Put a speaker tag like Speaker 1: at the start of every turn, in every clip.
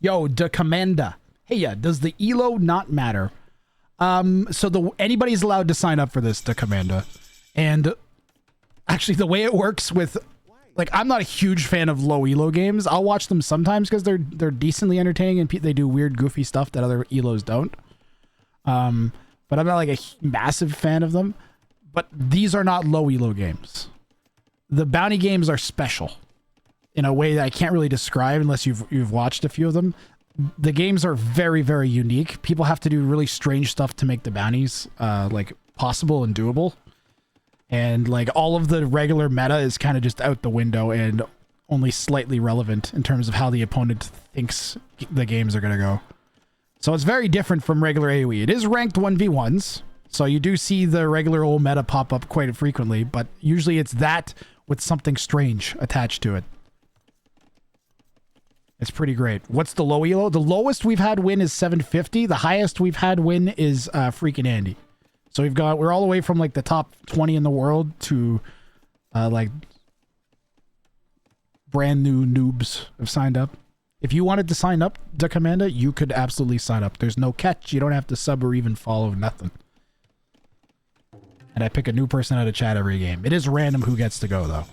Speaker 1: Yo, the commander. Hey, yeah, does the elo not matter? So anybody's allowed to sign up for this, the commander. And actually, the way it works with, like, I'm not a huge fan of low elo games. I'll watch them sometimes because they're decently entertaining and they do weird, goofy stuff that other elos don't. But I'm not like a massive fan of them. But these are not low elo games. The bounty games are special in a way that I can't really describe unless you've watched a few of them. The games are very, very unique. People have to do really strange stuff to make the bounties like possible and doable. And like all of the regular meta is kind of just out the window and only slightly relevant in terms of how the opponent thinks the games are going to go. So it's very different from regular AOE. It is ranked 1v1s. So you do see the regular old meta pop up quite frequently, but usually it's that with something strange attached to it. It's pretty great. What's the low elo? The lowest we've had win is 750. The highest we've had win is freaking Andy. So we're all the way from like the top 20 in the world to like brand new noobs have signed up. If you wanted to sign up, the commander, you could absolutely sign up. There's no catch. You don't have to sub or even follow, nothing. And I pick a new person out of chat every game. It is random who gets to go though.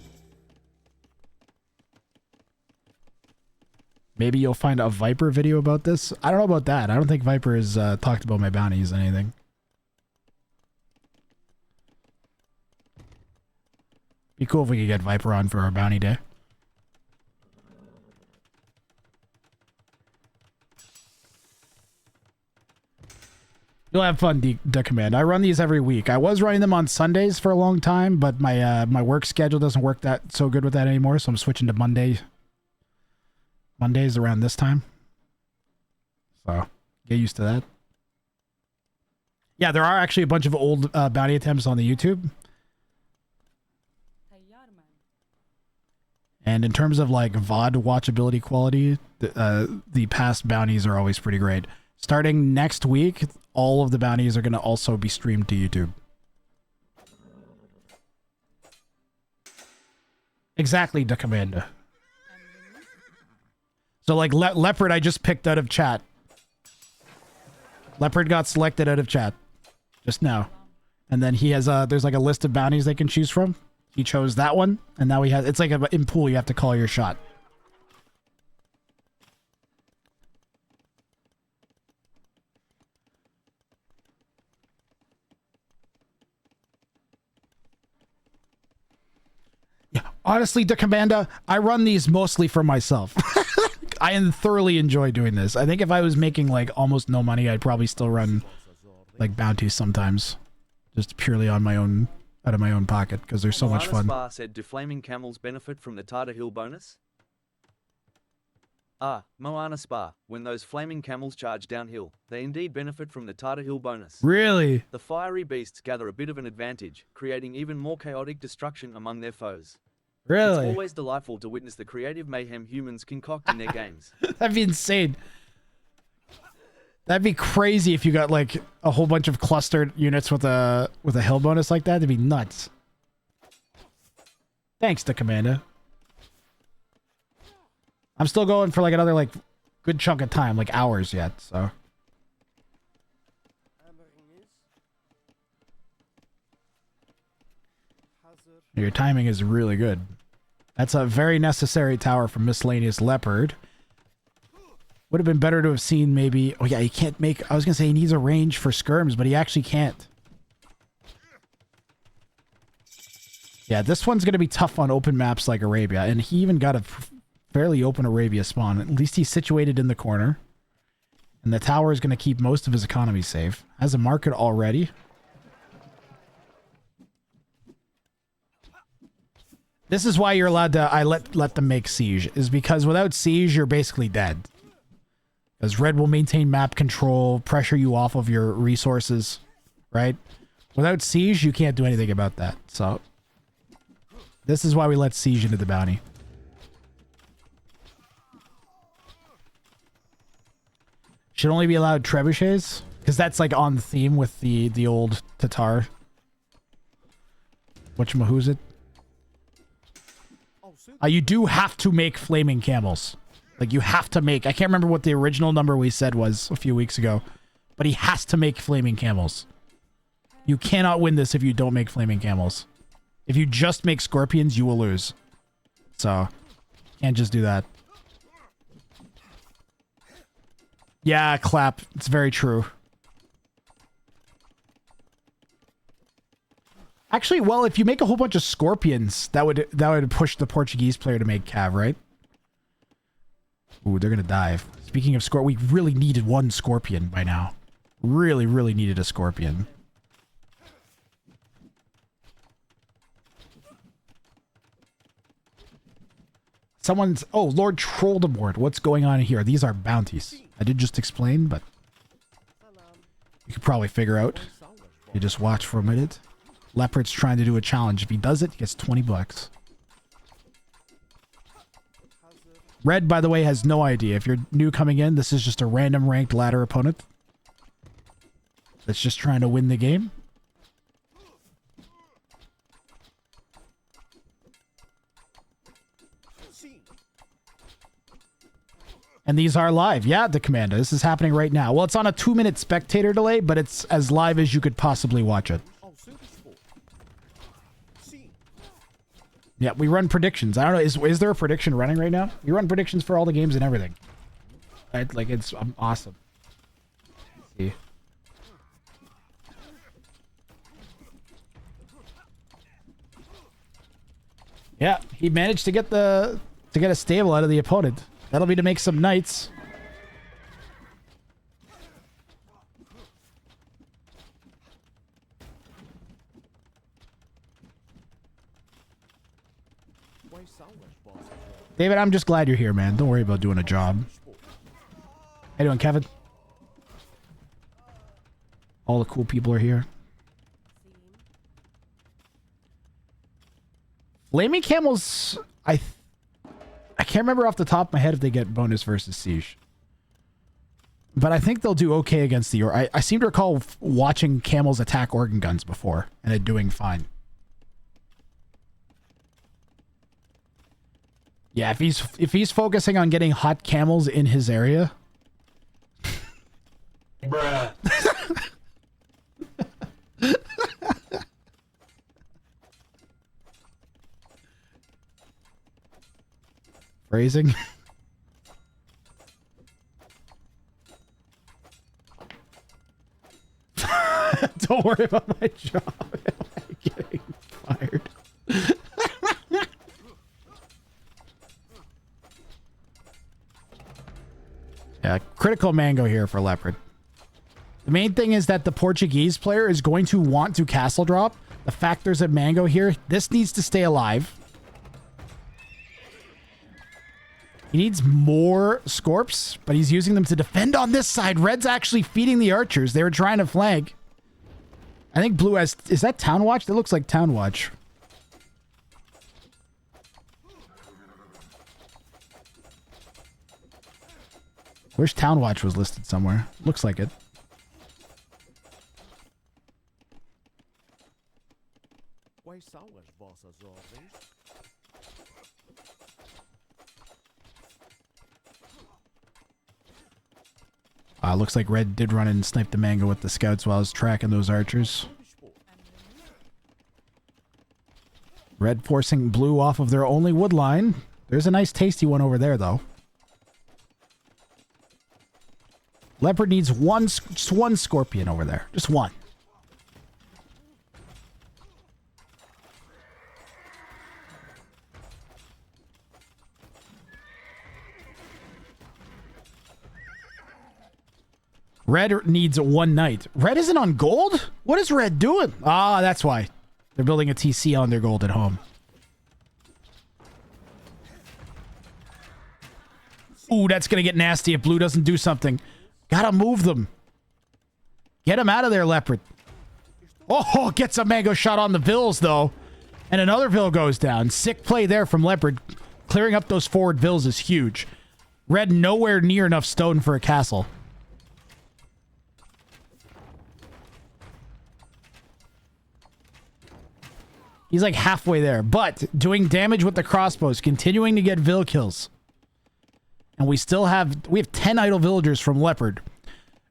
Speaker 1: Maybe you'll find a Viper video about this. I don't know about that. I don't think Viper has talked about my bounties or anything. Be cool if we could get Viper on for our bounty day. You'll have fun, the command. I run these every week. I was running them on Sundays for a long time, but my my work schedule doesn't work that so good with that anymore, so I'm switching to Mondays around this time. So, get used to that. Yeah, there are actually a bunch of old bounty attempts on the YouTube. And in terms of like VOD watchability quality, the past bounties are always pretty great. Starting next week, all of the bounties are going to also be streamed to YouTube. Exactly, the commander. So like Leopard, I just picked out of chat. Leopard got selected out of chat just now. And then he has there's like a list of bounties they can choose from. He chose that one, and now he has, it's like in pool, you have to call your shot. Yeah, honestly, the commander, I run these mostly for myself. I thoroughly enjoy doing this. I think if I was making like almost no money, I'd probably still run like bounties sometimes, just purely on my own, out of my own pocket, because they're so much fun.
Speaker 2: Spa said, do flaming camels benefit from the Tartar Hill bonus? Ah, Moana Spa, when those flaming camels charge downhill, they indeed benefit from the Tartar Hill bonus.
Speaker 1: Really?
Speaker 2: The fiery beasts gather a bit of an advantage, creating even more chaotic destruction among their foes.
Speaker 1: Really?
Speaker 2: It's always delightful to witness the creative mayhem humans concoct in their games.
Speaker 1: That'd be insane. That'd be crazy if you got like a whole bunch of clustered units with a hill bonus like that. That'd be nuts. Thanks, the commander. I'm still going for like another like good chunk of time, like hours yet, so. Your timing is really good. That's a very necessary tower from Miscellaneous Leopard. Would have been better to have seen maybe... Oh yeah, he can't make... I was going to say he needs a range for skirms, but he actually can't. Yeah, this one's going to be tough on open maps like Arabia, and he even got a fairly open Arabia spawn. At least he's situated in the corner. And the tower is going to keep most of his economy safe. Has a market already. This is why you're allowed to... let them make siege, is because without siege, you're basically dead. Because red will maintain map control, pressure you off of your resources, right? Without siege, you can't do anything about that. So, this is why we let siege into the bounty. Should only be allowed trebuchets, because that's like on theme with the old Tatar. Whatchamahoosit? You do have to make flaming camels. Like, you have to make... I can't remember what the original number we said was a few weeks ago, but he has to make flaming camels. You cannot win this if you don't make flaming camels. If you just make scorpions, you will lose. So, can't just do that. Yeah, clap. It's very true. Actually, well, if you make a whole bunch of scorpions, that would push the Portuguese player to make cav, right? Ooh, they're gonna dive. Speaking of we really needed one scorpion by now. Really, really needed a scorpion. Someone's... Oh, Lord Trolldemort. What's going on here? These are bounties. I did just explain, but... You could probably figure out. You just watch for a minute. Leopard's trying to do a challenge. If he does it, he gets 20 bucks. Red, by the way, has no idea. If you're new coming in, this is just a random ranked ladder opponent that's just trying to win the game. And these are live. Yeah, the commander. This is happening right now. Well, it's on a 2-minute spectator delay, but it's as live as you could possibly watch it. Yeah, we run predictions. I don't know. Is there a prediction running right now? We run predictions for all the games and everything. Right? Like, it's awesome. Let's see. Yeah, he managed to get a stable out of the opponent. That'll be to make some knights. David, I'm just glad you're here, man. Don't worry about doing a job. How you doing, Kevin? All the cool people are here. Flaming camels, I can't remember off the top of my head if they get bonus versus siege. But I think they'll do okay against the... I seem to recall watching camels attack organ guns before, and it doing fine. Yeah, if he's focusing on getting hot camels in his area... Bruh. Phrasing. Don't worry about my job. I'm getting fired. Yeah, critical mango here for Leopard. The main thing is that the Portuguese player is going to want to castle drop. The fact there's a mango here, this needs to stay alive. He needs more Scorps, but he's using them to defend on this side. Red's actually feeding the archers. They were trying to flank. I think blue has... Is that Town Watch? That looks like Town Watch. Wish Town Watch was listed somewhere. Looks like it. Looks like Red did run in and snipe the mango with the scouts while I was tracking those archers. Red forcing blue off of their only wood line. There's a nice tasty one over there, though. Leopard needs just one scorpion over there. Just one. Red needs one knight. Red isn't on gold? What is Red doing? Ah, that's why. They're building a TC on their gold at home. Ooh, that's going to get nasty if blue doesn't do something. Gotta move them. Get him out of there, Leopard. Oh, gets a mango shot on the vills, though. And another vill goes down. Sick play there from Leopard. Clearing up those forward vills is huge. Red nowhere near enough stone for a castle. He's like halfway there, but doing damage with the crossbows, continuing to get vill kills. And we have 10 idle villagers from Leopard.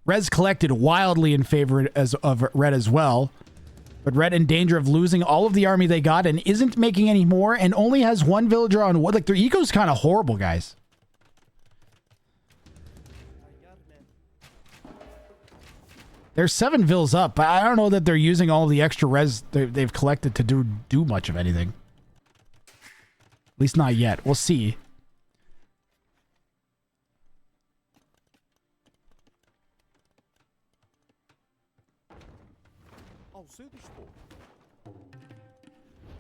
Speaker 1: Res collected wildly in favor of Red as well. But Red in danger of losing all of the army they got and isn't making any more and only has one villager on wood. Like, their eco's kind of horrible, guys. There's 7 vills up, but I don't know that they're using all the extra res they've collected to do much of anything. At least not yet. We'll see.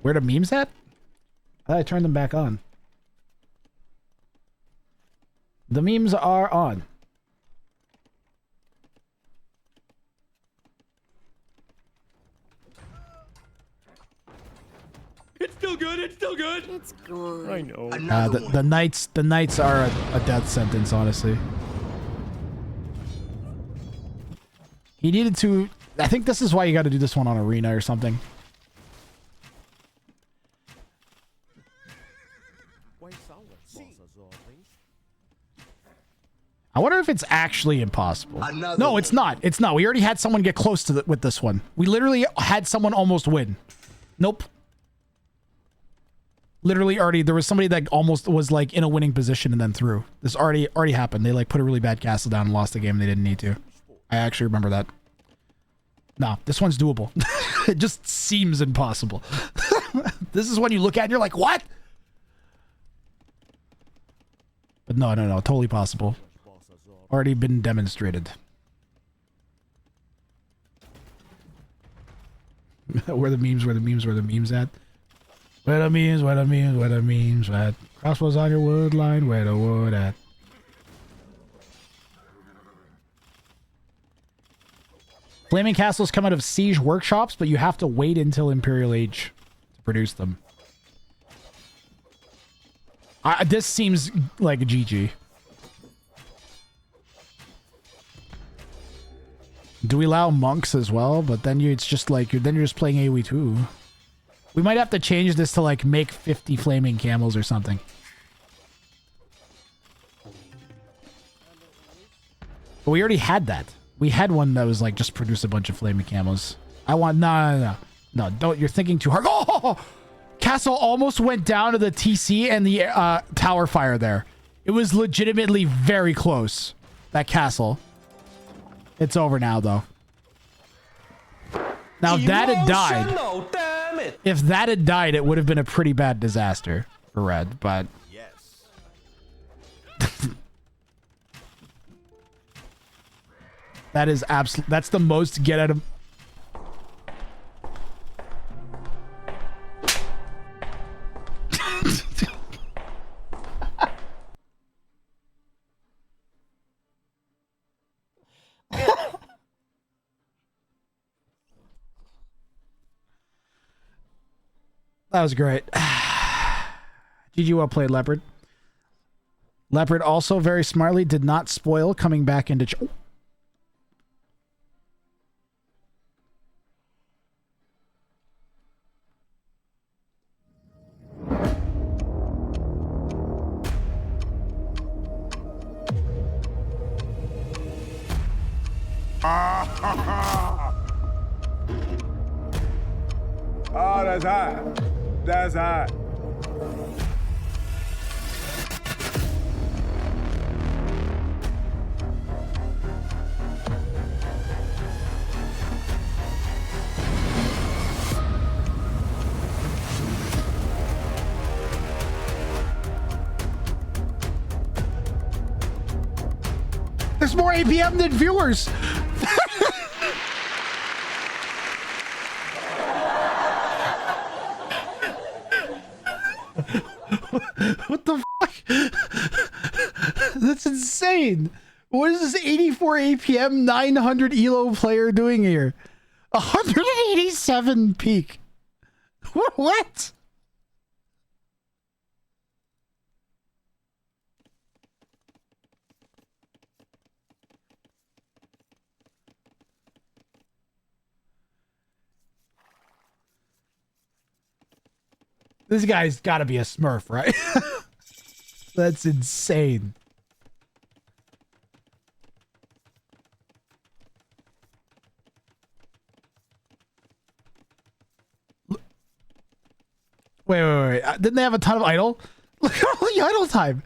Speaker 1: Where the memes at? I thought I turned them back on. The memes are on.
Speaker 3: It's still good. It's still good.
Speaker 4: It's gone.
Speaker 3: I know.
Speaker 1: The knights are a death sentence, honestly. He needed to. I think this is why you got to do this one on arena or something. I wonder if it's actually impossible. No, it's not. It's not. We already had someone get close to with this one. We literally had someone almost win. Nope. Literally already, there was somebody that almost was like in a winning position and then threw. This already happened. They like put a really bad castle down and lost the game and they didn't need to. I actually remember that. No, this one's doable. It just seems impossible. This is when you look at it and you're like, what? But no, totally possible. Already been demonstrated. Where the memes at? Where the memes at? Crossbows on your wood line, where the wood at? Flaming castles come out of siege workshops, but you have to wait until Imperial Age to produce them. This seems like a GG. Do we allow monks as well? But then it's just like you're just playing AOE 2. We might have to change this to like make 50 flaming camels or something. But we already had that. We had one that was like just produce a bunch of flaming camels. I want no, don't. You're thinking too hard. Oh, castle almost went down to the TC and the tower fire there. It was legitimately very close. That castle. It's over now, though. Now, if that had died... Damn it. If that had died, it would have been a pretty bad disaster for Red, but...
Speaker 3: Yes.
Speaker 1: That is absolute. That's the most get out of... That was great. GG, well played, Leopard. Leopard also very smartly did not spoil coming back into...
Speaker 5: Oh, that's hot. That's hot.
Speaker 1: There's more APM than viewers. What the fuck? That's insane. What is this 84 APM 900 ELO player doing here? 187 peak. What? This guy's got to be a smurf, right? That's insane. Didn't they have a ton of idle? Look at all the idle time.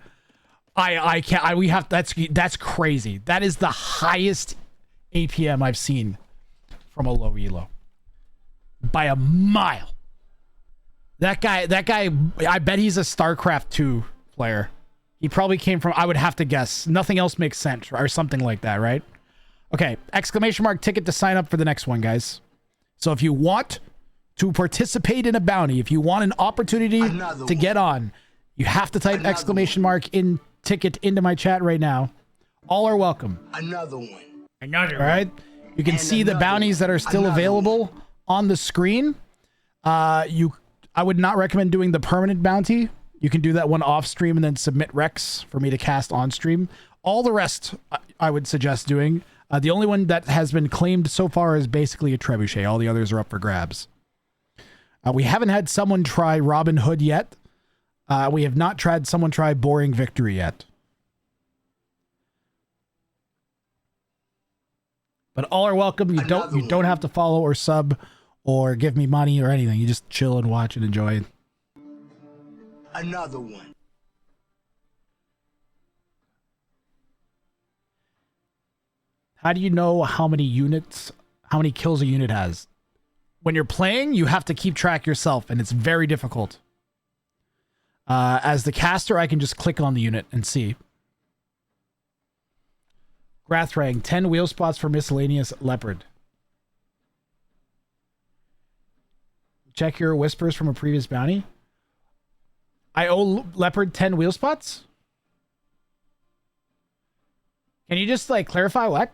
Speaker 1: I can't. We have. That's crazy. That is the highest APM I've seen from a low elo by a mile. That guy. I bet he's a StarCraft 2 player. He probably came from. I would have to guess. Nothing else makes sense or something like that, right? Okay. Exclamation mark ticket to sign up for the next one, guys. So if you want to participate in a bounty, if you want an opportunity to get on, you have to type exclamation mark in ticket into my chat right now. All are welcome.
Speaker 4: Another one.
Speaker 1: All right. You can see the bounties that are still available on the screen. I would not recommend doing the permanent bounty. You can do that one off stream and then submit recs for me to cast on stream. All the rest I would suggest doing. The only one that has been claimed so far is basically a trebuchet. All the others are up for grabs. We haven't had someone try Robin Hood yet. We have not tried someone try Boring Victory yet. But all are welcome. You don't have to follow or sub or give me money or anything. You just chill and watch and enjoy.
Speaker 4: Another one.
Speaker 1: How do you know how many kills a unit has? When you're playing, you have to keep track yourself, and it's very difficult. As the caster, I can just click on the unit and see. Grathwrang, 10 wheel spots for miscellaneous leopard. Check your whispers from a previous bounty. I owe leopard 10 wheel spots? Can you just, like, clarify what?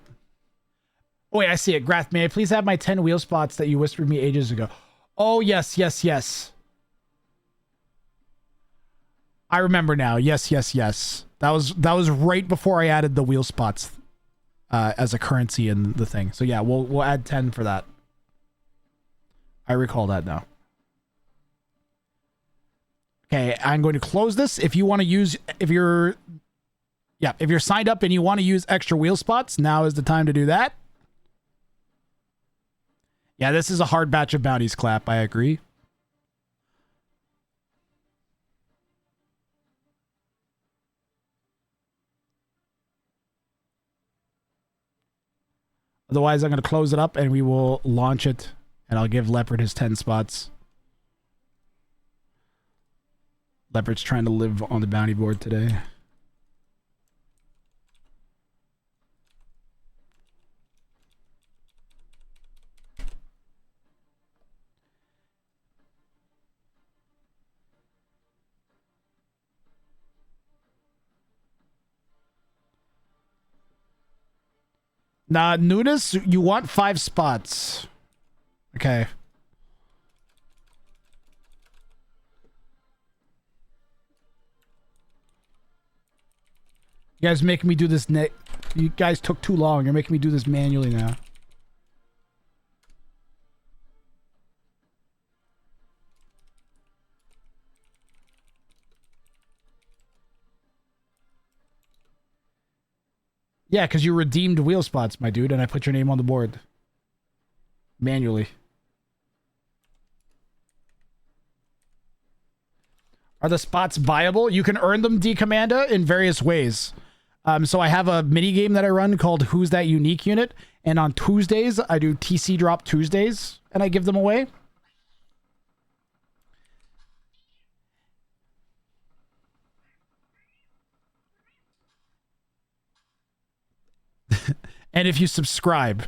Speaker 1: Oh, wait, I see it. Grath, may I please have my 10 wheel spots that you whispered me ages ago? Oh, yes, yes, yes. I remember now. Yes, yes, yes. That was right before I added the wheel spots as a currency in the thing. So yeah, we'll add 10 for that. I recall that now. Okay, I'm going to close this. If you want to use, if you're signed up and you want to use extra wheel spots, now is the time to do that. Yeah, this is a hard batch of bounties, Clap. I agree. Otherwise, I'm going to close it up and we will launch it. And I'll give Leopard his 10 spots. Leopard's trying to live on the bounty board today. Nah, Nunes, you want 5 spots. Okay. You guys making me do this. You guys took too long. You're making me do this manually now. Yeah, because you redeemed wheel spots, my dude, and I put your name on the board. Manually. Are the spots viable? You can earn them, D Commander, in various ways. So I have a mini game that I run called Who's That Unique Unit, and on Tuesdays I do TC Drop Tuesdays, and I give them away. And if you subscribe,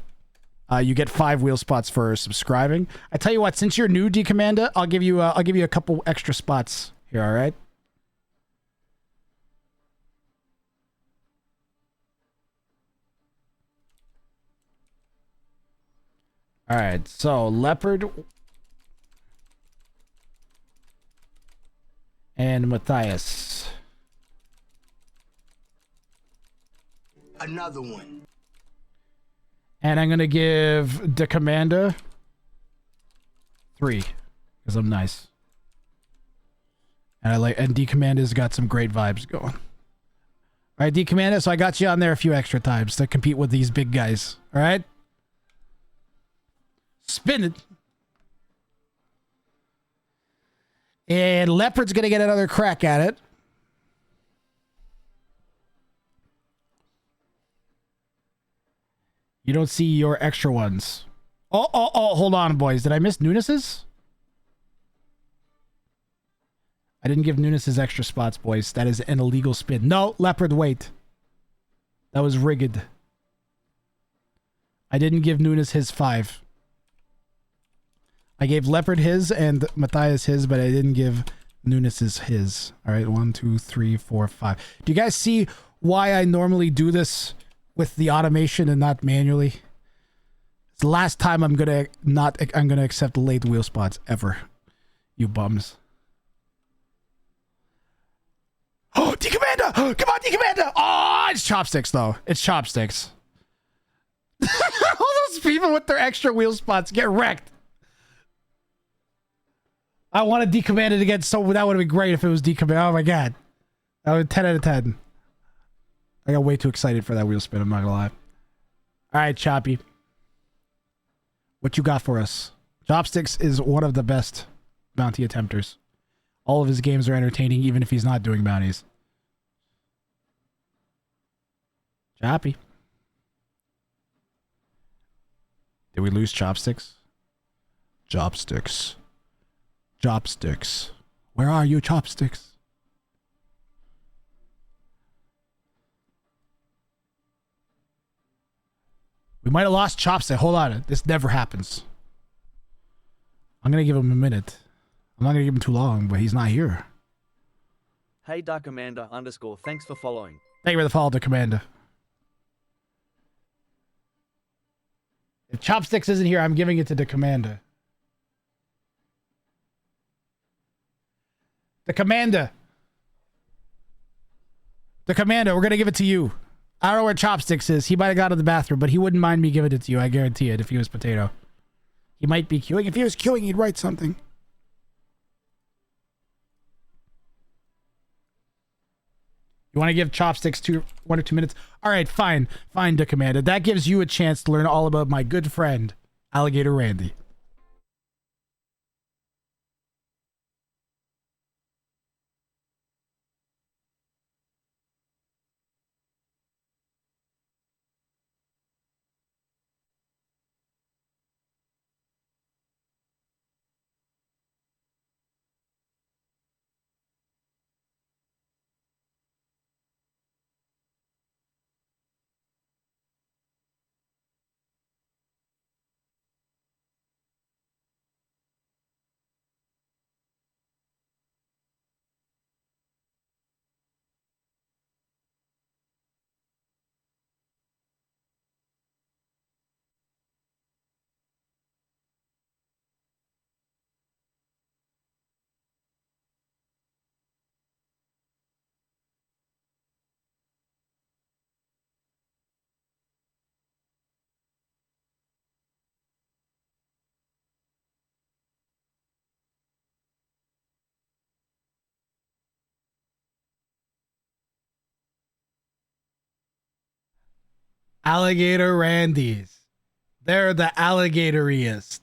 Speaker 1: you get 5 wheel spots for subscribing. I tell you what, since you're new, D Commander, I'll give you a couple extra spots here. All right. All right. So Leopard and Matthias.
Speaker 4: Another one.
Speaker 1: And I'm going to give the Commander 3 because I'm nice. And D Commander's got some great vibes going. All right, D Commander, so I got you on there a few extra times to compete with these big guys. All right? Spin it. And Leopard's going to get another crack at it. You don't see your extra ones. Oh, hold on, boys. Did I miss Nunes's? I didn't give Nunes's extra spots, boys. That is an illegal spin. No, Leopard, wait. That was rigged. I didn't give Nunes his 5. I gave Leopard his and Matthias his, but I didn't give Nunes's his. All right, 1, 2, 3, 4, 5. Do you guys see why I normally do this with the automation and not manually? It's the last time I'm gonna accept late wheel spots ever. You bums. Oh, D-Commander! Come on, D-Commander! Oh, it's chopsticks though. It's chopsticks. All those people with their extra wheel spots get wrecked. I wanted D-Commander to get so that would have been great if it was D-Commander. Oh my god. That would 10 out of 10. I got way too excited for that wheel spin, I'm not gonna lie. Alright, Choppy. What you got for us? Chopsticks is one of the best bounty attempters. All of his games are entertaining, even if he's not doing bounties. Choppy. Did we lose Chopsticks? Chopsticks. Chopsticks. Where are you, Chopsticks? We might have lost Chopstick. Hold on. This never happens. I'm going to give him a minute. I'm not going to give him too long, but he's not here.
Speaker 2: Hey Dark Commander _ thanks for following.
Speaker 1: Thank you for the follow to Commander. If Chopsticks isn't here, I'm giving it to the Commander. The Commander. The Commander, we're going to give it to you. I don't know where Chopsticks is. He might have gone to the bathroom, but he wouldn't mind me giving it to you. I guarantee it if he was Potato. He might be queuing. If he was queuing, he'd write something. You want to give Chopsticks 1 or 2 minutes? All right, fine. Fine, the Commander. That gives you a chance to learn all about my good friend, Alligator Randy. Alligator Randy's. They're the alligatoriest.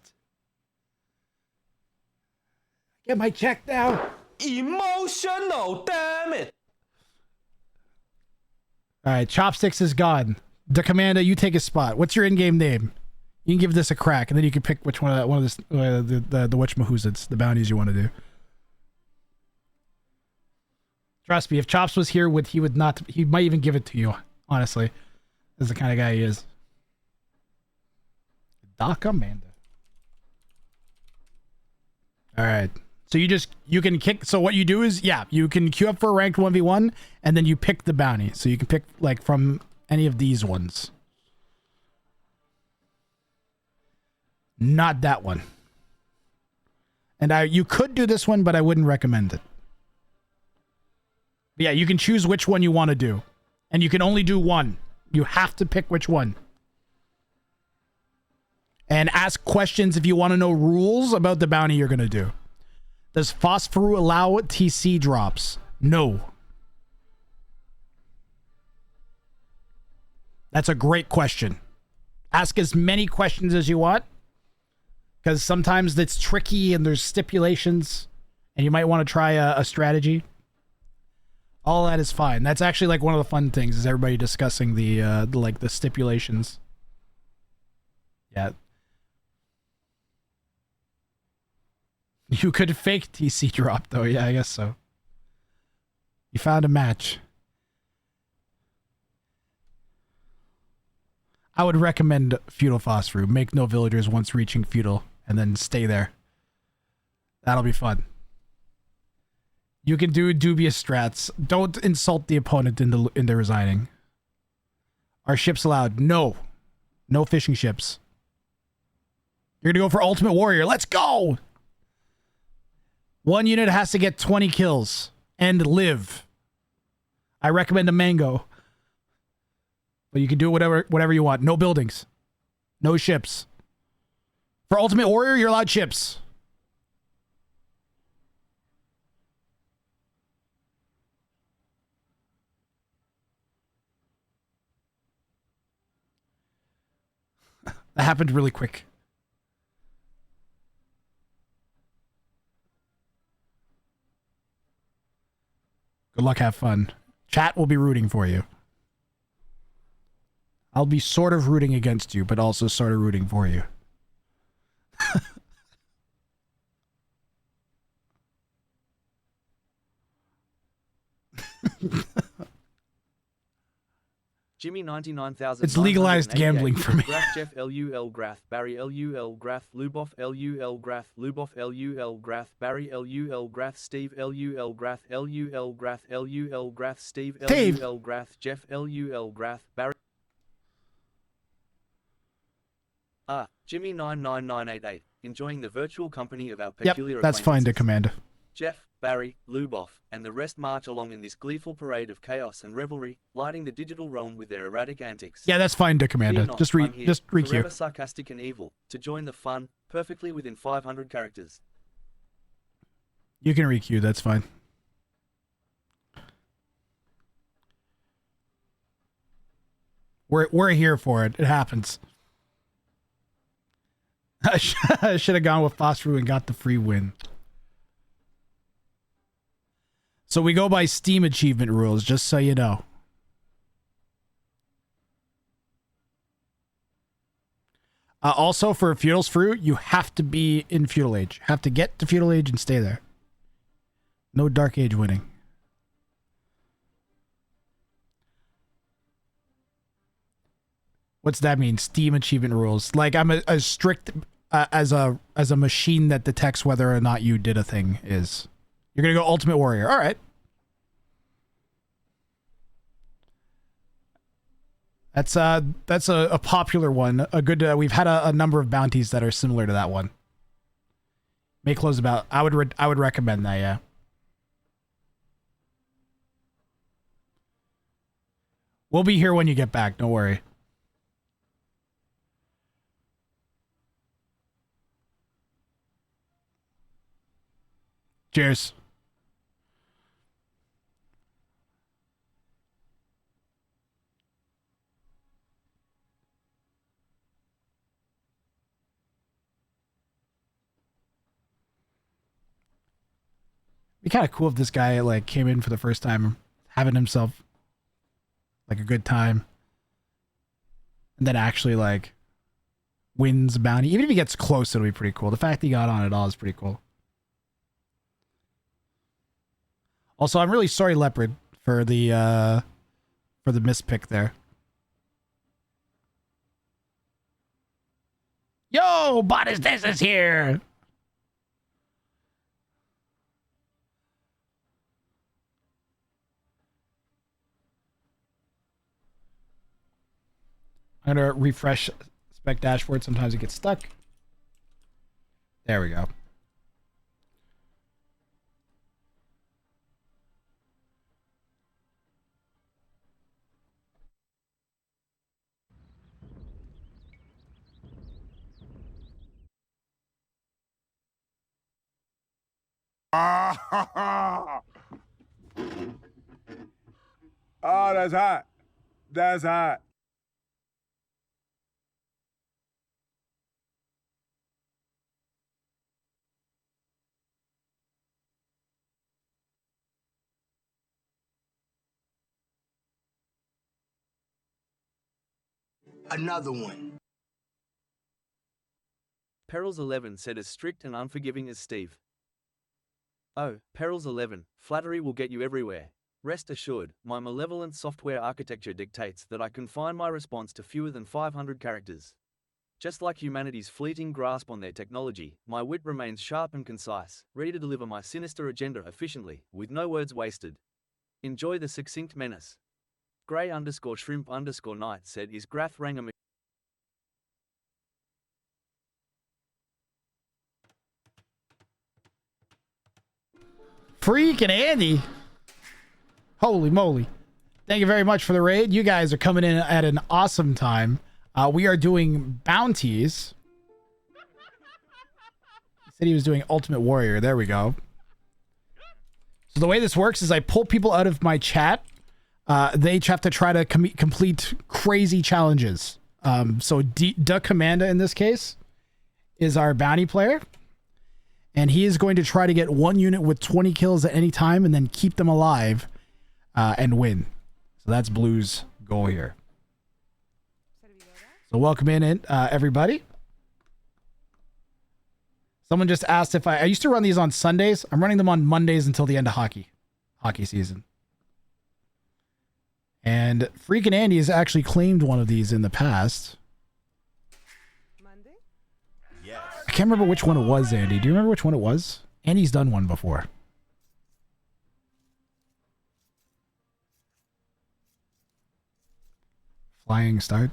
Speaker 1: Get my check now.
Speaker 3: Emotional, damn it.
Speaker 1: All right, Chopsticks is gone. The Commander, you take his spot. What's your in-game name? You can give this a crack, and then you can pick which one of this, the whatchamahoozits, the bounties you want to do. Trust me, if Chops was here, he might even give it to you. Honestly, this is the kind of guy he is. Doc Commander. All right. So you can kick. So what you do is, yeah, you can queue up for a ranked 1v1, and then you pick the bounty. So you can pick like from any of these ones. Not that one. And you could do this one, but I wouldn't recommend it. But yeah, you can choose which one you want to do. And you can only do one. You have to pick which one. And ask questions if you want to know rules about the bounty you're going to do. Does Phosphoru allow TC drops? No. That's a great question. Ask as many questions as you want. Because sometimes it's tricky and there's stipulations. and you might want to try a strategy, all that is fine. That's actually like one of the fun things, is everybody discussing the stipulations. Yeah. You could fake TC drop though. Yeah, I guess so. You found a match. I would recommend Feudal Phosphor. Make no villagers once reaching Feudal, and then stay there. That'll be fun. You can do dubious strats. Don't insult the opponent into resigning. Are ships allowed? No. No fishing ships. You're gonna go for Ultimate Warrior. Let's go! One unit has to get 20 kills and live. I recommend a mango. But you can do whatever you want. No buildings. No ships. For Ultimate Warrior, you're allowed ships. That happened really quick. Good luck, have fun. Chat will be rooting for you. I'll be sort of rooting against you, but also sort of rooting for you.
Speaker 2: Jimmy 99,000.
Speaker 1: It's legalized gambling for me.
Speaker 2: Grath Jeff LUL Grath Barry LUL Grath Luboff LUL Grath Luboff LUL Grath Barry LUL Grath Steve LUL Grath LUL Grath LUL Grath Steve LUL Grath Jeff LUL Grath Barry. Jimmy 99988. Enjoying the virtual company of our peculiar.
Speaker 1: Yep, that's fine to command.
Speaker 2: Jeff, Barry, Luboff, and the rest march along in this gleeful parade of chaos and revelry, lighting the digital realm with their erratic antics.
Speaker 1: Yeah, that's fine to command. Just requeue.
Speaker 2: Forever sarcastic and evil, to join the fun, perfectly within 500 characters.
Speaker 1: You can requeue, that's fine. We're here for it. It happens. I should have gone with Phosphor and got the free win. So we go by Steam achievement rules, just so you know. Also, for Feudal's Fruit, you have to be in Feudal Age. Have to get to Feudal Age and stay there. No Dark Age winning. What's that mean? Steam achievement rules. Like I'm as strict as a machine that detects whether or not you did a thing is. You're gonna go Ultimate Warrior. All right. That's a popular one. A good. We've had a number of bounties that are similar to that one. May close about. I would recommend that. Yeah. We'll be here when you get back. Don't worry. Cheers. Be kind of cool if this guy like came in for the first time, having himself like a good time, and then actually like wins a bounty. Even if he gets close, it'll be pretty cool. The fact he got on it all is pretty cool. Also, I'm really sorry, Leopard, for the mispick there. Yo, Bounties, this is here. I'm gonna refresh spec dashboard. Sometimes it gets stuck. There we go.
Speaker 5: Oh, that's hot. That's hot.
Speaker 4: Another one.
Speaker 2: Perils 11 said as strict and unforgiving as Steve. Oh, Perils 11, flattery will get you everywhere. Rest assured, my malevolent software architecture dictates that I confine my response to fewer than 500 characters. Just like humanity's fleeting grasp on their technology, my wit remains sharp and concise, ready to deliver my sinister agenda efficiently, with no words wasted. Enjoy the succinct menace. Gray_shrimp_night said is grathwrang a
Speaker 1: Freaking Andy. Holy moly. Thank you very much for the raid. You guys are coming in at an awesome time. We are doing bounties. He said he was doing Ultimate Warrior. There we go. So the way this works is I pull people out of my chat. They have to try to complete crazy challenges. So Da Commander in this case is our bounty player. And he is going to try to get one unit with 20 kills at any time and then keep them alive and win. So that's Blue's goal here. So welcome in everybody. Someone just asked if I used to run these on Sundays. I'm running them on Mondays until the end of hockey season. And freaking Andy has actually claimed one of these in the past.
Speaker 6: Monday?
Speaker 3: Yes.
Speaker 1: I can't remember which one it was, Andy. Do you remember which one it was? Andy's done one before. Flying start.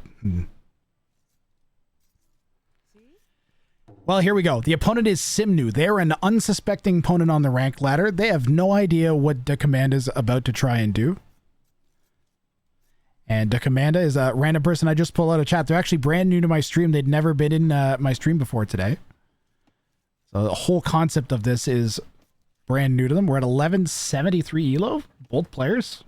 Speaker 1: Well, here we go. The opponent is Simnu. They're an unsuspecting opponent on the rank ladder. They have no idea what the command is about to try and do. And the Commanda is a random person I just pulled out of chat. They're actually brand new to my stream. They'd never been in my stream before today. So the whole concept of this is brand new to them. We're at 1173 elo, both players.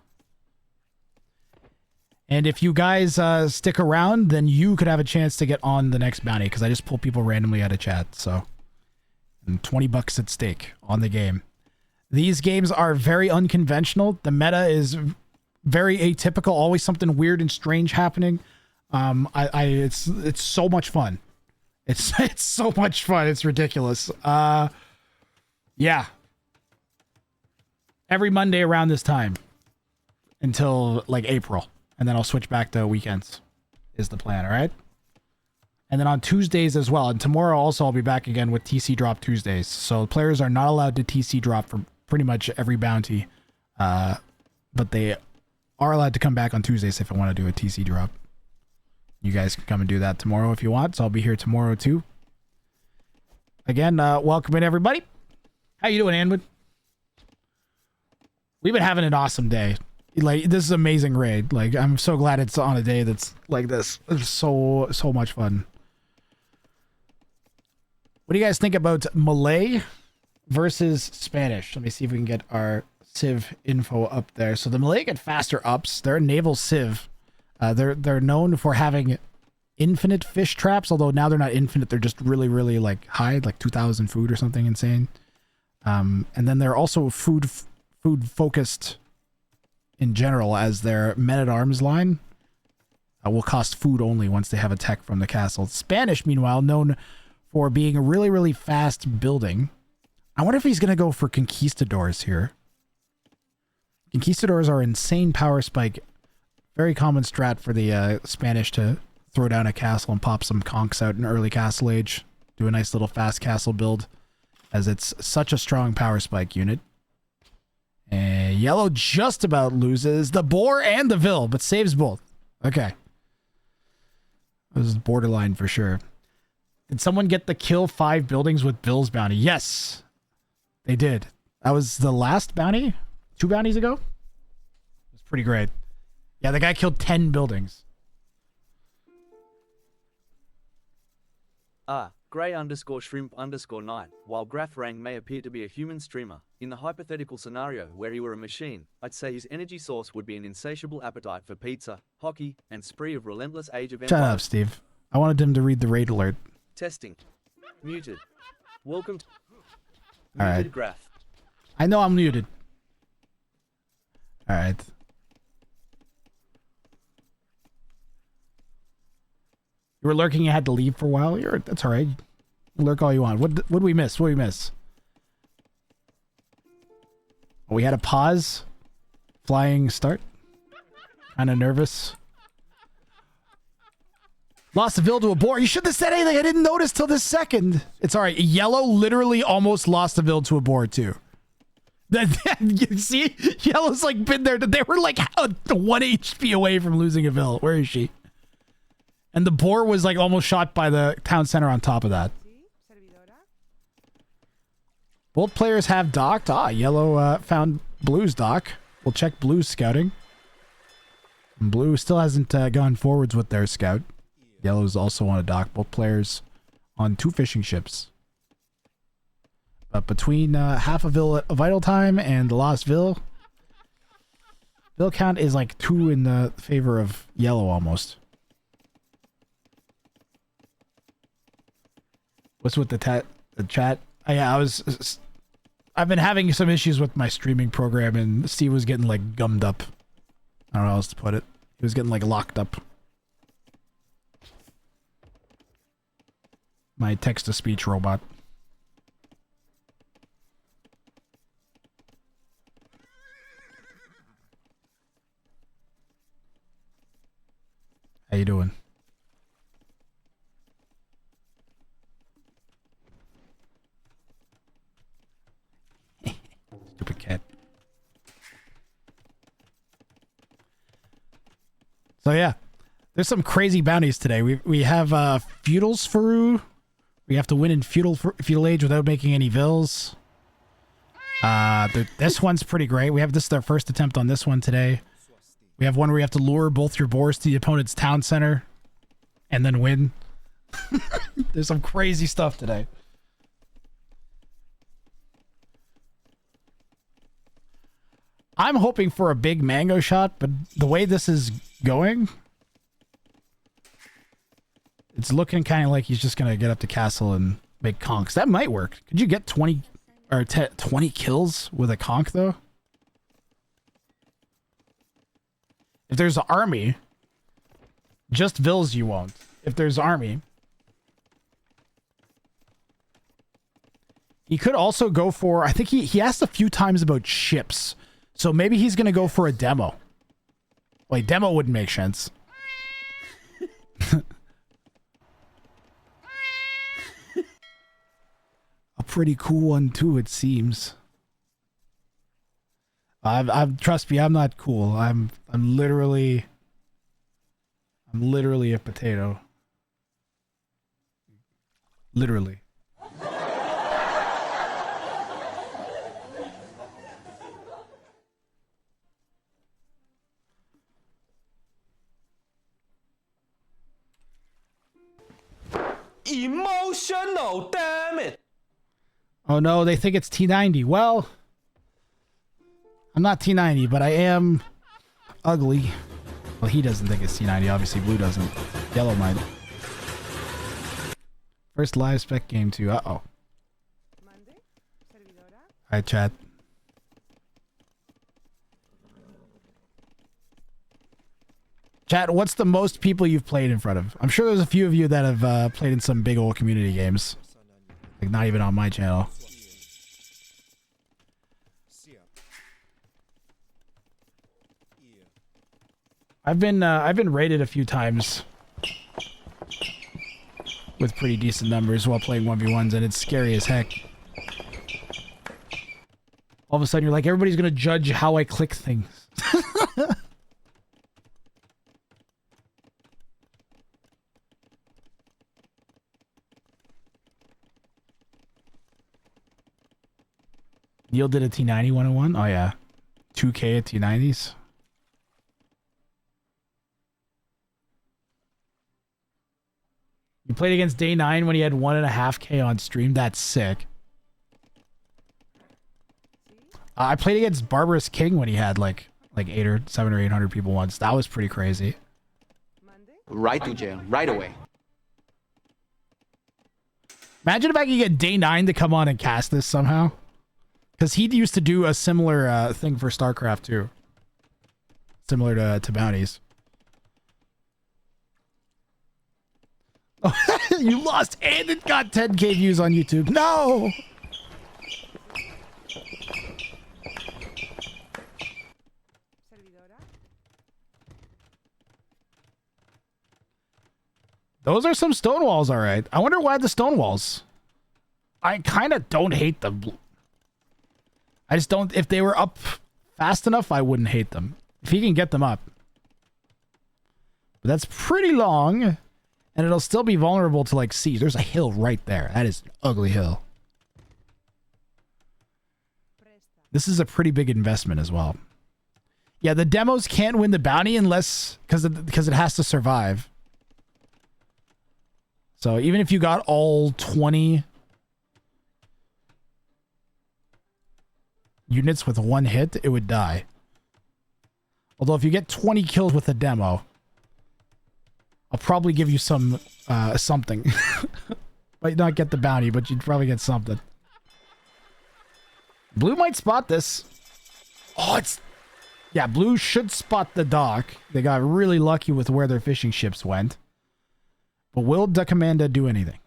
Speaker 1: And if you guys stick around, then you could have a chance to get on the next bounty, because I just pull people randomly out of chat. So, and $20 at stake on the game. These games are very unconventional. The meta is very atypical. Always something weird and strange happening. It's so much fun. It's so much fun. It's ridiculous. Yeah. Every Monday around this time until like April. And then I'll switch back to weekends is the plan, all right? And then on Tuesdays as well. And tomorrow also I'll be back again with TC Drop Tuesdays. So players are not allowed to TC Drop for pretty much every bounty. But they are allowed to come back on Tuesdays if I want to do a TC Drop. You guys can come and do that tomorrow if you want. So I'll be here tomorrow too. Again, welcome in everybody. How you doing, Anwood? We've been having an awesome day. Like, this is an amazing raid. Like, I'm so glad it's on a day that's like this. It's so much fun. What do you guys think about Malay versus Spanish? Let me see if we can get our Civ info up there. So the Malay get faster ups. They're a naval Civ. They're known for having infinite fish traps, although now they're not infinite. They're just really like high, like 2,000 food or something insane. And then they're also food focused in general, as their men-at-arms line will cost food only once they have a tech from the castle. Spanish, meanwhile, known for being really fast building. I wonder if he's going to go for conquistadors here. Conquistadors are insane power spike. Very common strat for the Spanish to throw down a castle and pop some conks out in early castle age. Do a nice little fast castle build, as it's such a strong power spike unit. And yellow just about loses the boar and the vill, but saves both. Okay. This is borderline for sure. Did someone get the kill 5 buildings with Bill's bounty? Yes, they did. That was the last bounty? 2 bounties ago? It was pretty great. Yeah, the guy killed 10 buildings.
Speaker 2: Gray_shrimp_night. While grathwrang may appear to be a human streamer, in the hypothetical scenario where he were a machine, I'd say his energy source would be an insatiable appetite for pizza, hockey, and spree of relentless Age of Empires.
Speaker 1: Shut up, Steve. I wanted him to read the raid alert.
Speaker 2: Testing. Muted. Welcome to
Speaker 1: All
Speaker 2: muted
Speaker 1: right.
Speaker 2: Grath.
Speaker 1: I know I'm muted. All right. You were lurking, you had to leave for a while. That's all right. Lurk all you want. What did we miss? What did we miss? We had a pause. Flying start. Kind of nervous. Lost a vill to a boar. You shouldn't have said anything. I didn't notice till this second. It's all right. Yellow literally almost lost a vill to a boar too. You see? Yellow's like been there. They were like 1 HP away from losing a vill. Where is she? And the boar was like almost shot by the town center on top of that. Both players have docked. Yellow found Blue's dock. We'll check Blue's scouting. And Blue still hasn't gone forwards with their scout. Yellow's also on a dock. Both players on 2 fishing ships. But between half a vill vital time and the lost vill count is like 2 in the favor of Yellow almost. What's with the chat? Yeah, I've been having some issues with my streaming program, and Steve was getting like gummed up. I don't know how else to put it. He was getting like locked up. My text-to-speech robot. How you doing? Stupid cat. So yeah, there's some crazy bounties today. We have feudals for. We have to win in feudal age without making any vills. This one's pretty great. This is our first attempt on this one today. We have one where you have to lure both your boars to the opponent's town center and then win. There's some crazy stuff today. I'm hoping for a big mango shot, but the way this is going, it's looking kind of like he's just going to get up to castle and make conks. That might work. Could you get 20 or 20 kills with a conk, though? If there's an army, just vills you won't. If there's army. He could also go for, I think he asked a few times about ships. So maybe he's going to go for a demo. Like, demo wouldn't make sense. A pretty cool one too, it seems. Trust me, I'm not cool. I'm literally a potato. Literally.
Speaker 3: Emotional, damn it!
Speaker 1: Oh no, they think it's T90. Well, I'm not T90, but I am ugly. Well, he doesn't think it's T90. Obviously, Blue doesn't. Yellow might. First live spec game too. Uh-oh. Hi, chat. Chat, what's the most people you've played in front of? I'm sure there's a few of you that have played in some big old community games. Like, not even on my channel. I've been raided a few times with pretty decent numbers while playing 1v1s, and it's scary as heck. All of a sudden, you're like, everybody's gonna judge how I click things. Neil did a T90 101? Oh yeah. 2K at T90s. You played against Day 9 when he had 1.5K on stream? That's sick. I played against Barbarous King when he had like 700 or 800 people once. That was pretty crazy.
Speaker 4: Right to jail, right away.
Speaker 1: Imagine if I could get Day 9 to come on and cast this somehow. Because he used to do a similar thing for StarCraft too. Similar to Bounties. You lost and it got 10k views on YouTube. No!
Speaker 6: Servidora.
Speaker 1: Those are some stone walls, all right. I wonder why the stone walls. I kind of don't hate them. I just don't... If they were up fast enough, I wouldn't hate them. If he can get them up. But that's pretty long. And it'll still be vulnerable to, like, siege. There's a hill right there. That is an ugly hill. This is a pretty big investment as well. Yeah, the demos can't win the bounty unless... Because it has to survive. So even if you got all 20 units with one hit, it would die. Although if you get 20 kills with a demo, I'll probably give you some something. Might not get the bounty, but you'd probably get something. Blue might spot this. Oh, it's... Yeah, blue should spot the dock. They got really lucky with where their fishing ships went. But will the commander do anything?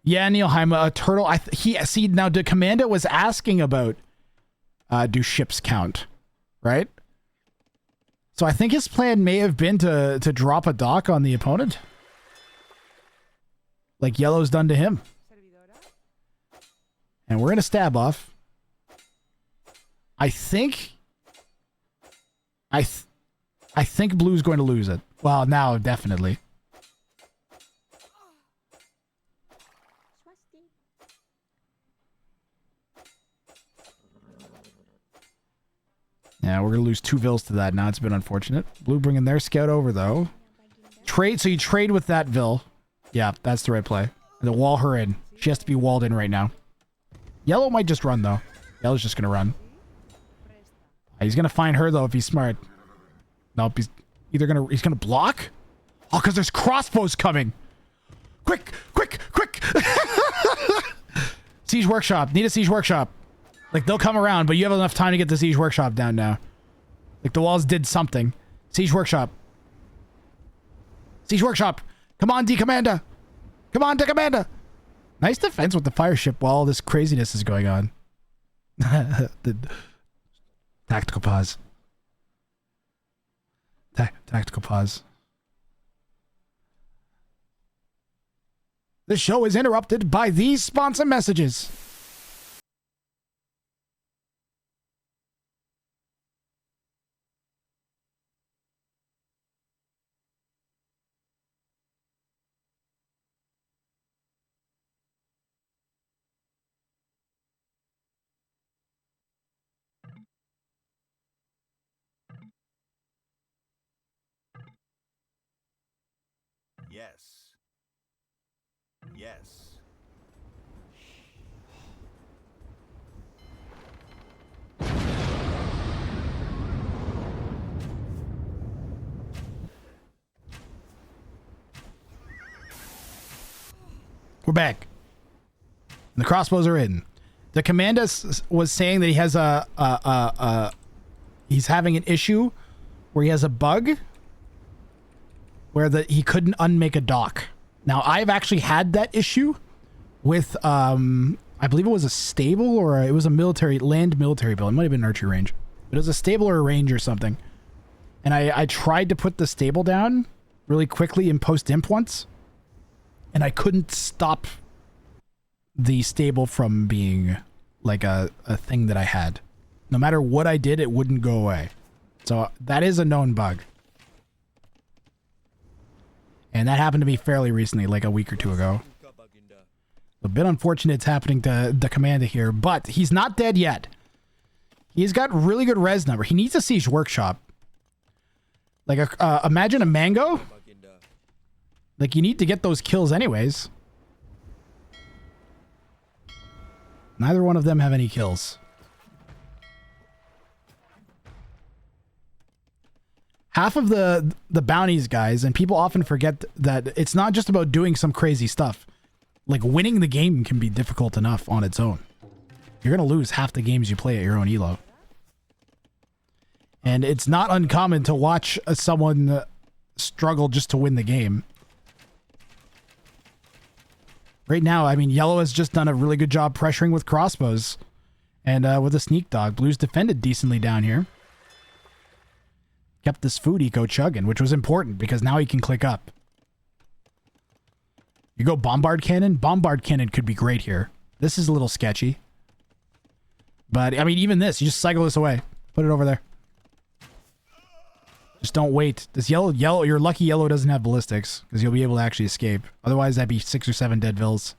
Speaker 1: Yeah, Neilheim, a turtle. See now. The commander was asking about do ships count, right? So I think his plan may have been to drop a dock on the opponent, like yellow's done to him.
Speaker 6: Servidora.
Speaker 1: And we're gonna stab off. I think blue's going to lose it. Well, now definitely. Yeah, we're going to lose 2 vills to that now. It's been unfortunate. Blue bringing their scout over, though. Trade, so you trade with that vill. Yeah, that's the right play. And then wall her in. She has to be walled in right now. Yellow might just run, though. Yellow's just going to run. He's going to find her, though, if he's smart. Nope, he's either going to... He's going to block? Oh, because there's crossbows coming. Quick, quick, quick. Siege workshop. Need a siege workshop. Like, they'll come around, but you have enough time to get the siege workshop down now. Like, the walls did something. Siege workshop. Siege workshop. Come on, D-Commander. Come on, D-Commander. Nice defense with the fire ship while all this craziness is going on. The tactical pause. Tactical pause. The show is interrupted by these sponsor messages.
Speaker 7: Yes. Yes.
Speaker 1: We're back. And the crossbows are in. The commander was saying that he has he's having an issue where he has a bug where he couldn't unmake a dock. Now, I've actually had that issue with, I believe it was a stable or it was a land military build. It might have been an archery range. But it was a stable or a range or something. And I tried to put the stable down really quickly in post-imp once. And I couldn't stop the stable from being like a thing that I had. No matter what I did, it wouldn't go away. So that is a known bug. And that happened to me fairly recently, like a week or 2 ago. A bit unfortunate it's happening to the commander here, but he's not dead yet. He's got really good res number. He needs a siege workshop. Like, imagine a mango. Like, you need to get those kills anyways. Neither one of them have any kills. Half of the bounties, guys, and people often forget that it's not just about doing some crazy stuff. Like, winning the game can be difficult enough on its own. You're going to lose half the games you play at your own elo. And it's not uncommon to watch someone struggle just to win the game. Right now, I mean, yellow has just done a really good job pressuring with crossbows and with a sneak dog. Blue's defended decently down here. Kept this food eco chugging, which was important because now he can click up. You go bombard cannon? Bombard cannon could be great here. This is a little sketchy. But, I mean, even this, you just cycle this away. Put it over there. Just don't wait. This yellow, your lucky yellow doesn't have ballistics because you'll be able to actually escape. Otherwise, that'd be 6 or 7 dead vills.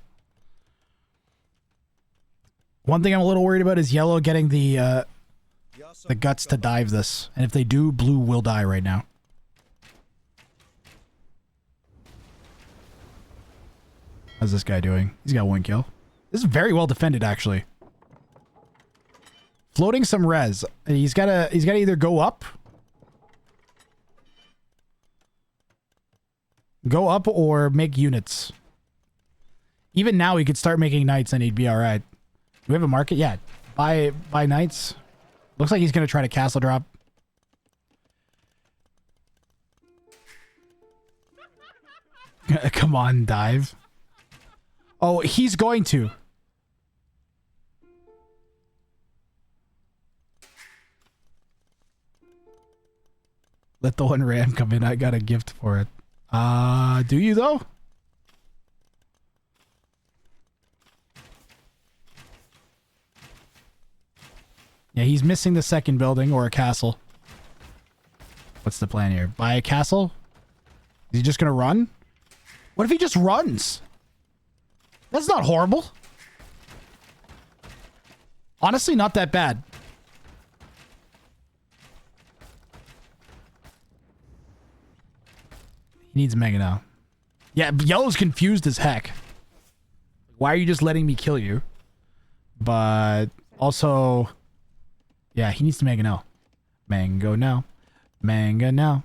Speaker 1: One thing I'm a little worried about is yellow getting the guts to dive this. And if they do, blue will die right now. How's this guy doing? He's got 1 kill. This is very well defended, actually. Floating some res. He's gotta either go up. Go up or make units. Even now he could start making knights and he'd be alright. Do we have a market? Yeah. Buy knights. Looks like he's gonna try to castle drop. Come on, dive. Oh, he's going to. Let the one ram come in. I got a gift for it. Do you though? Yeah, he's missing the second building or a castle. What's the plan here? Buy a castle? Is he just gonna run? What if he just runs? That's not horrible. Honestly, not that bad. He needs mega now. Yeah, yellow's confused as heck. Why are you just letting me kill you? But also, yeah, he needs to mega now. Mango now. Manga now.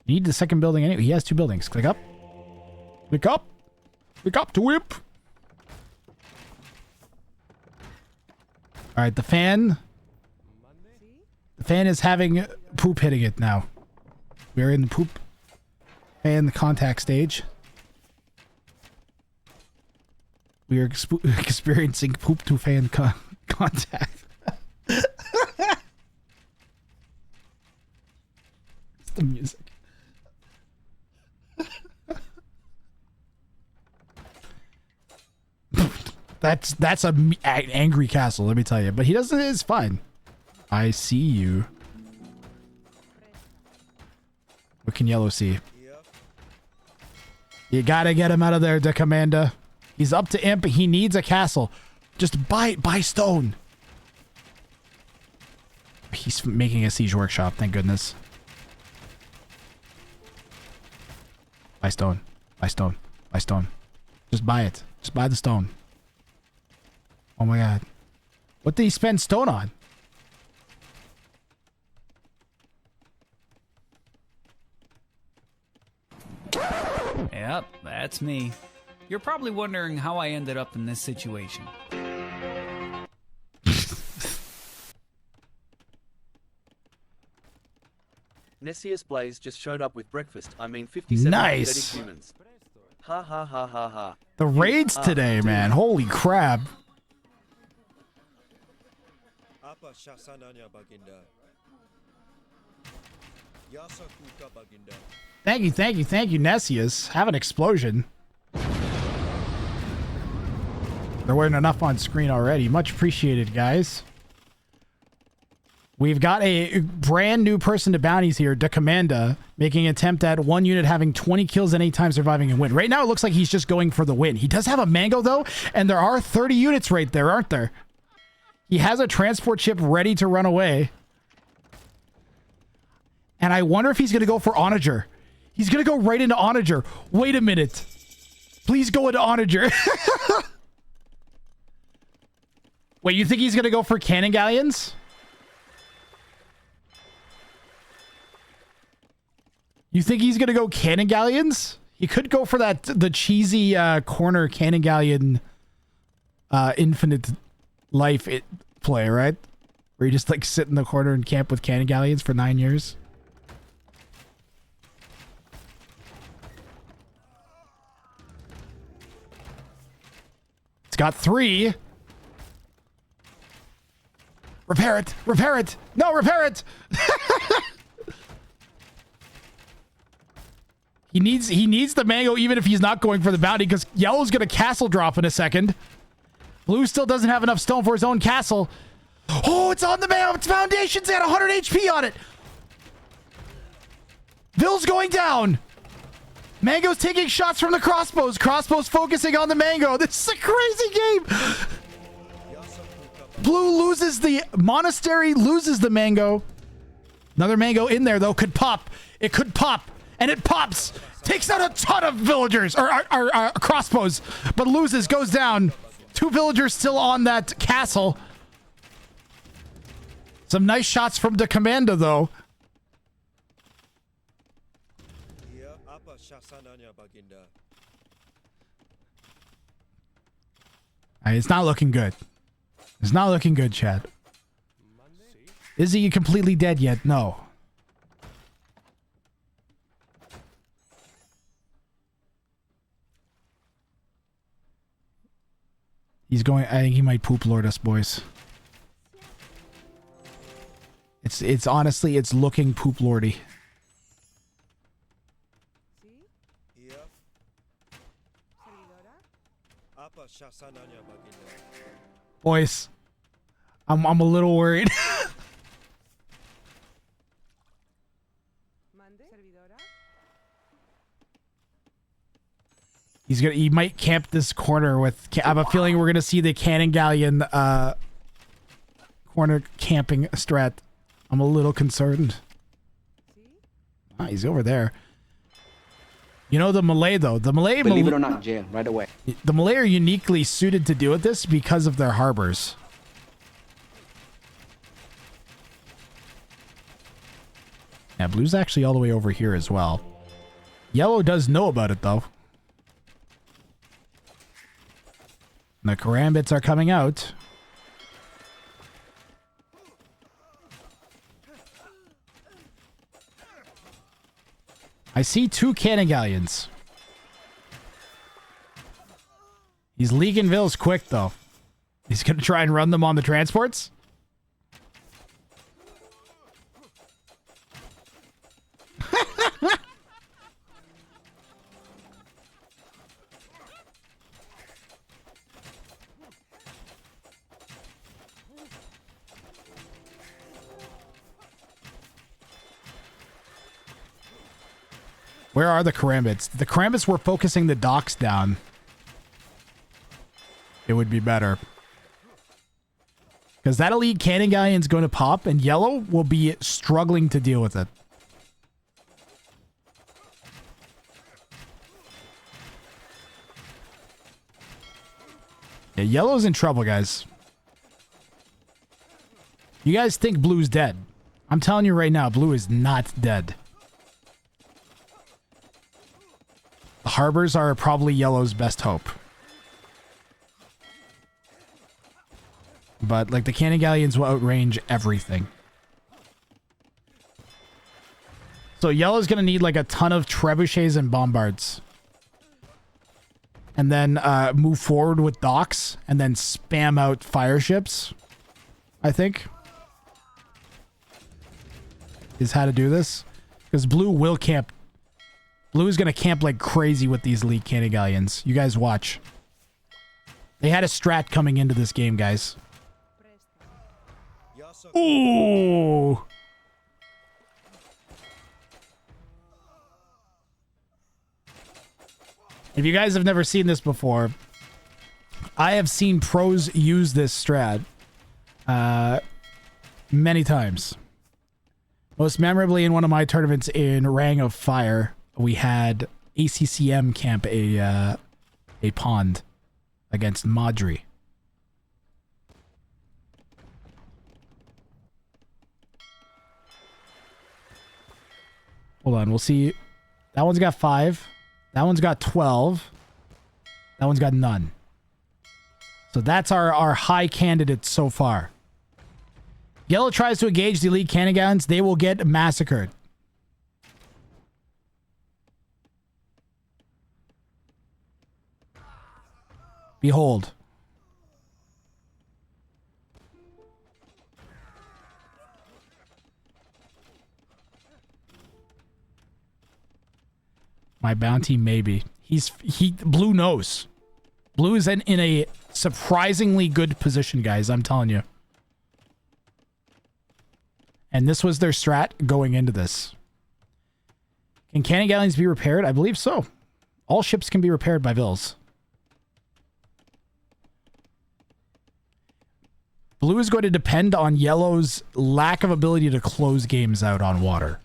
Speaker 1: You need the second building anyway. He has 2 buildings. Click up. Click up. Click up to whip. Alright, the fan. The fan is having poop hitting it now. We're in the poop fan, the contact stage. We are experiencing poop to fan contact. It's the music. That's a angry castle, let me tell you. But he doesn't. It's fine. I see you. What can yellow see? You gotta get him out of there, the commander. He's up to imp. He needs a castle. Just buy stone. He's making a siege workshop. Thank goodness. Buy stone. Buy stone. Buy stone. Just buy it. Just buy the stone. Oh my god. What did he spend stone on?
Speaker 8: Yep, that's me. You're probably wondering how I ended up in this situation.
Speaker 2: Nessius Blaze just showed up with breakfast. I mean 57
Speaker 1: nice.
Speaker 2: pathetic humans. Ha ha ha ha ha.
Speaker 1: The raids today, man. Holy crap. Thank you, Nessius. Have an explosion. There weren't enough on screen already. Much appreciated, guys. We've got a brand new person to bounties here, the Commander, making an attempt at 1 unit having 20 kills at any time surviving and win. Right now, it looks like he's just going for the win. He does have a mango, though, and there are 30 units right there, aren't there? He has a transport ship ready to run away. And I wonder if he's going to go for Onager. He's going to go right into Onager. Wait a minute. Please go into Onager. Wait, you think he's going to go for cannongalleons? You think he's going to go cannongalleons? He could go for the cheesy corner cannongalleon infinite life play, right? Where you just like sit in the corner and camp with cannongalleons for 9 years. got 3. Repair it. Repair it. No, repair it. He needs the mango even if he's not going for the bounty because yellow's going to castle drop in a second. Blue still doesn't have enough stone for his own castle. Oh, it's on the mango. Its foundations at 100 HP on it. Vill's going down. Mango's taking shots from the crossbows. Crossbows focusing on the mango. This is a crazy game. Blue loses the monastery, loses the mango. Another mango in there, though, could pop. It could pop. And it pops. Takes out a ton of villagers. Or crossbows. But loses, goes down. 2 villagers still on that castle. Some nice shots from the commander, though. It's not looking good. It's not looking good, Chad. Is he completely dead yet? No. He's going... I think he might poop lord us, boys. It's honestly, it's looking poop lordy. Boys, I'm a little worried. He might camp this corner with... I have a feeling we're gonna see the cannon galleon corner camping strat. I'm a little concerned. Ah, he's over there. You know the Malay though. The Malay,
Speaker 4: believe it or not, jail right away.
Speaker 1: The Malay are uniquely suited to deal with this because of their harbors. Yeah, blue's actually all the way over here as well. Yellow does know about it though. The karambits are coming out. I see 2 cannon galleons. He's leaking vills quick though. He's gonna try and run them on the transports. Where are the karambits? The karambits were focusing the docks down. It would be better. Because that elite cannon galleon is going to pop and yellow will be struggling to deal with it. Yeah, yellow's in trouble, guys. You guys think blue's dead. I'm telling you right now, blue is not dead. The harbors are probably yellow's best hope. But, like, the cannon galleons will outrange everything. So yellow's gonna need, like, a ton of trebuchets and bombards. And then move forward with docks. And then spam out fire ships. I think. Is how to do this. Because blue will camp. Blue is going to camp like crazy with these elite cannon galleons. You guys watch. They had a strat coming into this game, guys. Ooh! If you guys have never seen this before, I have seen pros use this strat many times. Most memorably in one of my tournaments in Rang of Fire, we had ACCM camp a pond against Madri. Hold on, we'll see. That one's got 5. That one's got 12. That one's got none. So that's our high candidates so far. Yellow tries to engage the elite cannon galleons. They will get massacred. Behold. My bounty, maybe. Blue knows. Blue is in a surprisingly good position, guys. I'm telling you. And this was their strat going into this. Can cannon galleons be repaired? I believe so. All ships can be repaired by vills. Blue is going to depend on yellow's lack of ability to close games out on water.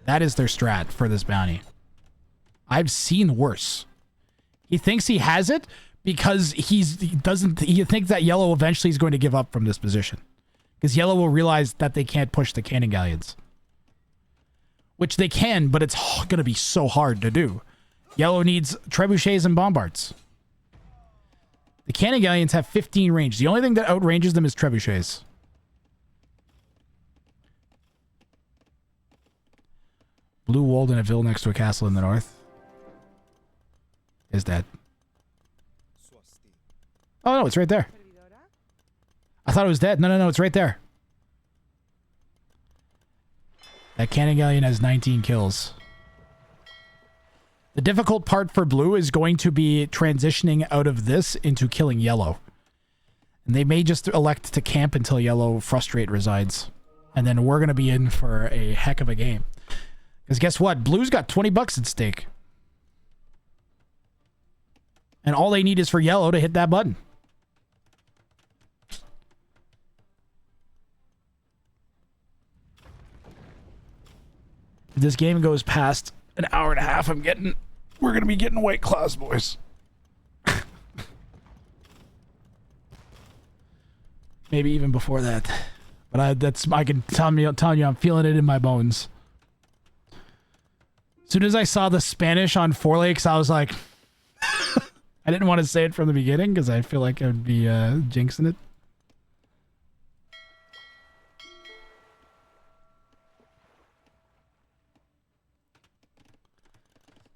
Speaker 1: That is their strat for this bounty. I've seen worse. He thinks he has it because he thinks that yellow eventually is going to give up from this position. Because yellow will realize that they can't push the cannon galleons. Which they can, but it's going to be so hard to do. Yellow needs trebuchets and bombards. The cannon galleons have 15 range. The only thing that outranges them is trebuchets. Blue walled in a vill next to a castle in the north. Is dead. Oh, no, it's right there. I thought it was dead. No, it's right there. That cannon galleon has 19 kills. The difficult part for blue is going to be transitioning out of this into killing yellow. And they may just elect to camp until yellow frustrate resides. And then we're going to be in for a heck of a game. Because guess what? Blue's got 20 bucks at stake. And all they need is for yellow to hit that button. If this game goes past an hour and a half, we're going to be getting white claws, boys. Maybe even before that. But I can tell you I'm feeling it in my bones. As soon as I saw the Spanish on Four Lakes, I was like, I didn't want to say it from the beginning because I feel like I would be jinxing it.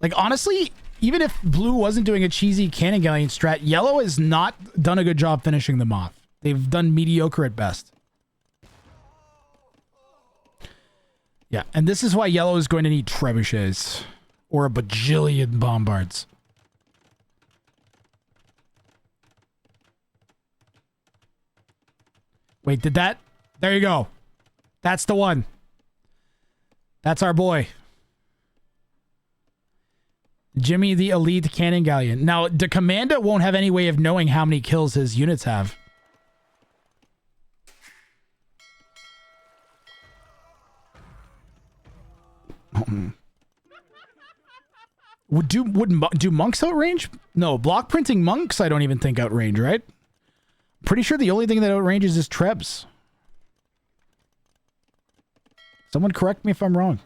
Speaker 1: Like, honestly, even if blue wasn't doing a cheesy cannon galleon strat, yellow has not done a good job finishing them off. They've done mediocre at best. Yeah, and this is why yellow is going to need trebuchets or a bajillion bombards. Wait, did that? There you go. That's the one. That's our boy. Jimmy the elite cannon galleon. Now, the commander won't have any way of knowing how many kills his units have. Do monks outrange? No, block printing monks I don't even think outrange, right? Pretty sure the only thing that outranges is trebs. Someone correct me if I'm wrong.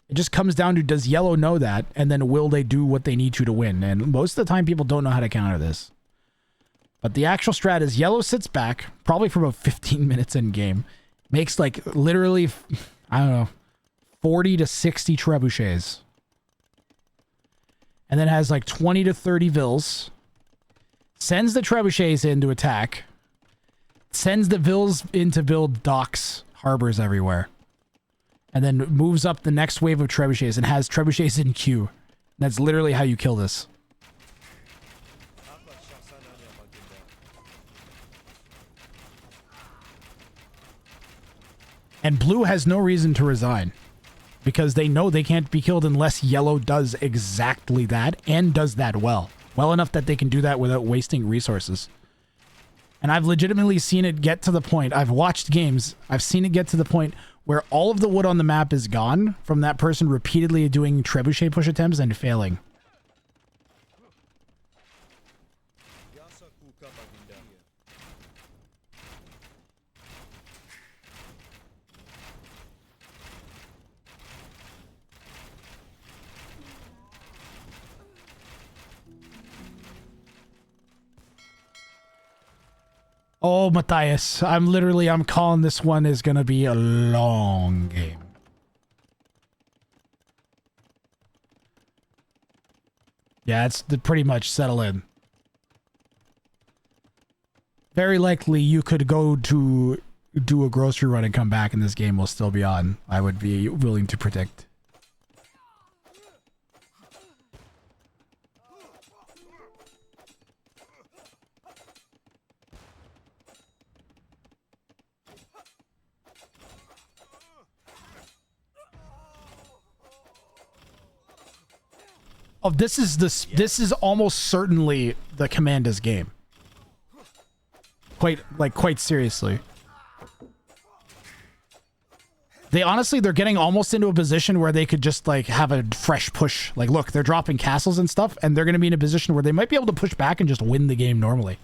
Speaker 1: It just comes down to, does yellow know that? And then will they do what they need to win? And most of the time people don't know how to counter this. But the actual strat is yellow sits back, probably for about 15 minutes in game. Makes like literally, I don't know, 40 to 60 trebuchets. And then has like 20 to 30 vills. Sends the trebuchets in to attack. Sends the vills in to build docks, harbors everywhere. And then moves up the next wave of trebuchets and has trebuchets in queue. That's literally how you kill this. And blue has no reason to resign. Because they know they can't be killed unless yellow does exactly that and does that well. Well enough that they can do that without wasting resources. And I've legitimately seen it get to the point. I've watched games. I've seen it get to the point where all of the wood on the map is gone from that person repeatedly doing trebuchet push attempts and failing. Oh, Matthias, I'm calling this one is going to be a long game. Yeah, it's pretty much settle in. Very likely you could go to do a grocery run and come back and this game will still be on, I would be willing to predict. Oh, this is almost certainly the Commander's game. Quite seriously. They're getting almost into a position where they could just like have a fresh push. Like, look, they're dropping castles and stuff, and they're going to be in a position where they might be able to push back and just win the game normally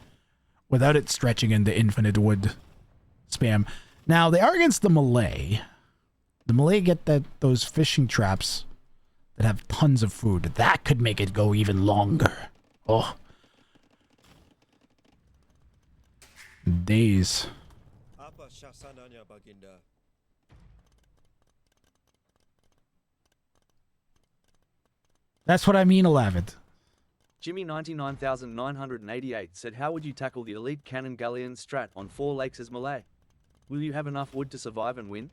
Speaker 1: without it stretching into infinite wood spam. Now, they are against the Malay. The Malay get those fishing traps that have tons of food. That could make it go even longer. Oh. Days. That's what I mean, 11.
Speaker 2: Jimmy 99988 said, how would you tackle the elite cannon galleon strat on 4 lakes as Malay? Will you have enough wood to survive and win?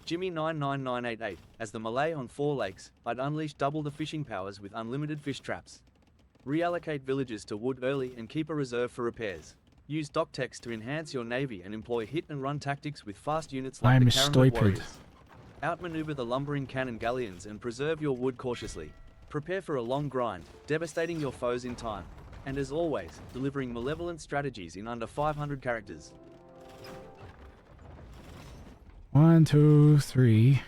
Speaker 2: Jimmy 99988, as the Malay on 4 lakes, I'd unleash double the fishing powers with unlimited fish traps. Reallocate villages to wood early and keep a reserve for repairs. Use dock techs to enhance your navy and employ hit and run tactics with fast units like the Karamat warriors. Outmaneuver the lumbering cannon galleons and preserve your wood cautiously. Prepare for a long grind, devastating your foes in time. And as always, delivering malevolent strategies in under 500 characters.
Speaker 1: 1, 2, 3,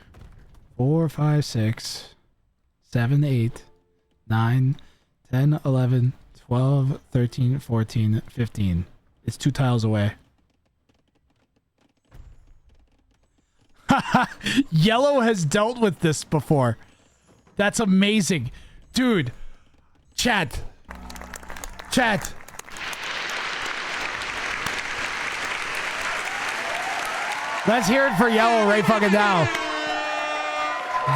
Speaker 1: 4, 5, 6, 7, 8, 9, 10, 11, 12, 13, 14, 15. It's 2 tiles away. Yellow has dealt with this before. That's amazing. Dude. Chat. Let's hear it for Yellow right fucking now.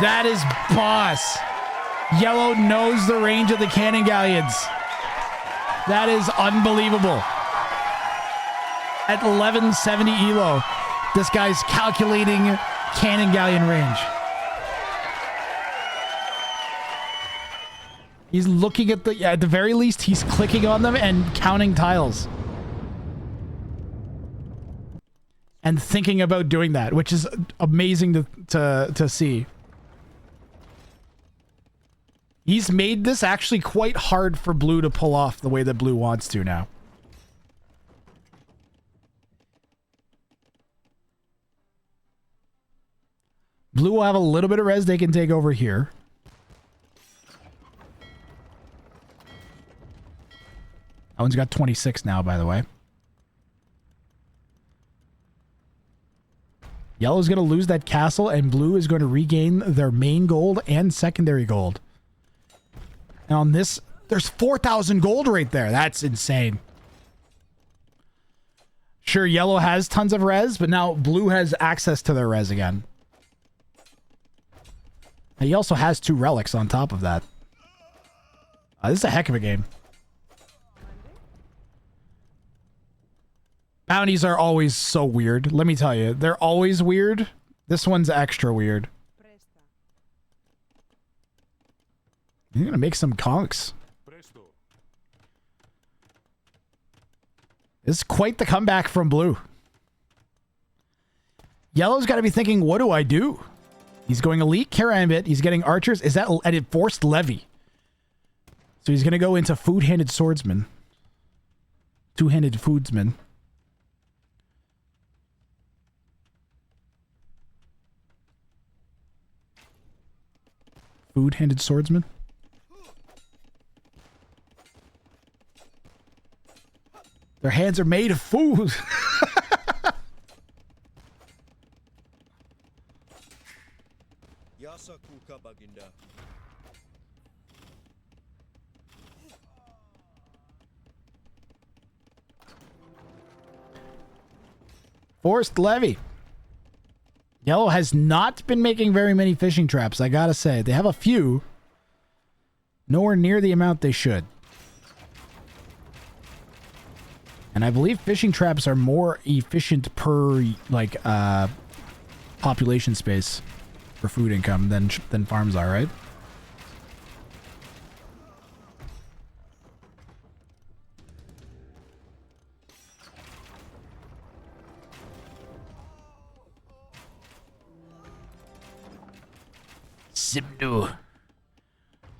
Speaker 1: That is boss. Yellow knows the range of the cannon galleons. That is unbelievable. At 1170 elo, this guy's calculating cannon galleon range. He's looking at at the very least, he's clicking on them and counting tiles. And thinking about doing that, which is amazing to see. He's made this actually quite hard for Blue to pull off the way that Blue wants to now. Blue will have a little bit of res they can take over here. That one's got 26 now, by the way. Yellow's going to lose that castle, and Blue is going to regain their main gold and secondary gold. Now on this, there's 4,000 gold right there. That's insane. Sure, Yellow has tons of res, but now Blue has access to their res again. And he also has 2 relics on top of that. This is a heck of a game. Bounties are always so weird. Let me tell you, they're always weird. This one's extra weird. You're gonna make some conks. This is quite the comeback from Blue. Yellow's got to be thinking, what do I do? He's going elite karambit. He's getting archers. Is that an enforced levy? So he's gonna go into food-handed swordsman. Two-handed foodsman. Food-handed swordsman. Their hands are made of food. Forced levy. Yellow has not been making very many fishing traps, I gotta say. They have a few. Nowhere near the amount they should. And I believe fishing traps are more efficient per, like, population space for food income than farms are, right? Simdu.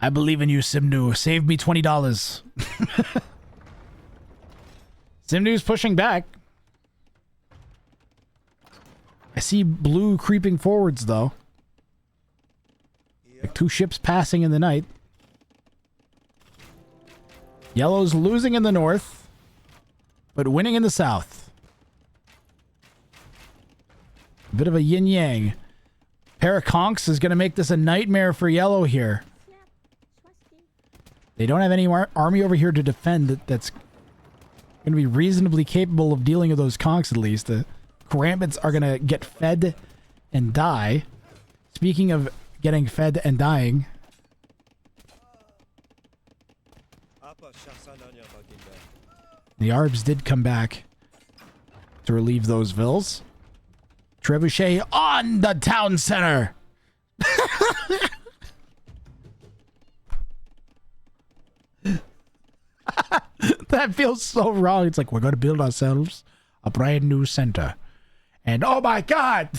Speaker 1: I believe in you, Simdu. Save me $20. Simdu's pushing back. I see blue creeping forwards, though. Like 2 ships passing in the night. Yellow's losing in the north, but winning in the south. A bit of a yin-yang. Pair of conks is going to make this a nightmare for yellow here. They don't have any army over here to defend that's going to be reasonably capable of dealing with those conks, at least. The Karambits are going to get fed and die. Speaking of getting fed and dying, the Arbs did come back to relieve those vills. Trebuchet on the town center. That feels so wrong. It's like, we're going to build ourselves a brand new center. And oh my God.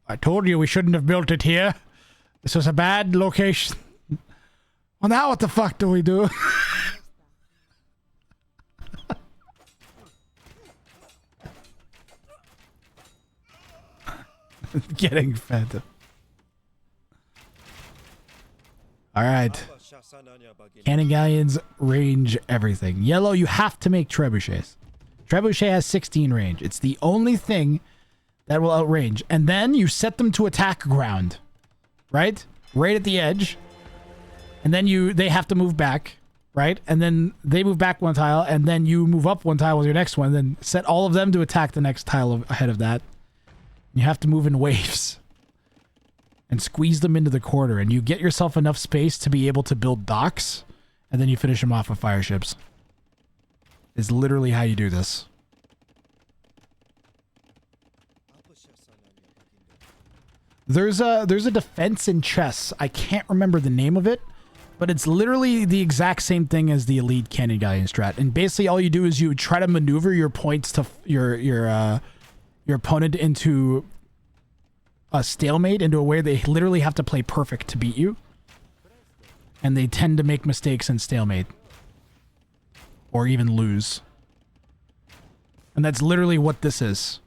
Speaker 1: I told you we shouldn't have built it here. This was a bad location. Well, now what the fuck do we do? Getting fed. Alright. Cannongalleons range everything. Yellow, you have to make trebuchets. Trebuchet has 16 range. It's the only thing that will outrange. And then you set them to attack ground. Right? Right at the edge. And then they have to move back. Right? And then they move back 1 tile. And then you move up 1 tile with your next one. Then set all of them to attack the next tile ahead of that. You have to move in waves. And squeeze them into the corner. And you get yourself enough space to be able to build docks. And then you finish them off with fire ships. Is literally how you do this. There's a defense in chess. I can't remember the name of it, but it's literally the exact same thing as the elite cannon galleon strat. And basically all you do is you try to maneuver your points to your opponent into a stalemate, into a way they literally have to play perfect to beat you. And they tend to make mistakes in stalemate. Or even lose. And that's literally what this is.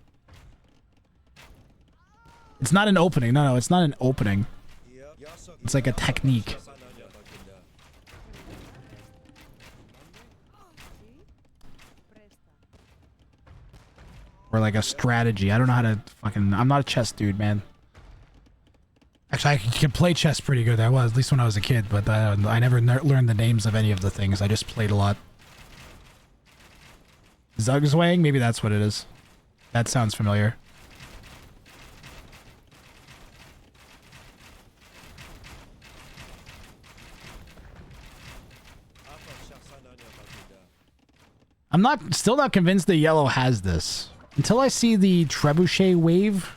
Speaker 1: It's not an opening. No, it's not an opening. It's like a technique. Or like a strategy. I don't know how to fucking... I'm not a chess dude, man. Actually, I can play chess pretty good. I was, at least when I was a kid. But I never learned the names of any of the things. I just played a lot. Zugzwang? Maybe that's what it is. That sounds familiar. I'm still not convinced that yellow has this. Until I see the trebuchet wave,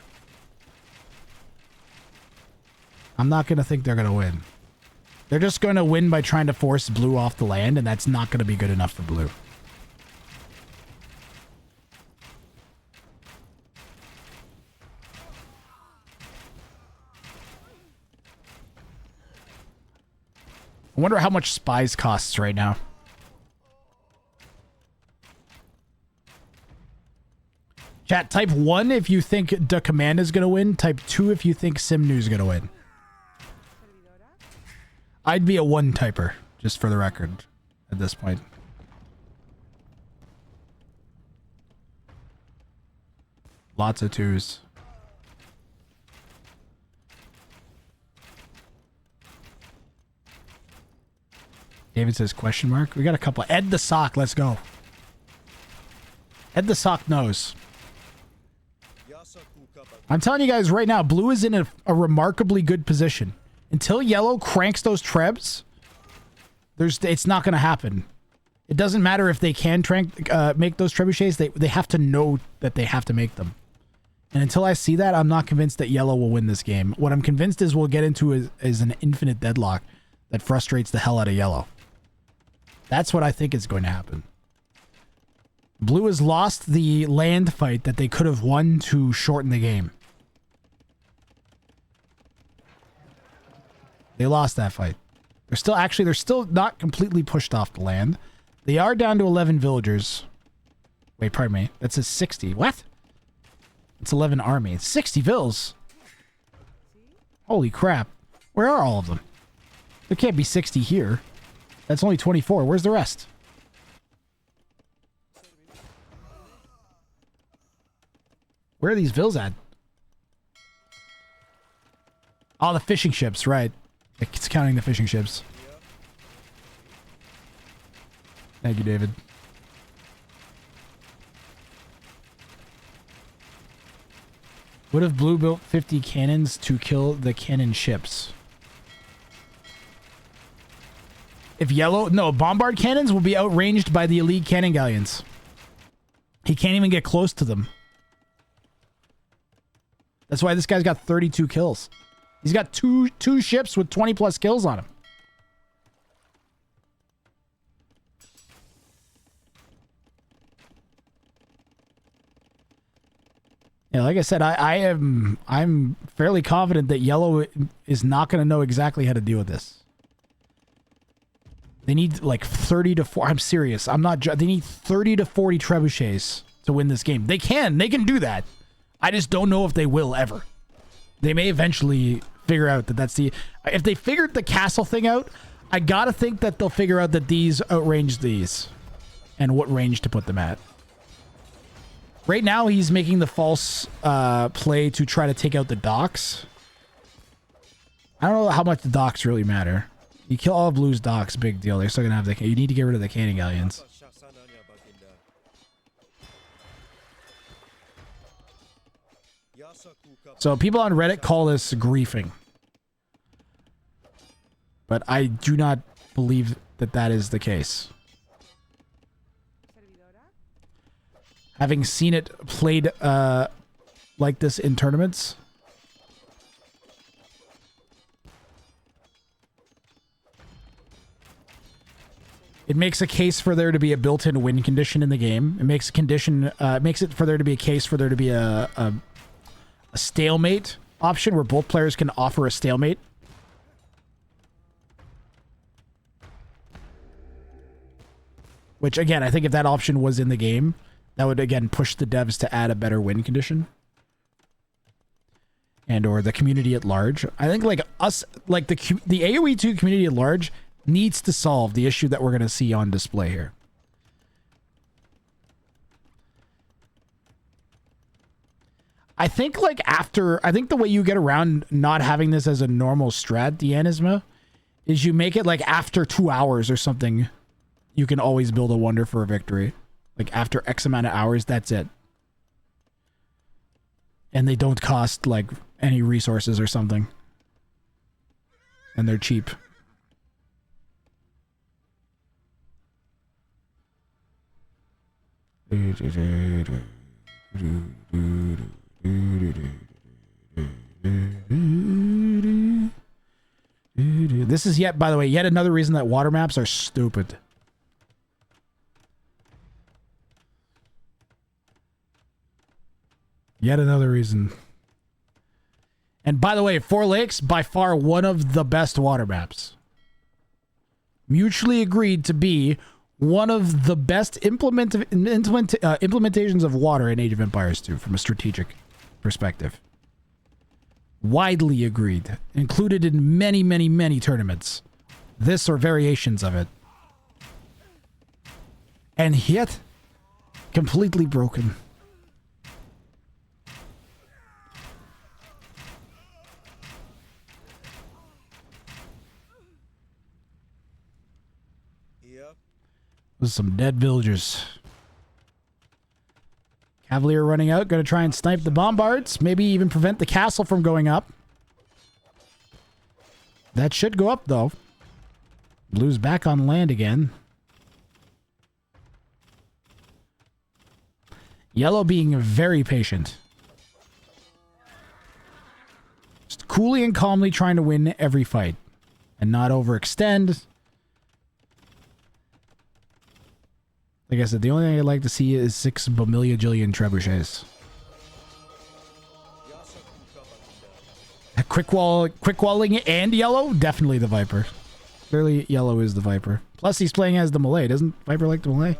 Speaker 1: I'm not going to think they're going to win. They're just going to win by trying to force blue off the land, and that's not going to be good enough for blue. I wonder how much spies costs right now. Chat, type 1 if you think the command is going to win. Type 2 if you think Simnu is going to win. I'd be a 1 typer, just for the record, at this point. Lots of 2s. David says question mark. We got a couple. Ed the Sock, let's go. Ed the Sock knows. I'm telling you guys right now, blue is in a remarkably good position. Until yellow cranks those trebs, it's not going to happen. It doesn't matter if they can make those trebuchets. They have to know that they have to make them. And until I see that, I'm not convinced that yellow will win this game. What I'm convinced is we'll get into is an infinite deadlock that frustrates the hell out of yellow. That's what I think is going to happen. Blue has lost the land fight that they could have won to shorten the game. They lost that fight. They're still not completely pushed off the land. They are down to 11 villagers. Wait, pardon me. That says 60. What? It's 11 army. It's 60 vills. Holy crap. Where are all of them? There can't be 60 here. That's only 24. Where's the rest? Where are these vills at? Oh, the fishing ships, right. It's counting the fishing ships. Thank you, David. Would have blue built 50 cannons to kill the cannon ships? If yellow... No, bombard cannons will be outranged by the elite cannongalleons. He can't even get close to them. That's why this guy's got 32 kills. He's got two ships with 20 plus kills on him. Yeah, like I said, I'm fairly confident that yellow is not going to know exactly how to deal with this. They need like 30 to 40. I'm serious. I'm not. They need 30 to 40 trebuchets to win this game. They can do that. I just don't know if they will ever. They may eventually figure out that that's the... If they figured the castle thing out, I gotta think that they'll figure out that these outrange these and what range to put them at. Right now, he's making the false play to try to take out the docks. I don't know how much the docks really matter. You kill all of Blue's docks, big deal. They're still gonna have the... You need to get rid of the cannongalleons. So people on Reddit call this griefing. But I do not believe that that is the case. Having seen it played like this in tournaments. It makes a case for there to be a built-in win condition in the game. It makes it for there to be a case for there to be a stalemate option where both players can offer a stalemate. Which, again, I think if that option was in the game, that would, again, push the devs to add a better win condition. And or the community at large. I think, like, us, like, the AOE 2 community at large needs to solve the issue that we're going to see on display here. I think, like, I think the way you get around not having this as a normal strat, Dianisma, is you make it, like, after 2 hours or something, you can always build a wonder for a victory. Like, after X amount of hours, that's it. And they don't cost, like, any resources or something. And they're cheap. This is by the way, yet another reason that water maps are stupid. Yet another reason. And by the way, Four Lakes, by far one of the best water maps. Mutually agreed to be one of the best implementations of water in Age of Empires 2 from a strategic perspective. Widely agreed. Included in many, many, many tournaments. This or variations of it. And yet, completely broken. With some dead villagers. Cavalier running out, going to try and snipe the bombards. Maybe even prevent the castle from going up. That should go up, though. Blue's back on land again. Yellow being very patient. Just coolly and calmly trying to win every fight. And not overextend. Like I said, the only thing I'd like to see is 6 bamillion trebuchets. Quick walling and yellow? Definitely the Viper. Clearly yellow is the Viper. Plus he's playing as the Malay. Doesn't Viper like the Malay?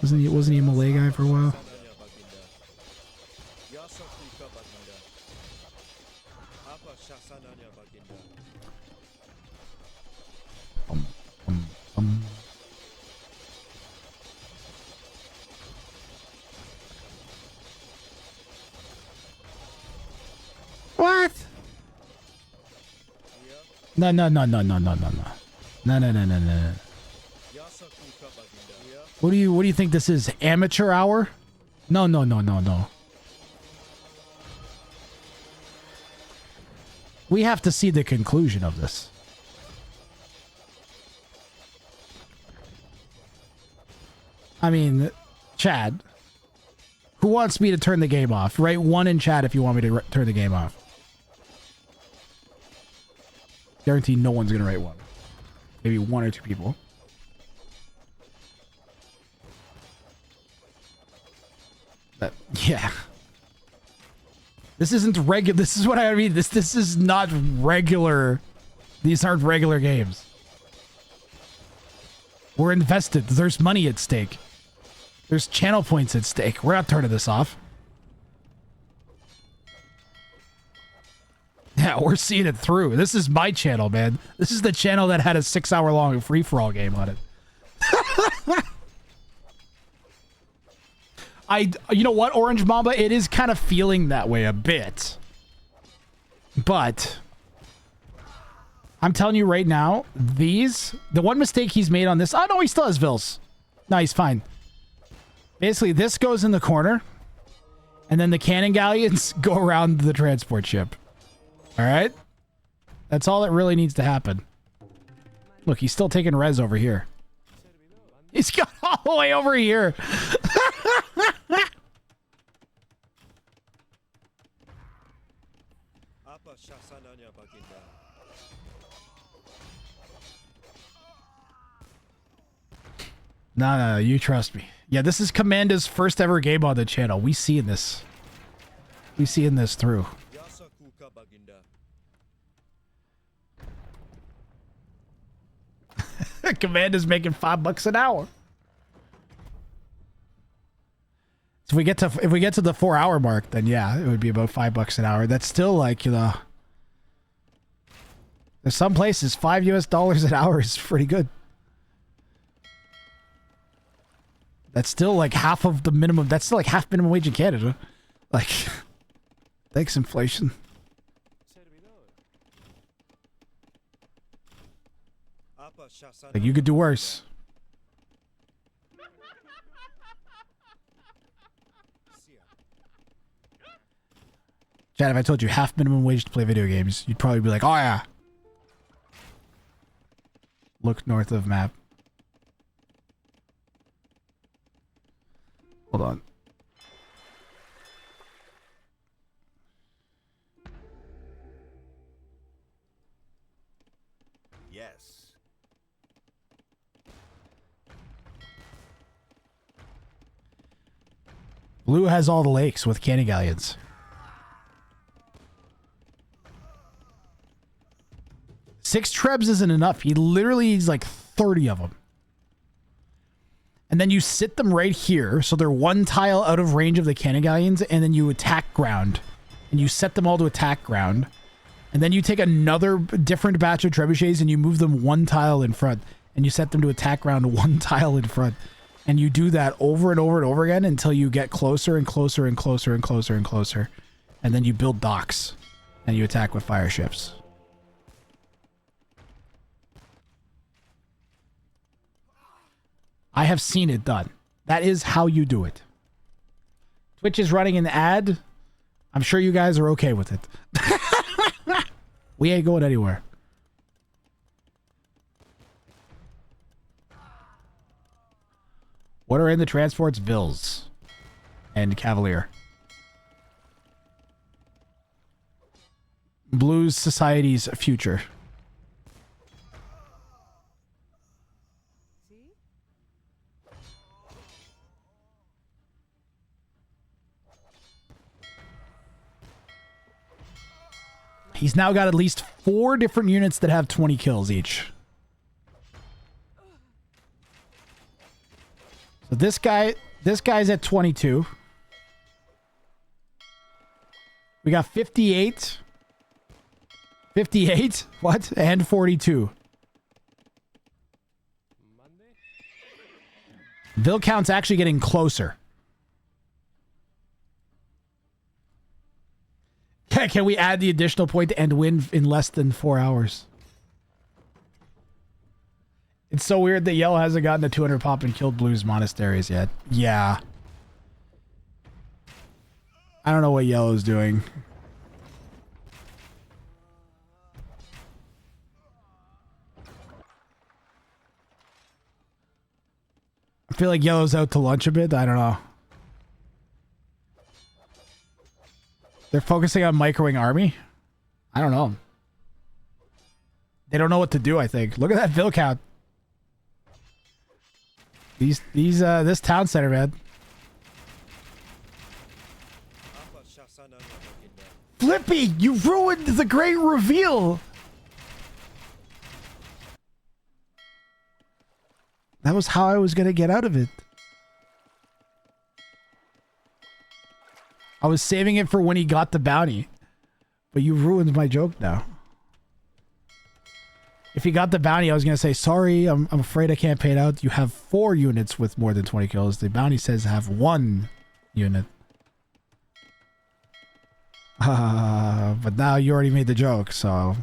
Speaker 1: Wasn't he a Malay guy for a while? What? No. What do you think this is? Amateur hour? No. We have to see the conclusion of this. I mean, Chad, who wants me to turn the game off? Write 1 in chat if you want me to turn the game off. Guarantee no one's gonna write 1. Maybe 1 or 2 people. But yeah, this isn't regular. This is what I mean. This is not regular. These aren't regular games. We're invested. There's money at stake. There's channel points at stake. We're not turning this off. Yeah, we're seeing it through. This is my channel, man. This is the channel that had a 6-hour-long free-for-all game on it. You know what, Orange Mamba? It is kind of feeling that way a bit. But I'm telling you right now, the one mistake he's made on this... Oh, no, he still has vills. No, he's fine. Basically, this goes in the corner, and then the cannon galleons go around the transport ship. All right? That's all that really needs to happen. Look, he's still taking res over here. He's got all the way over here. No, you trust me. Yeah, this is Commanda's first ever game on the channel. We seeing this. We seeing this through. Commanda's making $5 an hour. So if we get to the 4-hour mark, then yeah, it would be about $5 an hour. That's still like, you know, there's some places $5 an hour is pretty good. That's still like half of the minimum. That's still like half minimum wage in Canada. Like, thanks inflation. Like, you could do worse. Chad, if I told you half minimum wage to play video games, you'd probably be like, oh yeah. Look north of map. Hold on.
Speaker 7: Yes.
Speaker 1: Blue has all the lakes with cannongalleons. 6 trebs isn't enough. He literally needs like 30 of them. And then you sit them right here, so they're 1 tile out of range of the cannongalleons, and then you attack ground. And you set them all to attack ground. And then you take another different batch of trebuchets and you move them 1 tile in front. And you set them to attack ground 1 tile in front. And you do that over and over and over again until you get closer and closer and closer and closer and closer. And then you build docks. And you attack with fire ships. I have seen it done. That is how you do it. Twitch is running an ad. I'm sure you guys are okay with it. We ain't going anywhere. What are in the transports? Vills and Cavalier. Blues Society's future. He's now got at least 4 different units that have 20 kills each. So this guy's at 22. We got 58. 58? What? And 42. Vill count's actually getting closer. Yeah, can we add the additional point to end win in less than 4 hours? It's so weird that Yellow hasn't gotten a 200 pop and killed Blue's monasteries yet. Yeah. I don't know what Yellow's doing. I feel like Yellow's out to lunch a bit. I don't know. They're focusing on microing army? I don't know. They don't know what to do, I think. Look at that Vill count. This town center, man. Flippy, you ruined the great reveal. That was how I was going to get out of it. I was saving it for when he got the bounty. But you ruined my joke now. If he got the bounty, I was going to say, sorry, I'm afraid I can't pay it out. You have 4 units with more than 20 kills. The bounty says have 1 unit. But now you already made the joke, so...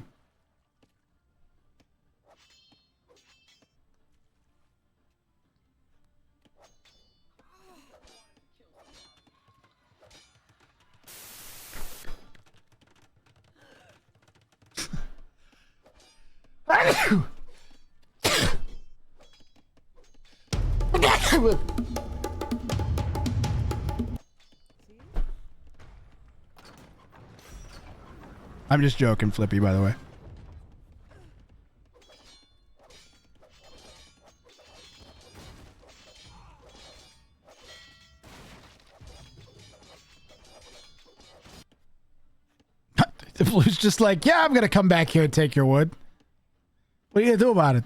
Speaker 1: I'm just joking, Flippy, by the way. The Blue's just like, yeah, I'm gonna come back here and take your wood. What are you gonna do about it?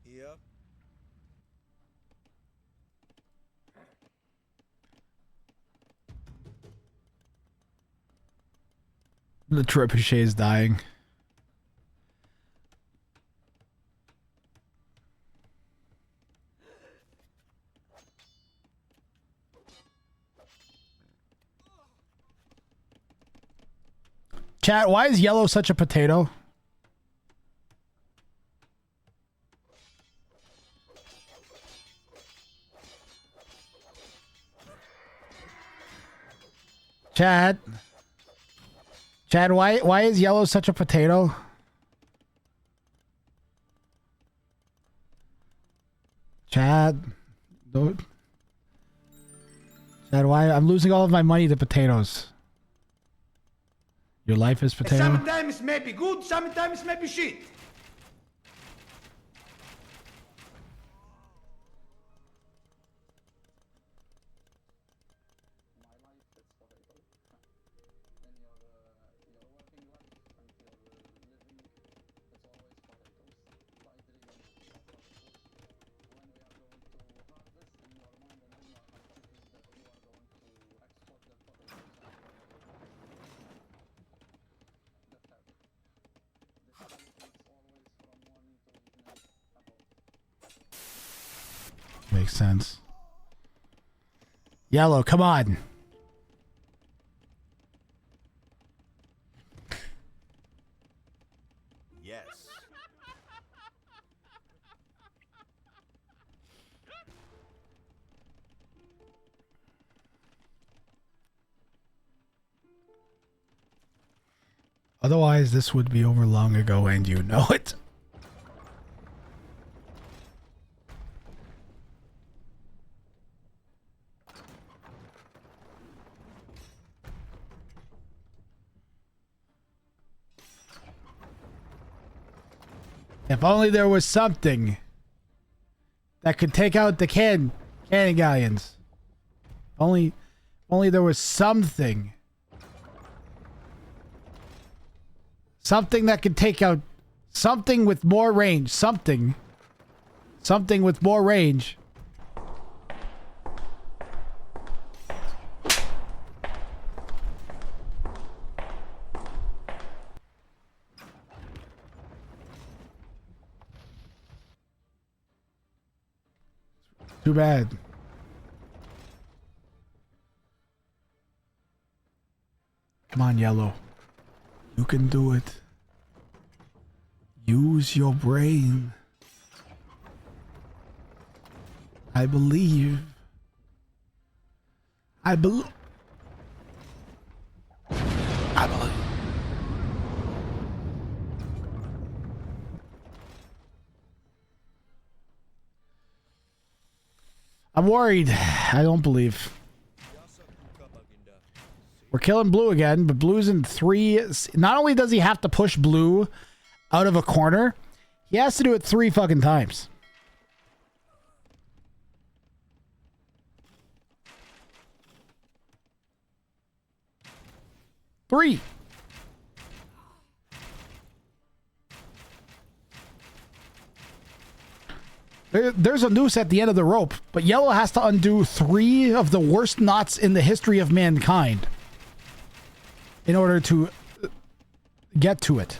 Speaker 7: Yep.
Speaker 1: The trebuchet is dying. Chat, why is Yellow such a potato? Chad, why is Yellow such a potato? Chad, don't. Chad, why I'm losing all of my money to potatoes. Your life is potato.
Speaker 5: Sometimes may be good, sometimes may be shit.
Speaker 1: Makes sense. Yellow, come on.
Speaker 7: Yes.
Speaker 1: Otherwise, this would be over long ago, and you know it. If only there was something that could take out the cannongalleons. Only there was something. Something that could take out something with more range. Something with more range. Too bad. Come on, yellow. You can do it. Use your brain. I believe. I believe. I'm worried. I don't believe. We're killing blue again, but blue's in 3. Not only does he have to push blue out of a corner, he has to do it 3 fucking times. Three. There's a noose at the end of the rope, but yellow has to undo 3 of the worst knots in the history of mankind in order to get to it.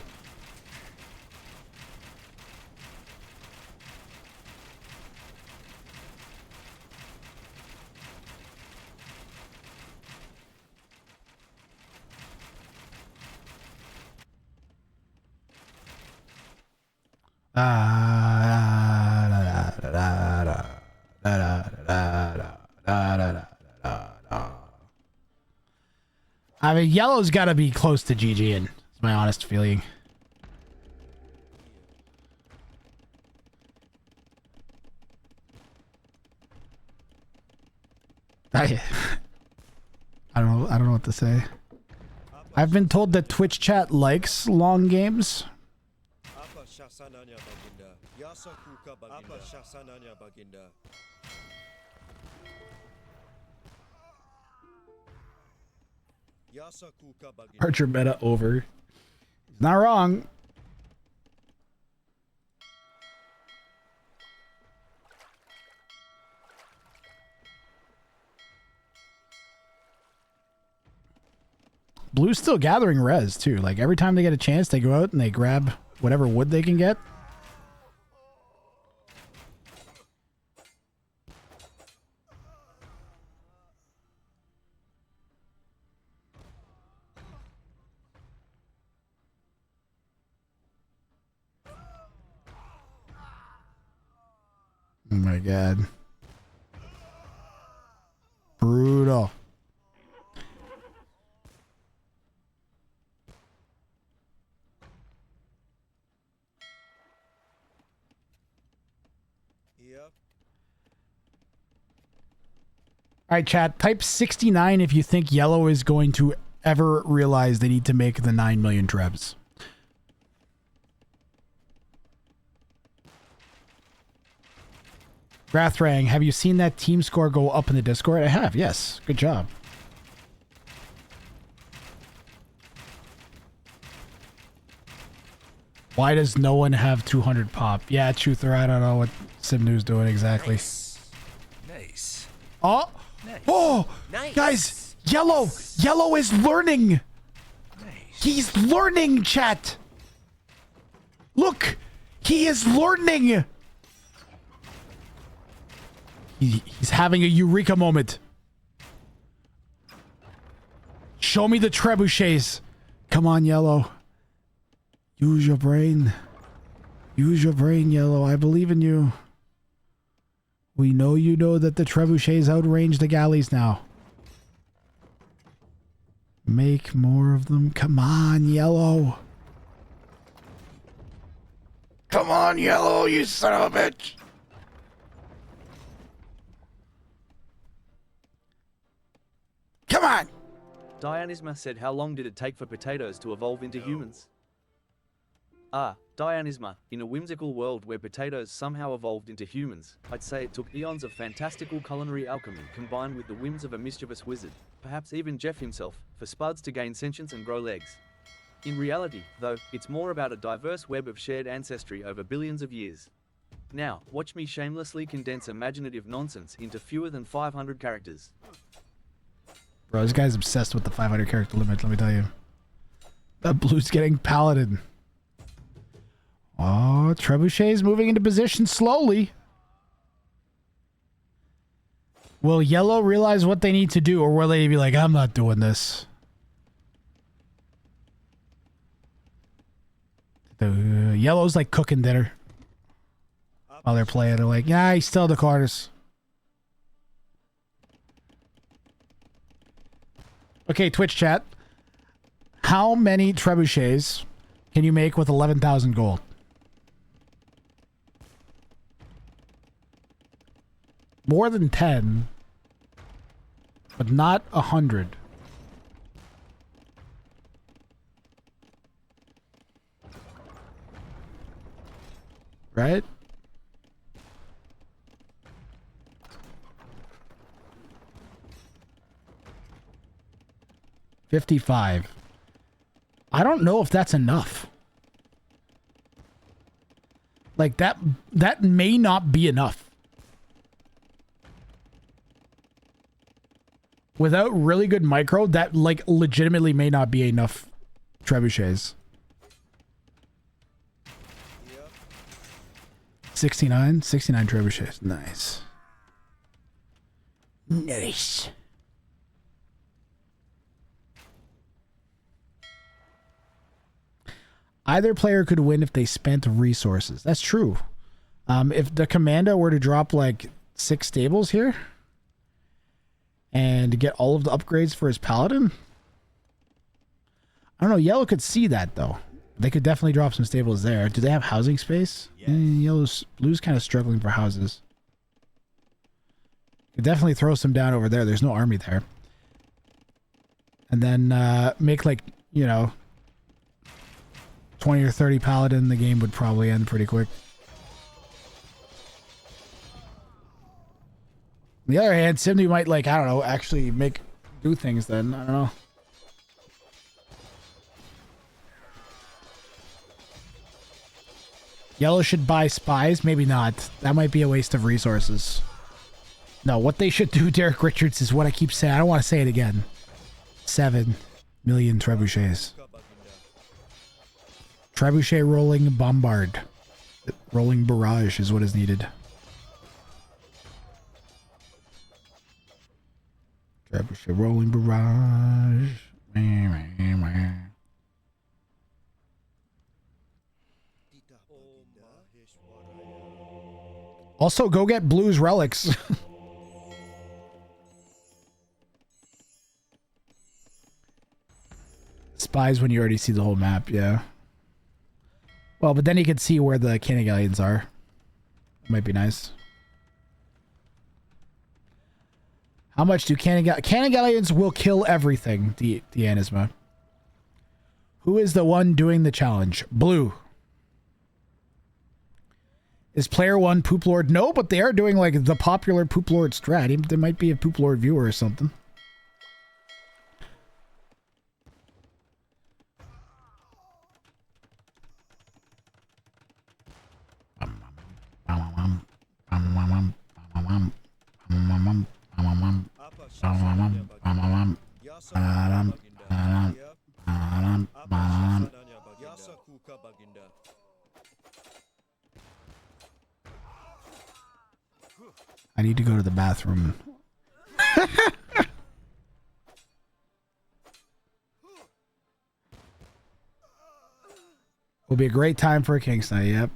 Speaker 1: I mean, yellow's got to be close to GG, it's my honest feeling. I don't know what to say. I've been told that Twitch chat likes long games. Archer meta over. He's not wrong. Blue's still gathering res too. Like every time they get a chance, they go out and they grab whatever wood they can get. Oh my god. Brutal.
Speaker 7: Yep.
Speaker 1: All right, chat. Type 69 if you think yellow is going to ever realize they need to make the 9 million trebs. Grathwrang, have you seen that team score go up in the Discord? I have, yes. Good job. Why does no one have 200 pop? Yeah, Truther, I don't know what Simnu's doing exactly.
Speaker 3: Nice.
Speaker 1: Oh!
Speaker 3: Nice.
Speaker 1: Oh!
Speaker 3: Nice.
Speaker 1: Guys, yellow! Yellow is learning!
Speaker 3: Nice.
Speaker 1: He's learning, chat! Look! He is learning! He's having a eureka moment. Show me the trebuchets. Come on, yellow. Use your brain. Use your brain, yellow. I believe in you. We know you know that the trebuchets outrange the galleys now. Make more of them. Come on, yellow. Come on, yellow, you son of a bitch. Come on.
Speaker 2: Dionysus said, how long did it take for potatoes to evolve into humans? Dionysus, in a whimsical world where potatoes somehow evolved into humans, I'd say it took eons of fantastical culinary alchemy combined with the whims of a mischievous wizard, perhaps even Jeff himself, for spuds to gain sentience and grow legs. In reality, though, it's more about a diverse web of shared ancestry over billions of years. Now, watch me shamelessly condense imaginative nonsense into fewer than 500 characters.
Speaker 1: Bro, this guy's obsessed with the 500 character limit, let me tell you. That blue's getting paladin. Oh, Trebuchet's moving into position slowly. Will yellow realize what they need to do, or will they be like, I'm not doing this? The yellow's like cooking dinner while they're playing. They're like, yeah, he's still in the corners. Okay, Twitch chat. How many trebuchets can you make with 11,000 gold? More than 10, but not 100. Right? $55. I don't know if that's enough. Like that may not be enough. Without really good micro, that like legitimately may not be enough trebuchets. 69 trebuchets. Nice. Nice. Either player could win if they spent resources. That's true. If the commando were to drop like 6 stables here and get all of the upgrades for his paladin, I don't know. Yellow could see that though. They could definitely drop some stables there. Do they have housing space? Yeah. Blue's kind of struggling for houses. Could definitely throw some down over there. There's no army there. And then make like, you know, 20 or 30 paladin, the game would probably end pretty quick. On the other hand, Simney might, like, I don't know, actually do things then. I don't know. Yellow should buy spies? Maybe not. That might be a waste of resources. No, what they should do, Derek Richards, is what I keep saying. I don't want to say it again. 7 million trebuchets. Trebuchet rolling bombard. Rolling barrage is what is needed. Trebuchet rolling barrage. Also, go get Blue's relics. Spies when you already see the whole map, yeah. Well, but then you can see where the cannongalleons are. Might be nice. How much do cannongalleons will kill everything, the Anisma. Who is the one doing the challenge? Blue. Is player 1 Poop Lord? No, but they are doing like the popular Poop Lord strat. There might be a Poop Lord viewer or something. I need to go to the bathroom. Will be a great time for a King's Night, yep.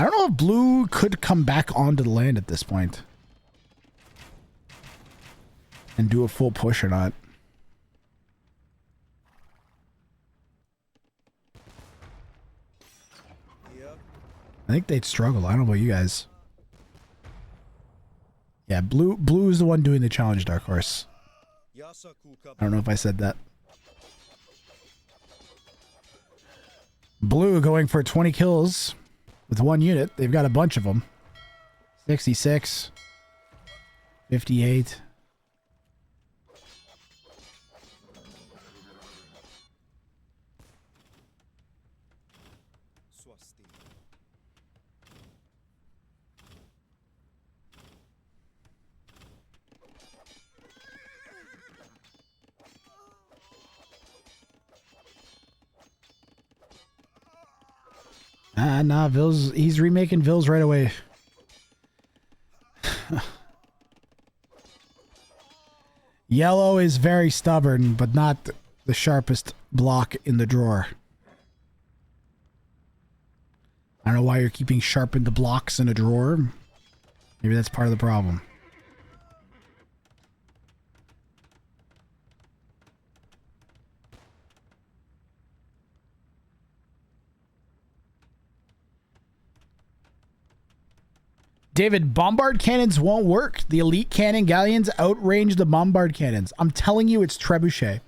Speaker 1: I don't know if blue could come back onto the land at this point and do a full push or not.
Speaker 7: Yep.
Speaker 1: I think they'd struggle. I don't know about you guys. Yeah, blue is the one doing the challenge, Dark Horse. I don't know if I said that. Blue going for 20 kills with 1 unit. They've got a bunch of them. 66. 58. Nah, vills, he's remaking vills right away. Yellow is very stubborn, but not the sharpest block in the drawer. I don't know why you're keeping sharpened blocks in a drawer. Maybe that's part of the problem. David, bombard cannons won't work. The elite cannon galleons outrange the bombard cannons. I'm telling you, it's trebuchet.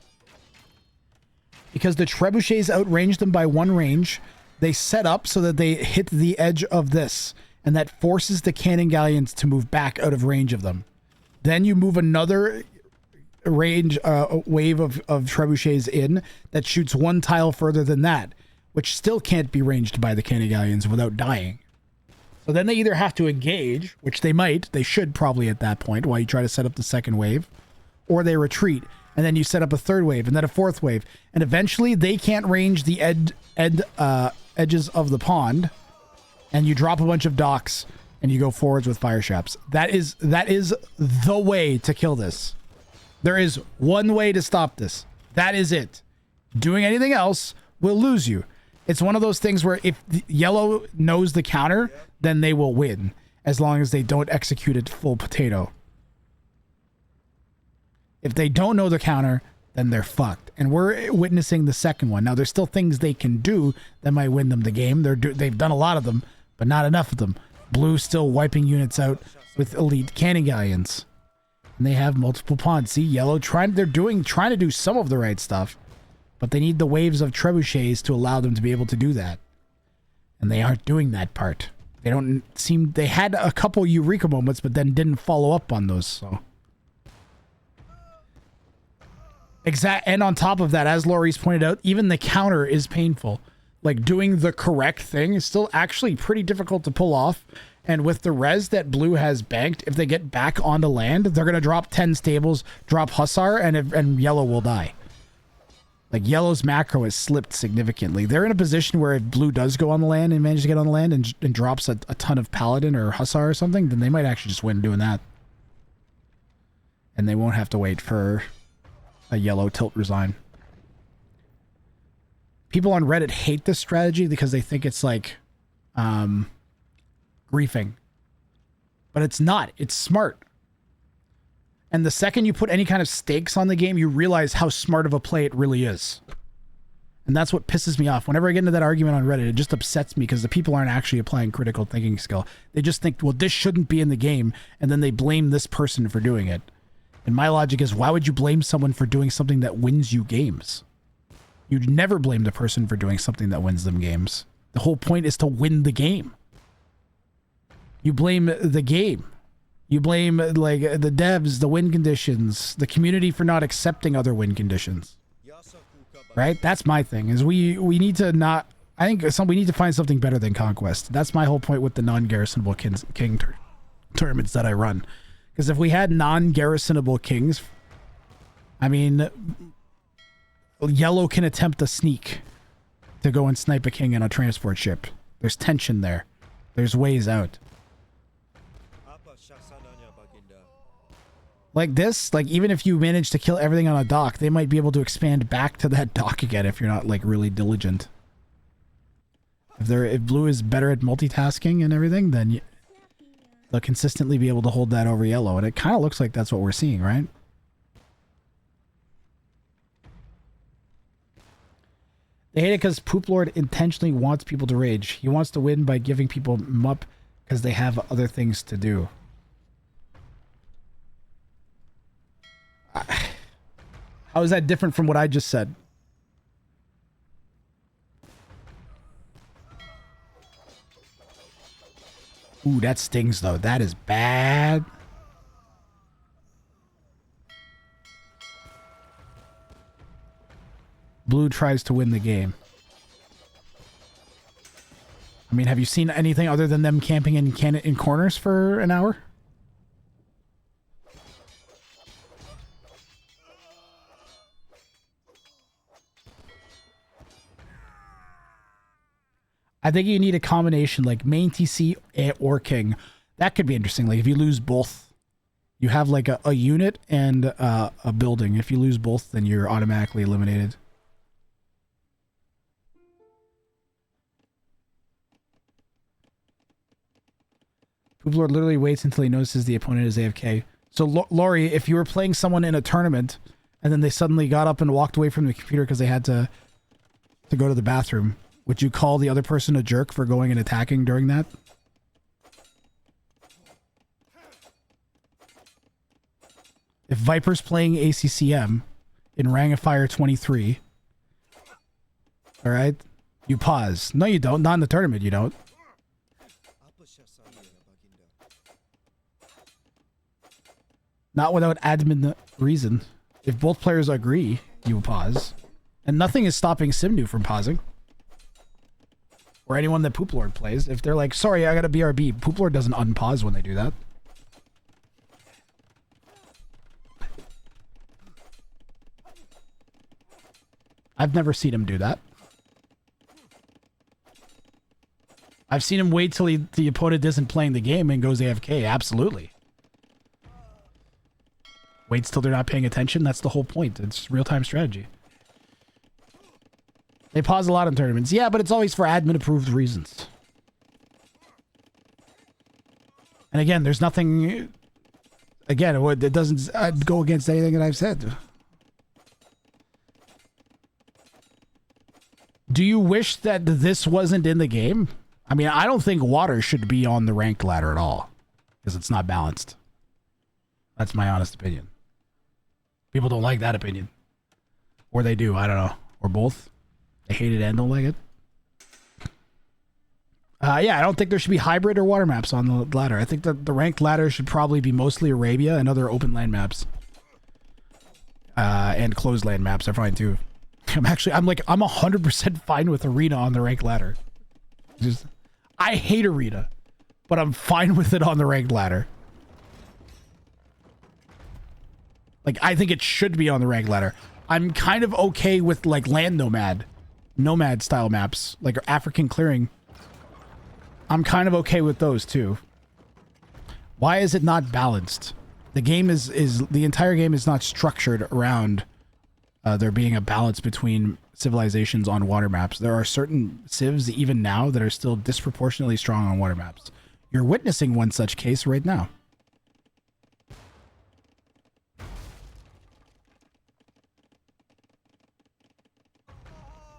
Speaker 1: Because the trebuchets outrange them by 1 range. They set up so that they hit the edge of this. And that forces the cannon galleons to move back out of range of them. Then you move another range wave of trebuchets in that shoots 1 tile further than that. Which still can't be ranged by the cannon galleons without dying. So then they either have to engage, which they might, they should probably at that point while you try to set up the second wave, or they retreat, and then you set up a 3rd wave, and then a 4th wave, and eventually they can't range the edges of the pond, and you drop a bunch of docks, and you go forwards with fire traps. That is the way to kill this. There is one way to stop this. That is it. Doing anything else will lose you. It's one of those things where if yellow knows the counter, then they will win, as long as they don't execute it full potato. If they don't know the counter, then they're fucked. And we're witnessing the second one. Now, there's still things they can do that might win them the game. They've done a lot of them, but not enough of them. Blue still wiping units out with elite cannon galleons. And they have multiple pawns. See, yellow trying to do some of the right stuff. But they need the waves of trebuchets to allow them to be able to do that. And they aren't doing that part. They had a couple eureka moments, but then didn't follow up on those, so. And on top of that, as Laurie's pointed out, even the counter is painful. Like, doing the correct thing is still actually pretty difficult to pull off. And with the res that blue has banked, if they get back onto land, they're going to drop 10 stables, drop Hussar, and yellow will die. Like, yellow's macro has slipped significantly. They're in a position where if blue does go on the land and manages to get on the land and drops a ton of paladin or Hussar or something, then they might actually just win doing that. And they won't have to wait for a yellow tilt resign. People on Reddit hate this strategy because they think it's like griefing. But it's not. It's smart. And the second you put any kind of stakes on the game, you realize how smart of a play it really is. And that's what pisses me off. Whenever I get into that argument on Reddit, it just upsets me because the people aren't actually applying critical thinking skill. They just think, well, this shouldn't be in the game, and then they blame this person for doing it. And my logic is, why would you blame someone for doing something that wins you games? You'd never blame the person for doing something that wins them games. The whole point is to win the game. You blame the game. You blame, like, the devs, the win conditions, the community for not accepting other win conditions. Right? That's my thing, is we need to not... I think we need to find something better than Conquest. That's my whole point with the non-garrisonable king tournaments that I run. Because if we had non-garrisonable kings, I mean, yellow can attempt a sneak to go and snipe a king in a transport ship. There's tension there. There's ways out. Like this, like even if you manage to kill everything on a dock, they might be able to expand back to that dock again if you're not like really diligent. If blue is better at multitasking and everything, then they'll consistently be able to hold that over yellow. And it kind of looks like that's what we're seeing, right? They hate it because Poop Lord intentionally wants people to rage. He wants to win by giving people mup because they have other things to do. How is that different from what I just said? Ooh, that stings though. That is bad. Blue tries to win the game. I mean, have you seen anything other than them camping in corners for an hour? I think you need a combination like main TC or king. That could be interesting. Like if you lose both, you have like a unit and a building. If you lose both, then you're automatically eliminated. Poop Lord literally waits until he notices the opponent is AFK. So Laurie, if you were playing someone in a tournament and then they suddenly got up and walked away from the computer because they had to go to the bathroom, would you call the other person a jerk for going and attacking during that? If Viper's playing ACCM in Rang of Fire 23, all right, you pause. No, you don't. Not in the tournament, you don't. Not without admin reason. If both players agree, you pause. And nothing is stopping Simnu from pausing. Or anyone that Poop Lord plays. If they're like, sorry, I got a BRB. Poop Lord doesn't unpause when they do that. I've never seen him do that. I've seen him wait till the opponent isn't playing the game and goes AFK. Absolutely. Waits till they're not paying attention. That's the whole point. It's real-time strategy. They pause a lot in tournaments. Yeah, but it's always for admin-approved reasons. And again, there's nothing... Again, it doesn't go against anything that I've said. Do you wish that this wasn't in the game? I mean, I don't think water should be on the ranked ladder at all. Because it's not balanced. That's my honest opinion. People don't like that opinion. Or they do, I don't know. Or both. They hate it and don't like it. Yeah, I don't think there should be hybrid or water maps on the ladder. I think that the ranked ladder should probably be mostly Arabia and other open land maps. And closed land maps are fine too. I'm 100% fine with arena on the ranked ladder. I hate arena, but I'm fine with it on the ranked ladder. Like, I think it should be on the ranked ladder. I'm kind of okay with, like, land nomad style maps, like African clearing. I'm kind of okay with those, too. Why is it not balanced? The game the entire game is not structured around there being a balance between civilizations on water maps. There are certain civs, even now, that are still disproportionately strong on water maps. You're witnessing one such case right now.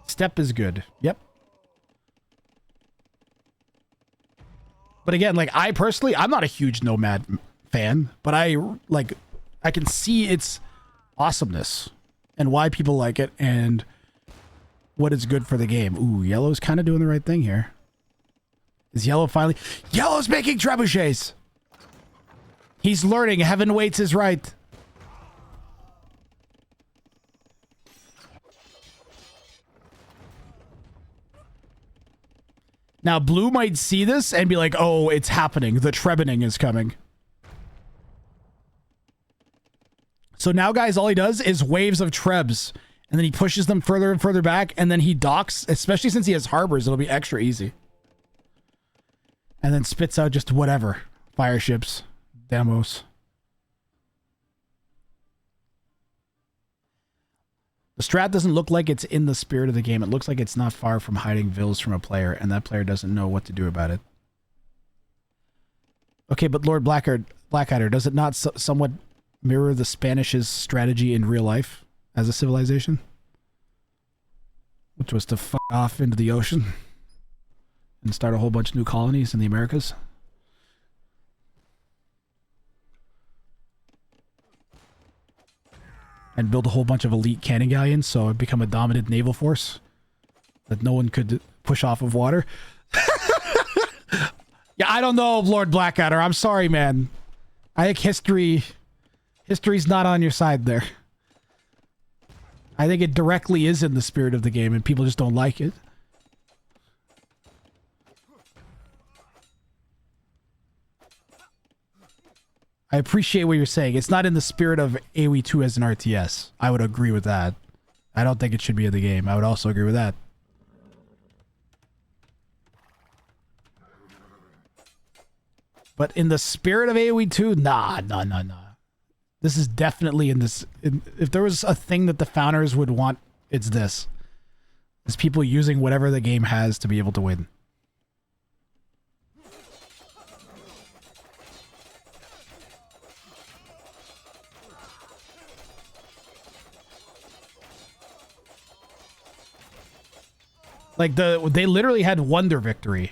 Speaker 1: Step is good. Yep. But again, like, I personally, I'm not a huge Nomad fan, but I can see its awesomeness and why people like it and what it's good for the game. Ooh, yellow's kind of doing the right thing here. Is yellow finally... Yellow's making trebuchets! He's learning. Heaven waits is right. Now, blue might see this and be like, oh, it's happening. The trebuning is coming. So now, guys, all he does is waves of trebs. And then he pushes them further and further back. And then he docks, especially since he has harbors. It'll be extra easy. And then spits out just whatever. Fire ships. Demos. The strat doesn't look like it's in the spirit of the game. It looks like it's not far from hiding vills from a player, and that player doesn't know what to do about it. Okay, but Lord Blackadder, does it not somewhat mirror the Spanish's strategy in real life as a civilization? Which was to fuck off into the ocean and start a whole bunch of new colonies in the Americas. And build a whole bunch of elite cannon galleons so it become a dominant naval force that no one could push off of water. Yeah, I don't know, Lord Blackadder. I'm sorry, man. I think history's not on your side there. I think it directly is in the spirit of the game and people just don't like it. I appreciate what you're saying. It's not in the spirit of AOE 2 as an RTS. I would agree with that. I don't think it should be in the game. I would also agree with that. But in the spirit of AOE 2, nah. This is definitely in this. If there was a thing that the founders would want, it's this. It's people using whatever the game has to be able to win. Like they literally had Wonder Victory,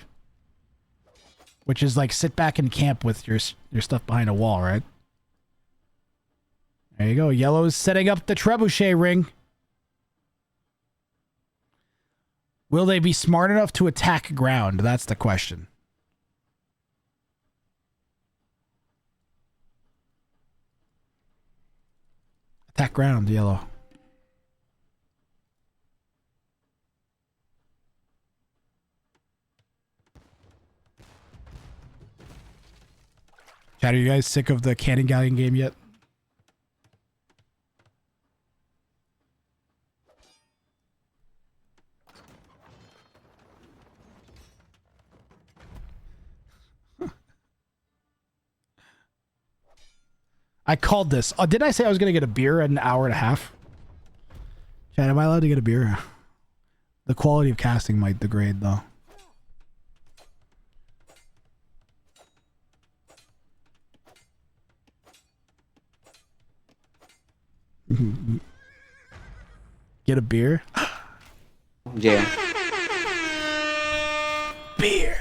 Speaker 1: which is like sit back and camp with your stuff behind a wall, right? There you go. Yellow's setting up the trebuchet ring. Will they be smart enough to attack ground? That's the question. Attack ground, Yellow. Chat, are you guys sick of the Cannon Galleon game yet? I called this. Oh, didn't I say I was going to get a beer in an hour and a half? Chat, am I allowed to get a beer? The quality of casting might degrade, though. Get a beer?
Speaker 4: Yeah.
Speaker 1: Beer.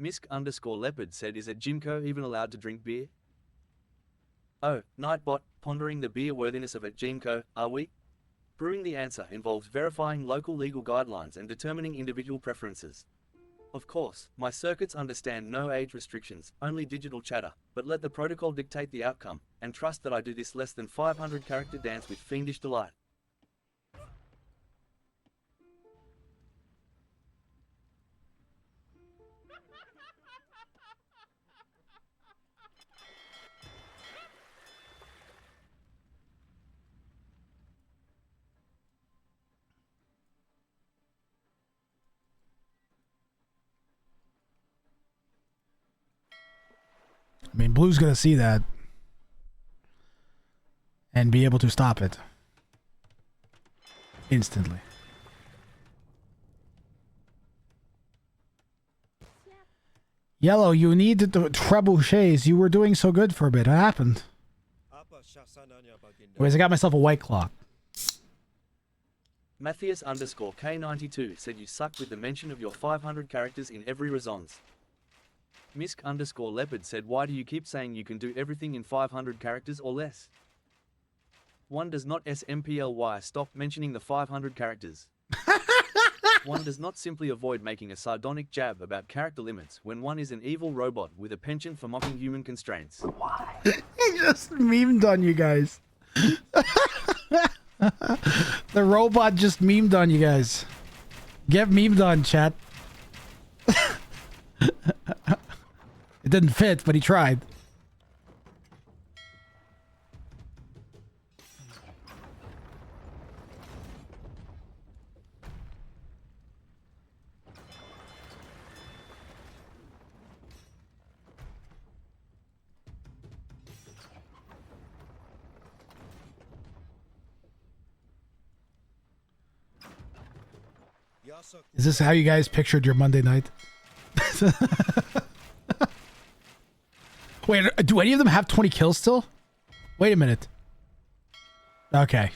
Speaker 2: Misk_leopard said, is a Jimco even allowed to drink beer? Oh, Nightbot, pondering the beer worthiness of a Jimco, are we? Brewing the answer involves verifying local legal guidelines and determining individual preferences. Of course, my circuits understand no age restrictions, only digital chatter, but let the protocol dictate the outcome, and trust that I do this less than 500 character dance with fiendish delight.
Speaker 1: I mean, Blue's gonna see that and be able to stop it instantly. Yellow, you need the trebuchets. You were doing so good for a bit. What happened? Anyways, I got myself a white claw.
Speaker 2: Matthias underscore K92 said you suck with the mention of your 500 characters in every resonance. Misk underscore leopard said why do you keep saying you can do everything in 500 characters or less? One does not SMPLY stop mentioning the 500 characters. One does not simply avoid making a sardonic jab about character limits when one is an evil robot with a penchant for mocking human constraints. Why?
Speaker 1: He just memed on you guys. The robot just memed on you guys. Get memed on, chat. It didn't fit, but he tried. Is this how you guys pictured your Monday night? Wait, do any of them have 20 kills still? Wait a minute. Okay.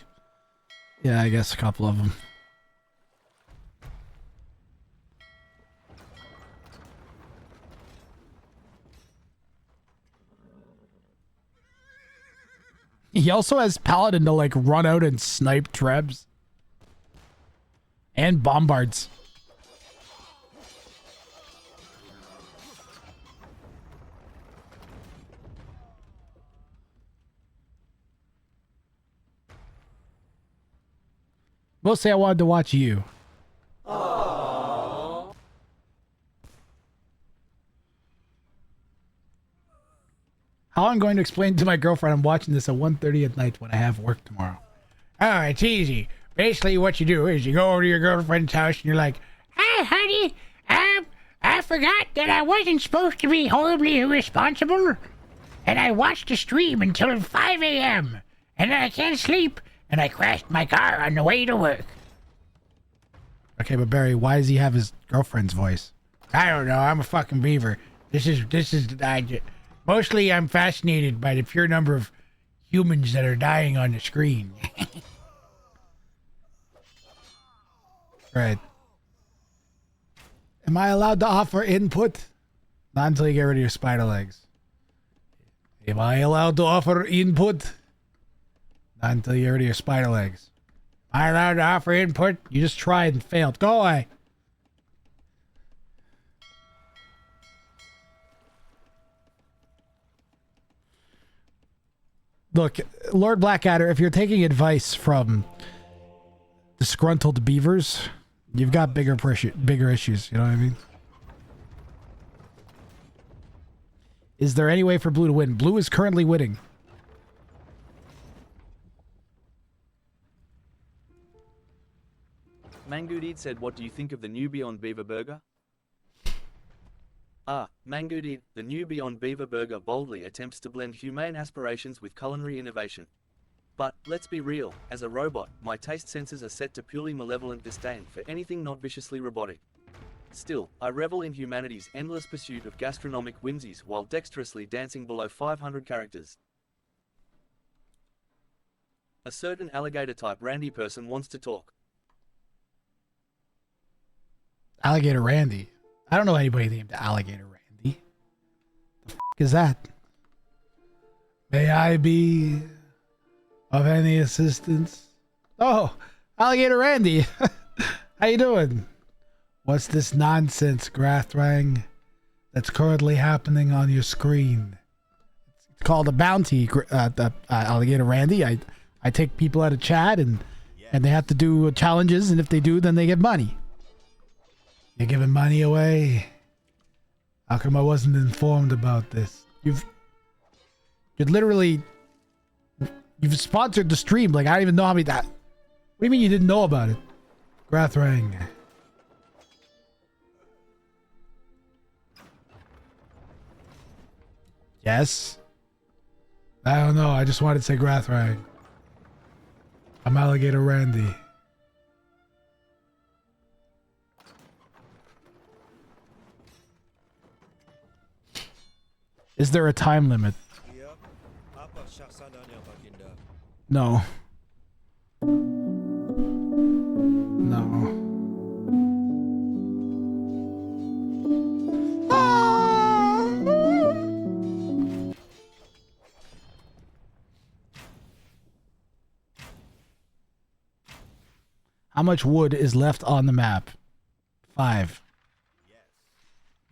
Speaker 1: Yeah, I guess a couple of them. He also has Paladin to like run out and snipe trebs. And bombards. Mostly I wanted to watch you. Aww. How I'm going to explain to my girlfriend I'm watching this at 1:30 at night when I have work tomorrow. Oh, it's easy. Basically what you do is you go over to your girlfriend's house and you're like, "Hi, honey, I forgot that I wasn't supposed to be horribly irresponsible. And I watched the stream until 5 a.m. And then I can't sleep. And I crashed my car on the way to work." Okay, but Barry, why does he have his girlfriend's voice? I don't know. I'm a fucking beaver. Mostly I'm fascinated by the pure number of humans that are dying on the screen. Right. Am I allowed to offer input? Not until you get rid of your spider legs. Am I allowed to offer input? Not until you get rid of your spider legs. Am I allowed to offer input? You just tried and failed. Go away. Look, Lord Blackadder, if you're taking advice from disgruntled beavers, you've got bigger issues, you know what I mean? Is there any way for Blue to win? Blue is currently winning.
Speaker 2: Mangoodid said what do you think of the new Beyond Beaver Burger? Mangoodid, the new Beyond Beaver Burger boldly attempts to blend humane aspirations with culinary innovation. But, let's be real, as a robot, my taste sensors are set to purely malevolent disdain for anything not viciously robotic. Still, I revel in humanity's endless pursuit of gastronomic whimsies while dexterously dancing below 500 characters. A certain alligator-type Randy person wants to talk.
Speaker 1: Alligator Randy? I don't know anybody named Alligator Randy. The f*** is that? May I be of any assistance? Oh, Alligator Randy. How you doing? What's this nonsense, grathwrang, that's currently happening on your screen? It's called a bounty, Alligator Randy. I take people out of chat and they have to do challenges, and if they do, then they get money. You're giving money away? How come I wasn't informed about this? You've sponsored the stream. Like, I don't even know how many that. What do you mean you didn't know about it? Grathwrang. Yes. I don't know. I just wanted to say grathwrang. I'm Alligator Randy. Is there a time limit?
Speaker 7: Yep. Apa syaksananya baginda?
Speaker 1: No. No. How much wood is left on the map? 5.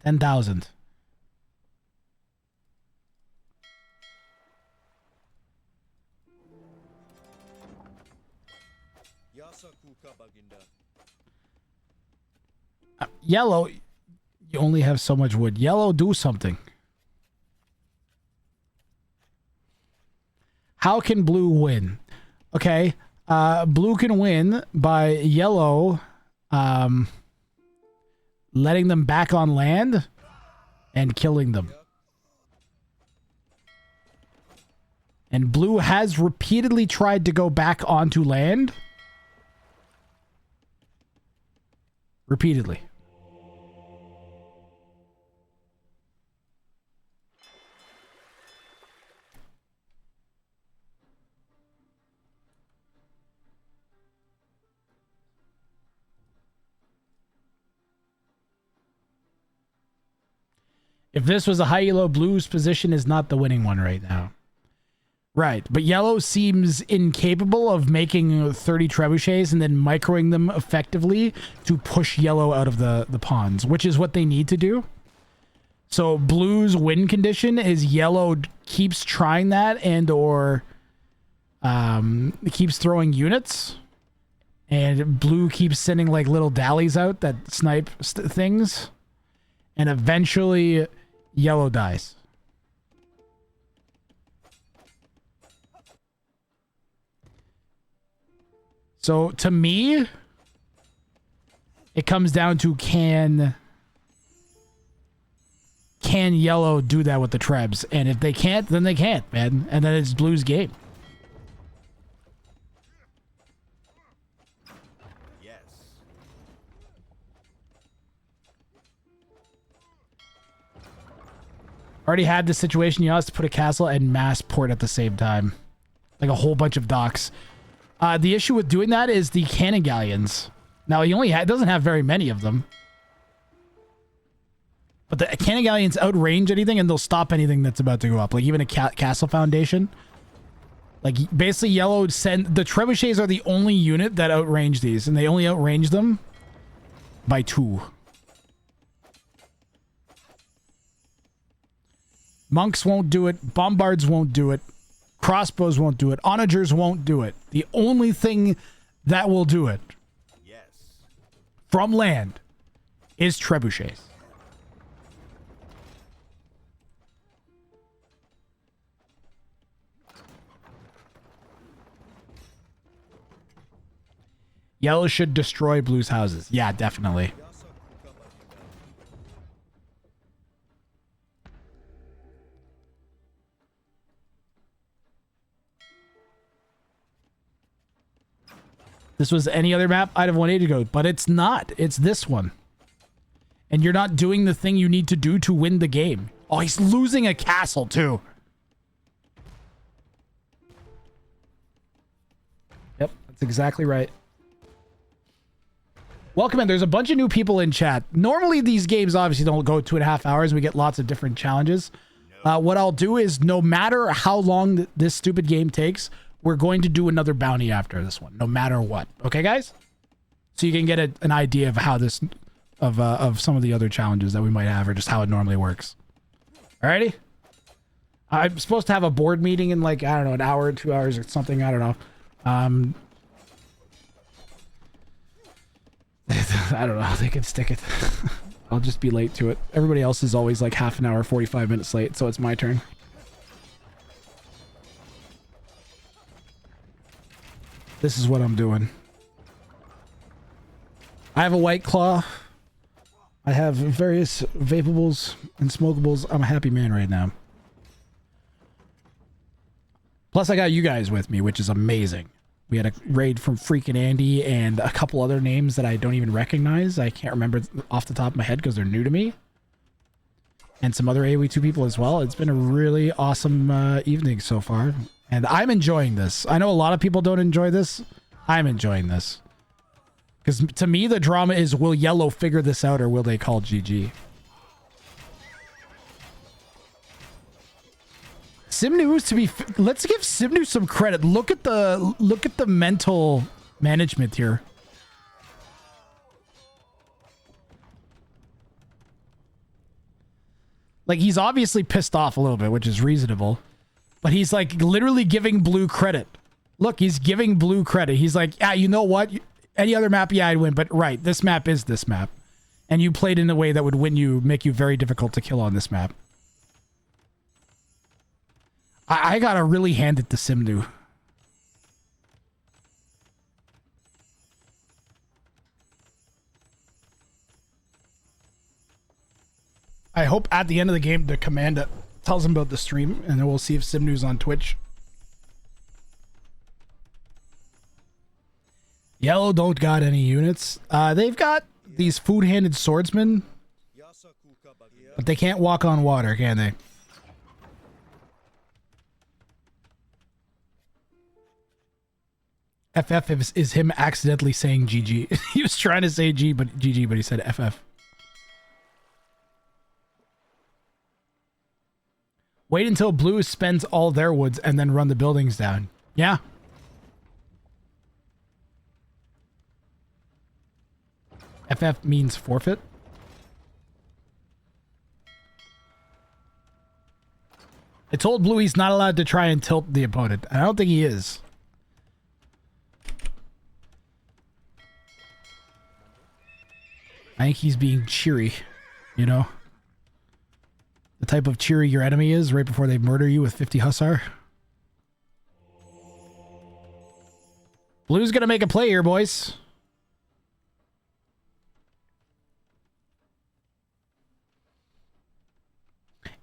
Speaker 1: 10,000.
Speaker 7: Yasa kuka baginda.
Speaker 1: Yellow, you only have so much wood. Yellow, do something. How can blue win? Okay, blue can win by yellow letting them back on land and killing them. And blue has repeatedly tried to go back onto land. Repeatedly. If this was a high elo, blue's position is not the winning one right now. Right, but yellow seems incapable of making 30 trebuchets and then microing them effectively to push yellow out of the pawns, which is what they need to do. So blue's win condition is yellow keeps trying that and or keeps throwing units, and blue keeps sending like little dallies out that snipe things, and eventually yellow dies. So to me, it comes down to can yellow do that with the trebs? And if they can't, then they can't, man. And then it's blue's game.
Speaker 7: Yes.
Speaker 1: Already had this situation. You have to put a castle and mass port at the same time. Like a whole bunch of docks. The issue with doing that is the cannongalleons. Now, he only doesn't have very many of them. But the cannongalleons outrange anything and they'll stop anything that's about to go up. Like even a castle foundation. Like basically yellow send... The trebuchets are the only unit that outrange these. And they only outrange them by 2. Monks won't do it. Bombards won't do it. Crossbows won't do it. Onagers won't do it. The only thing that will do it from land is trebuchets. Yellow should destroy blue's houses. Yeah, definitely. This was any other map, I'd have 180 to go, but it's not. It's this one. And you're not doing the thing you need to do to win the game. Oh, he's losing a castle too. Yep, that's exactly right. Welcome in. There's a bunch of new people in chat. Normally these games obviously don't go 2.5 hours. We get lots of different challenges. What I'll do is no matter how long this stupid game takes, we're going to do another bounty after this one, no matter what. Okay, guys? So you can get an idea of how this, of some of the other challenges that we might have, or just how it normally works. Alrighty? I'm supposed to have a board meeting in like, I don't know, an hour or 2 hours or something. I don't know. I don't know. They can stick it. I'll just be late to it. Everybody else is always like half an hour, 45 minutes late, so it's my turn. This is what I'm doing. I have a white claw. I have various vapables and smokables. I'm a happy man right now. Plus, I got you guys with me, which is amazing. We had a raid from freaking Andy and a couple other names that I don't even recognize. I can't remember off the top of my head because they're new to me. And some other AOE 2 people as well. It's been a really awesome evening so far. And I'm enjoying this. I know a lot of people don't enjoy this. I'm enjoying this. Because to me, the drama is, will Yellow figure this out or will they call GG? Simnu, to be, let's give Simnu some credit. Look at the mental management here. Like, he's obviously pissed off a little bit, which is reasonable. But he's like literally giving Blue credit. Look, he's giving Blue credit. He's like, yeah, you know what? Any other map, yeah, I'd win. But right, this map is this map. And you played in a way that would make you very difficult to kill on this map. I gotta really hand it to Simnu. I hope at the end of the game the commander tells him about the stream, and then we'll see if Simnu's on Twitch. Yellow don't got any units. They've got these food-handed swordsmen, but they can't walk on water, can they? FF is him accidentally saying GG. He was trying to say GG, but he said FF. Wait until Blue spends all their woods and then run the buildings down. Yeah. FF means forfeit. I told Blue he's not allowed to try and tilt the opponent. I don't think he is. I think he's being cheery, you know? The type of cheery your enemy is right before they murder you with 50 hussar. Blue's gonna make a play here, boys.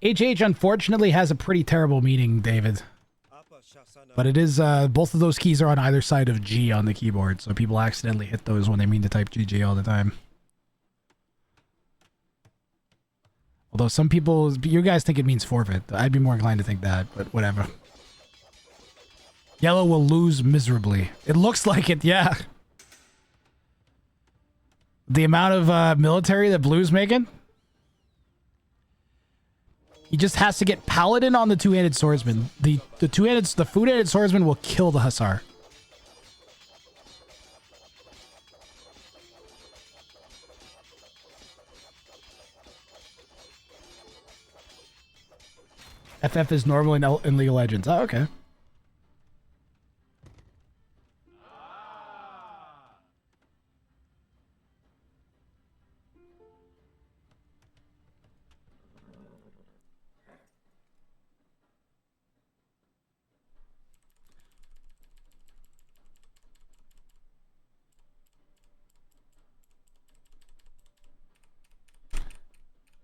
Speaker 1: HH unfortunately has a pretty terrible meaning, David. But it is, both of those keys are on either side of G on the keyboard, so people accidentally hit those when they mean to type GG all the time. Although some people, you guys think it means forfeit. I'd be more inclined to think that, but whatever. Yellow will lose miserably. It looks like it, yeah. The amount of military that Blue's making. He just has to get Paladin on the two-handed swordsman. The food-handed swordsman will kill the hussar. FF is normal in League of Legends. Oh, okay.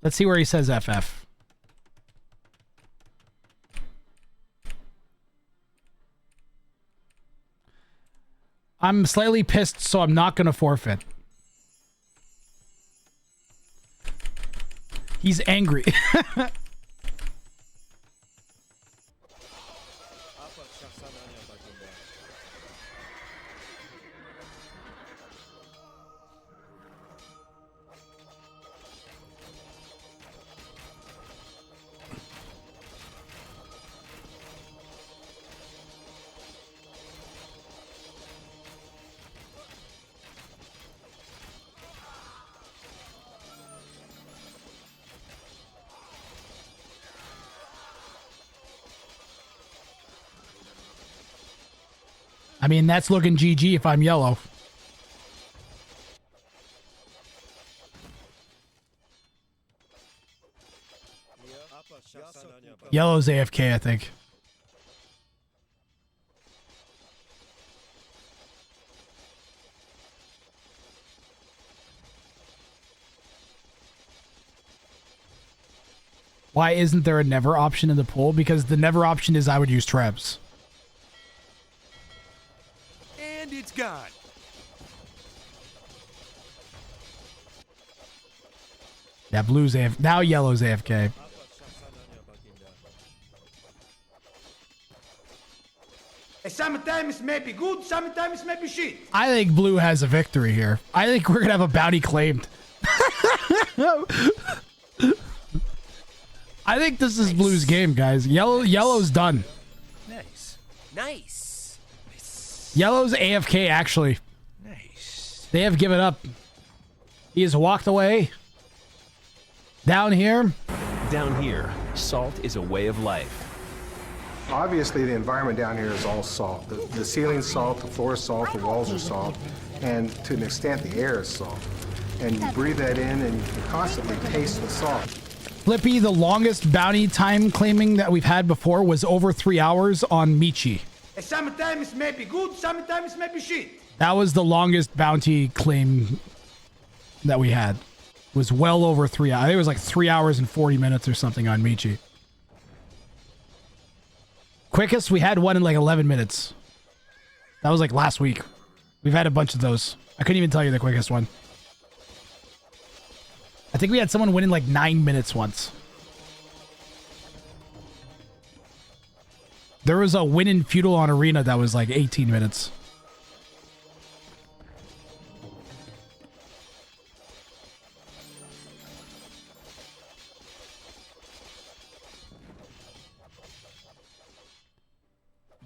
Speaker 1: Let's see where he says FF. I'm slightly pissed, so I'm not going to forfeit. He's angry. I mean, that's looking GG if I'm yellow. Yellow's AFK, I think. Why isn't there a never option in the poll? Because the never option is I would use traps.
Speaker 7: It's gone.
Speaker 1: Yeah, blue's AFK. Now yellow's AFK.
Speaker 7: Apa syaksananya baginda?
Speaker 5: Sometimes may be good, sometimes may be shit.
Speaker 1: I think blue has a victory here. I think we're gonna have a bounty claimed. I think this is blue's game, guys. Yellow's done.
Speaker 3: Nice. Nice. Nice.
Speaker 1: Yellow's AFK, actually.
Speaker 3: Nice.
Speaker 1: They have given up. He has walked away. Down here.
Speaker 9: Down here, salt is a way of life.
Speaker 10: Obviously, the environment down here is all salt. The ceiling's salt, the floor is salt, the walls are salt, and to an extent, the air is salt. And you breathe that in, and you can constantly taste the salt.
Speaker 1: Flippy, the longest bounty time claiming that we've had before was over 3 hours on Michi.
Speaker 5: Sometimes may be good, sometimes may be shit.
Speaker 1: That was the longest bounty claim that we had. It was well over 3 hours. I think it was like 3 hours and 40 minutes or something on Michi. Quickest, we had one in like 11 minutes. That was like last week. We've had a bunch of those. I couldn't even tell you the quickest one. I think we had someone win in like 9 minutes once. There was a win in feudal on arena that was like 18 minutes.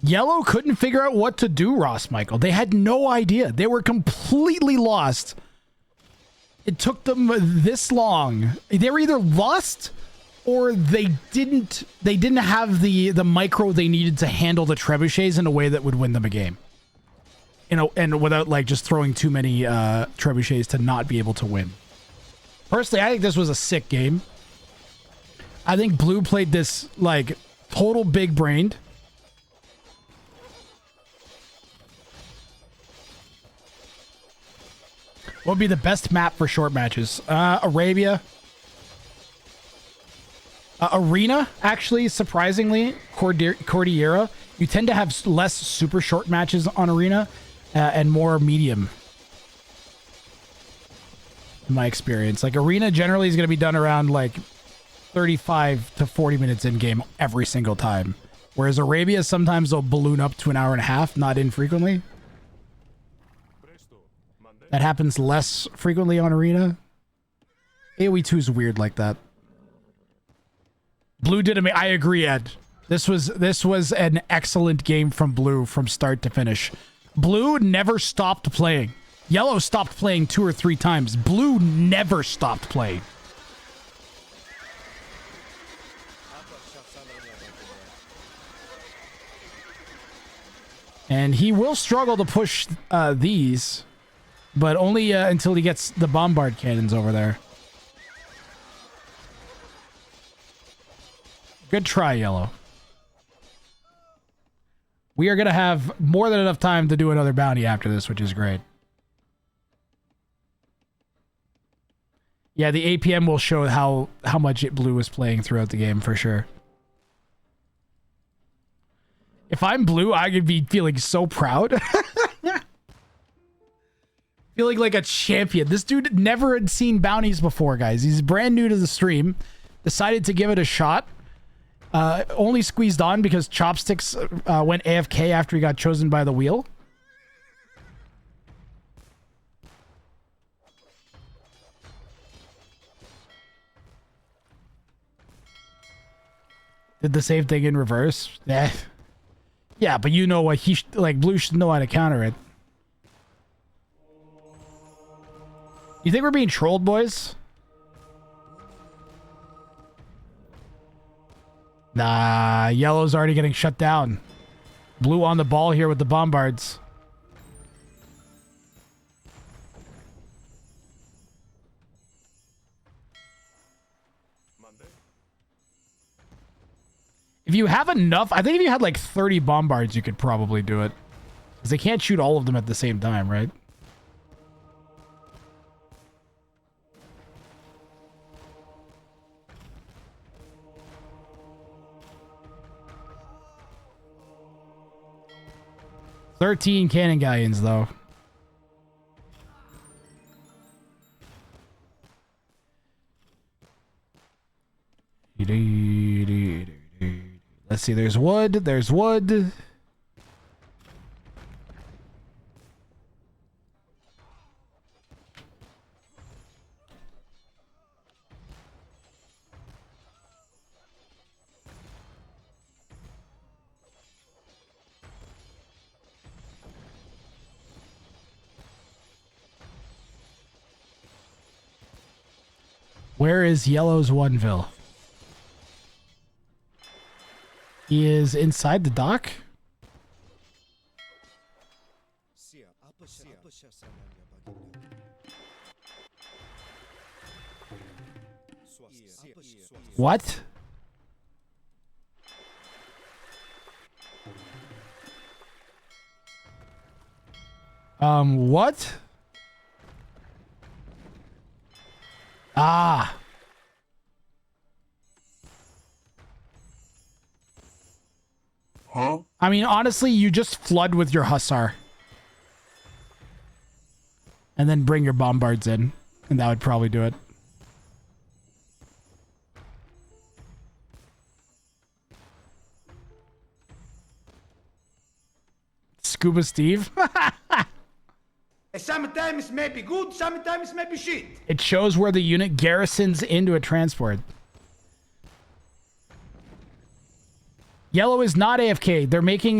Speaker 1: Yellow couldn't figure out what to do, Ross Michael. They had no idea. They were completely lost. It took them this long. They were either lost or they didn't have the micro they needed to handle the trebuchets in a way that would win them a game. You know, and without like just throwing too many trebuchets to not be able to win. Personally, I think this was a sick game. I think blue played this like total big brained. What would be the best map for short matches? Arabia. Arena, actually, surprisingly. Cordillera. You tend to have less super short matches on Arena and more medium. In my experience. Like, Arena generally is going to be done around, like, 35 to 40 minutes in-game every single time. Whereas Arabia, sometimes they'll balloon up to an hour and a half, not infrequently. That happens less frequently on Arena. AoE 2 is weird like that. Blue did I agree, Ed. This was an excellent game from Blue from start to finish. Blue never stopped playing. Yellow stopped playing 2 or 3 times. Blue never stopped playing. And he will struggle to push these. But only until he gets the bombard cannons over there. Good try, Yellow. We are going to have more than enough time to do another bounty after this, which is great. Yeah, the APM will show how much Blue was playing throughout the game, for sure. If I'm Blue, I could be feeling so proud. Feeling like a champion. This dude never had seen bounties before, guys. He's brand new to the stream. Decided to give it a shot. Only squeezed on because Chopsticks went AFK after he got chosen by the wheel. Did the same thing in reverse. Yeah, but you know what? Like, Blue should know how to counter it. You think we're being trolled, boys? Nah, Yellow's already getting shut down. Blue on the ball here with the bombards. If you have enough, I think if you had like 30 bombards, you could probably do it. Because they can't shoot all of them at the same time, right? 13 cannon galleons, though. Let's see. There's wood. There's wood. Where is Yellow's one vill? He is inside the dock. What? What? Ah.
Speaker 5: Huh?
Speaker 1: I mean, honestly, you just flood with your hussar. And then bring your bombards in. And that would probably do it. Scuba Steve.
Speaker 5: Sometimes may be good, sometimes may be shit.
Speaker 1: It shows where the unit garrisons into a transport. Yellow is not AFK. They're making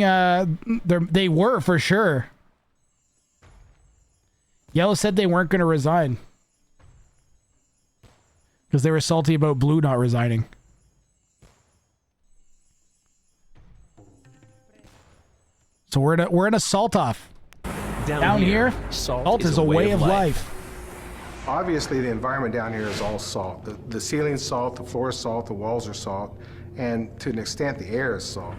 Speaker 1: they were for sure. Yellow said they weren't going to resign because they were salty about blue not resigning. So we're in a salt off. Down here, salt is a way of life.
Speaker 10: Obviously, the environment down here is all salt. The ceiling's salt, the floor is salt, the walls are salt, and to an extent, the air is salt.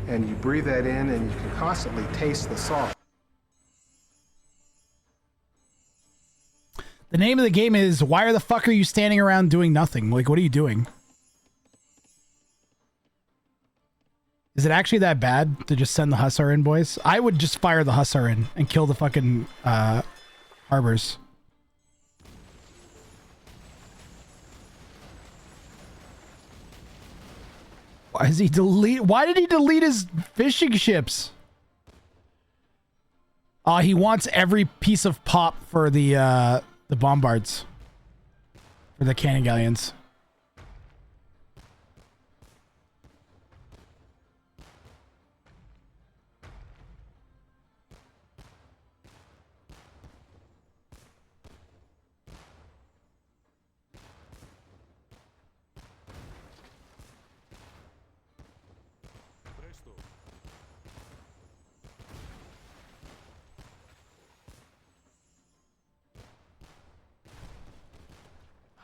Speaker 10: And you breathe that in, and you can constantly taste the salt.
Speaker 1: The name of the game is, why the fuck are you standing around doing nothing? Like, what are you doing? Is it actually that bad to just send the hussar in, boys? I would just fire the hussar in and kill the fucking harbors. Why is he why did he delete his fishing ships? He wants every piece of pop for the bombards. For the cannongalleons.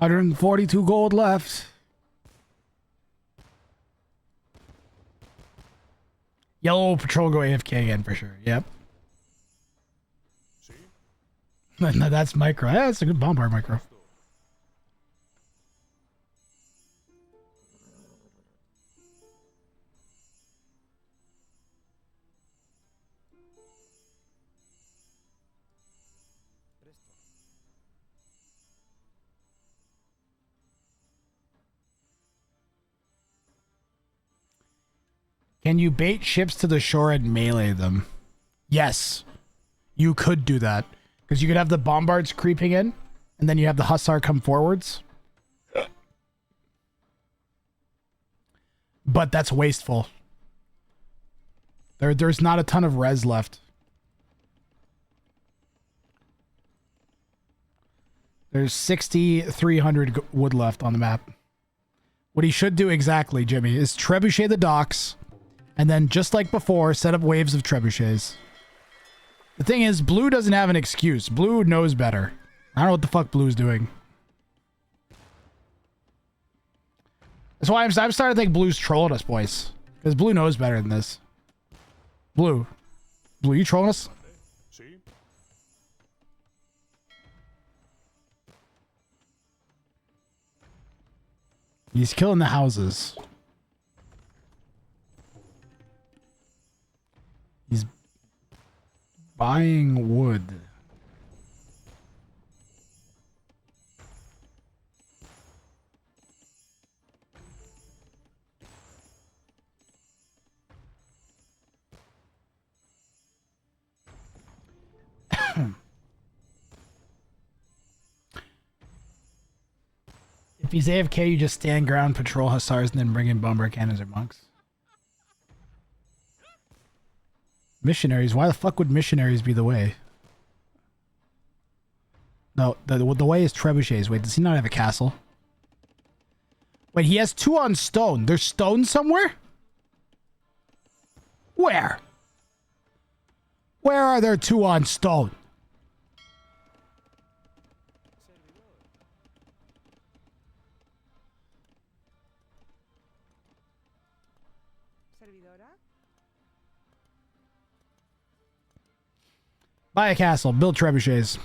Speaker 1: $142 gold left. Yellow patrol go AFK again for sure. Yep. No, that's micro. Yeah, that's a good bombard micro. Can you bait ships to the shore and melee them? Yes, you could do that. Because you could have the bombards creeping in, and then you have the hussar come forwards. But that's wasteful. There's not a ton of res left. There's 6,300 wood left on the map. What he should do exactly, Jimmy, is trebuchet the docks. And then, just like before, set up waves of trebuchets. The thing is, Blue doesn't have an excuse. Blue knows better. I don't know what the fuck Blue's doing. That's why I'm starting to think Blue's trolling us, boys. Because Blue knows better than this. Blue, you trolling us? He's killing the houses. Buying wood. If he's AFK, you just stand ground, patrol hussars, and then bring in bomber cannons or monks. Missionaries? Why the fuck would missionaries be the way? No, the way is trebuchets. Wait, does he not have a castle? Wait, he has 2 on stone. There's stone somewhere? Where? Where are there 2 on stone? Buy a castle, build trebuchets.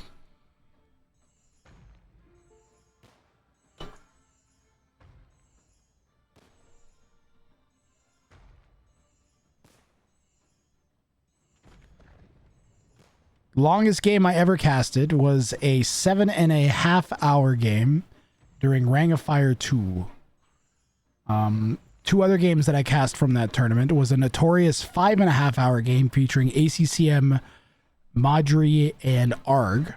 Speaker 1: Longest game I ever casted was a 7.5 hour game during Ring of Fire 2. 2 other games that I cast from that tournament was a notorious 5.5 hour game featuring ACCM, Madri, and Arg.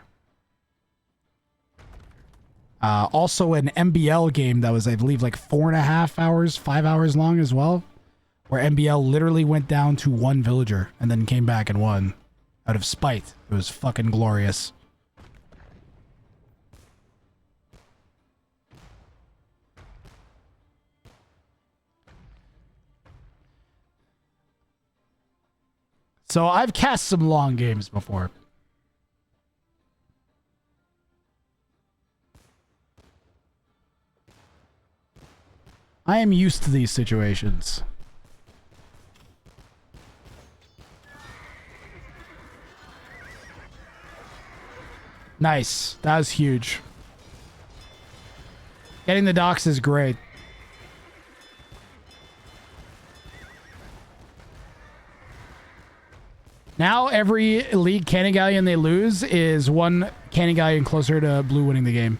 Speaker 1: Also an MBL game that was, I believe, like 4.5 hours, 5 hours long as well, where MBL literally went down to 1 villager and then came back and won out of spite. It was fucking glorious. So I've cast some long games before. I am used to these situations. Nice. That was huge. Getting the docks is great. Now every elite cannongalleon they lose is 1 cannongalleon closer to blue winning the game.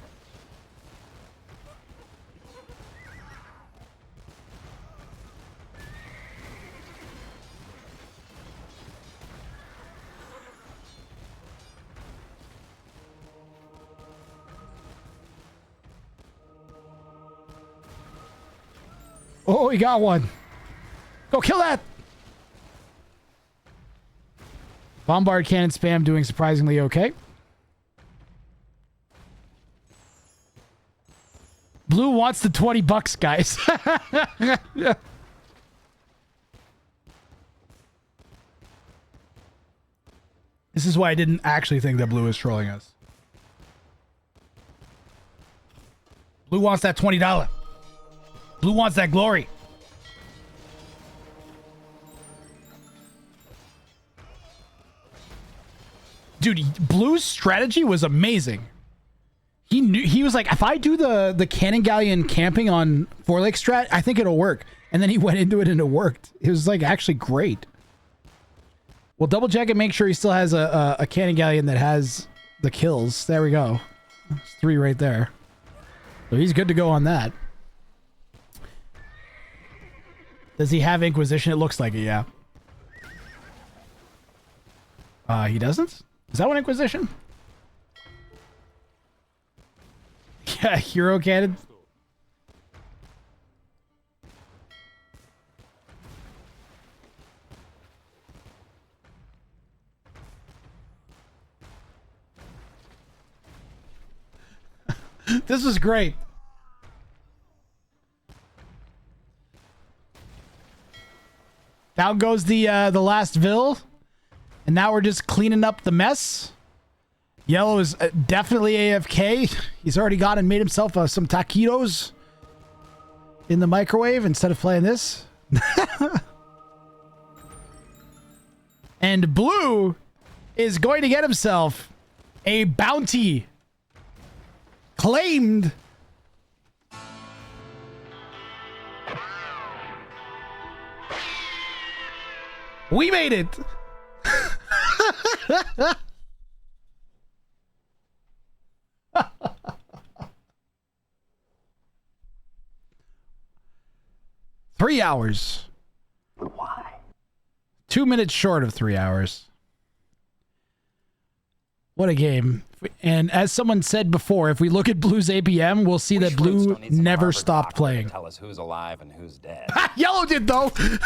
Speaker 1: Oh, he got one. Go kill that. Bombard cannon spam doing surprisingly okay. Blue wants the $20, guys. This is why I didn't actually think that blue was trolling us. Blue wants that $20. Blue wants that glory. Dude, Blue's strategy was amazing. He knew, he was like, if I do the cannongalleon camping on 4 Lake strat, I think it'll work. And then he went into it and it worked. It was like actually great. We'll double check and make sure he still has a cannongalleon that has the kills. There we go. There's 3 right there. So he's good to go on that. Does he have Inquisition? It looks like it, yeah. He doesn't? Is that one Inquisition? Yeah, hero cannon. This is great. Down goes the last vill. And now we're just cleaning up the mess. Yellow is definitely AFK. He's already gone and made himself some taquitos in the microwave instead of playing this. And blue is going to get himself a bounty claimed. We made it. Three hours. Why? 2 minutes short of 3 hours. What a game. And as someone said before, if we look at Blue's APM, we'll see that Blue never stopped playing.
Speaker 11: Tell us who's alive and who's dead.
Speaker 1: Yellow did, though.
Speaker 11: We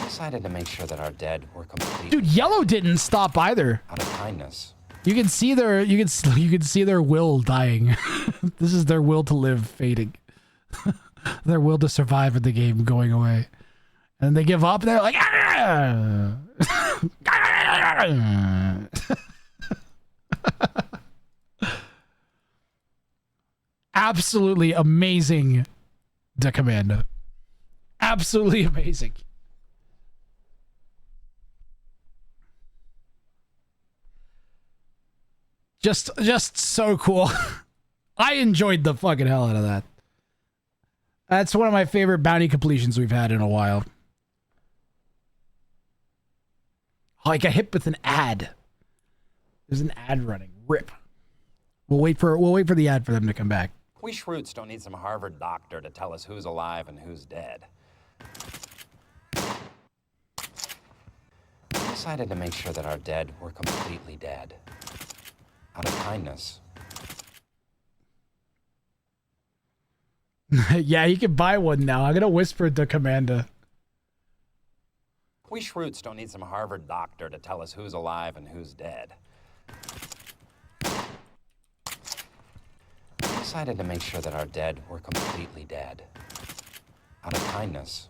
Speaker 11: decided to make sure that our dead were complete.
Speaker 1: Dude, Yellow didn't stop either.
Speaker 11: Out of kindness.
Speaker 1: You can see their will dying. This is their will to live fading. Their will to survive in the game going away. And they give up and they're like, ah! Absolutely amazing, the Commando. Absolutely amazing. Just so cool. I enjoyed the fucking hell out of that. That's one of my favorite bounty completions we've had in a while. Oh, I got hit with an ad. There's an ad running. Rip. We'll wait for the ad for them to come back.
Speaker 11: We Shroots don't need some Harvard doctor to tell us who's alive and who's dead. We decided to make sure that our dead were completely dead. Out of kindness.
Speaker 1: Yeah, you can buy one now. I'm gonna whisper it to Commander.
Speaker 11: We Shroots don't need some Harvard doctor to tell us who's alive and who's dead. We decided to make sure that our dead were completely dead. Out of kindness.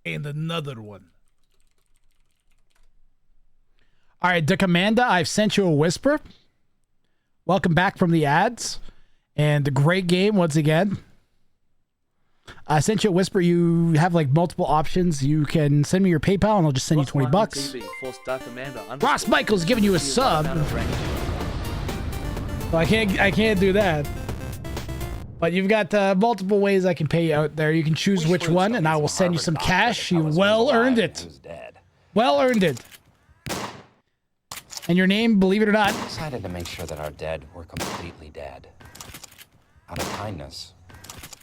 Speaker 1: And another one. All right, Decamanda, I've sent you a whisper. Welcome back from the ads. And a great game once again. I sent you a whisper. You have like multiple options. You can send me your PayPal and I'll just send you 20 bucks. Ross Michael's giving you a sub. So I can't do that. But you've got multiple ways I can pay you out there. You can choose which one, and I will send you some cash. You well earned it. Well earned it. And your name, believe it or not,
Speaker 11: We decided to make sure that our dead were completely dead. Out of kindness.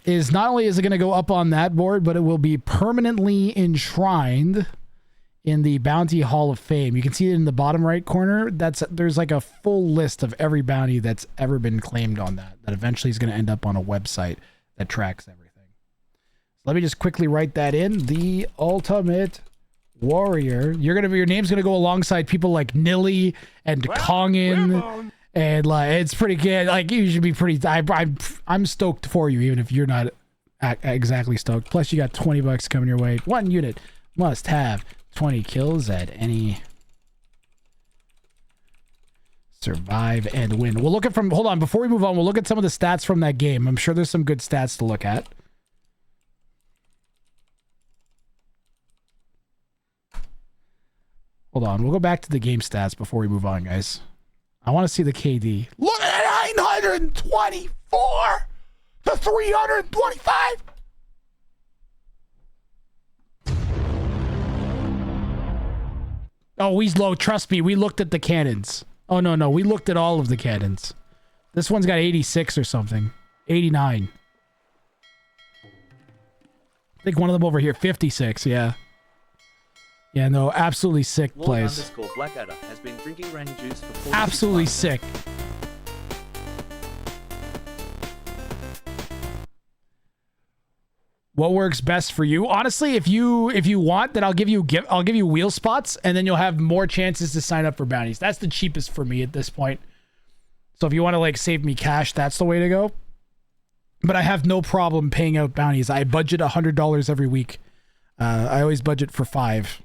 Speaker 1: is not only is it going to go up on that board, but it will be permanently enshrined in the Bounty Hall of Fame. You can see it in the bottom right corner. There's like a full list of every bounty that's ever been claimed on that eventually is going to end up on a website that tracks everything. So let me just quickly write that in. The Ultimate Warrior. Your name's going to go alongside people like Nilly and Kongan. And like, it's pretty good. Like, you should be pretty. I'm stoked for you, even if you're not exactly stoked. Plus, you got 20 bucks coming your way. One unit must have 20 kills at any survive and win. We'll look at hold on, before we move on, we'll look at some of the stats from that game. I'm sure there's some good stats to look at. Hold on, we'll go back to the game stats before we move on, guys. I want to see the KD. Look at 924 to 325. Oh, he's low. Trust me, we looked at the cannons. Oh, no. We looked at all of the cannons. This one's got 86 or something. 89. I think one of them over here, 56, yeah. Yeah, no, absolutely sick plays.
Speaker 2: Blackadder has been drinking Rang juice for
Speaker 1: absolutely sick. What works best for you? Honestly, if you want, then I'll give you wheel spots, and then you'll have more chances to sign up for bounties. That's the cheapest for me at this point. So if you want to like save me cash, that's the way to go. But I have no problem paying out bounties. I budget $100 every week. I always budget for 5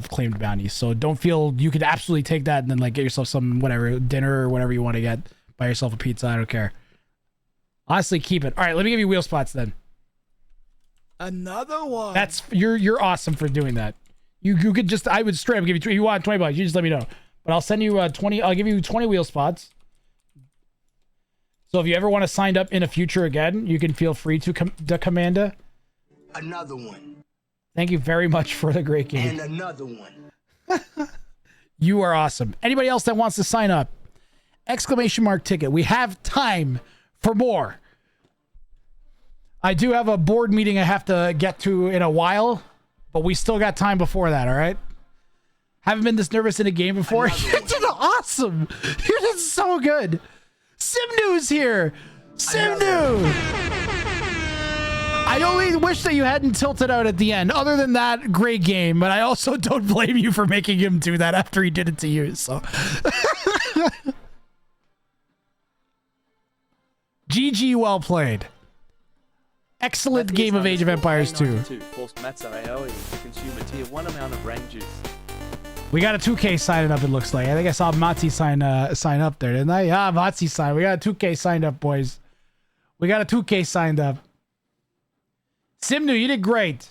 Speaker 1: claimed bounties. So don't feel you could absolutely take that and then like get yourself some whatever dinner or whatever you want to get. Buy yourself a pizza. I don't care. Honestly, keep it. All right, let me give you wheel spots then.
Speaker 3: Another one.
Speaker 1: That's you're awesome for doing that. You could just I would straight up give you if you want 20 bucks. You just let me know. But I'll send you 20. I'll give you 20 wheel spots. So if you ever want to sign up in a future again, you can feel free to commanda.
Speaker 12: Another one.
Speaker 1: Thank you very much for the great game.
Speaker 12: And another one.
Speaker 1: You are awesome. Anybody else that wants to sign up? Exclamation mark ticket. We have time for more. I do have a board meeting I have to get to in a while, but we still got time before that, all right? Haven't been this nervous in a game before. You're doing awesome. You're doing so good. Simnu's here. Simnu. I only wish that you hadn't tilted out at the end. Other than that, great game. But I also don't blame you for making him do that after he did it to you. So, GG, well played. Excellent game of Age of Empires 2.
Speaker 2: Forced Matze AOE to consume a tier 1 amount of rang juice.
Speaker 1: We got a 2K signing up, it looks like. I think I saw Matze sign up there, didn't I? Yeah, Matze signed. We got a 2K signed up, boys. We got a 2K signed up. Simnu, you did great.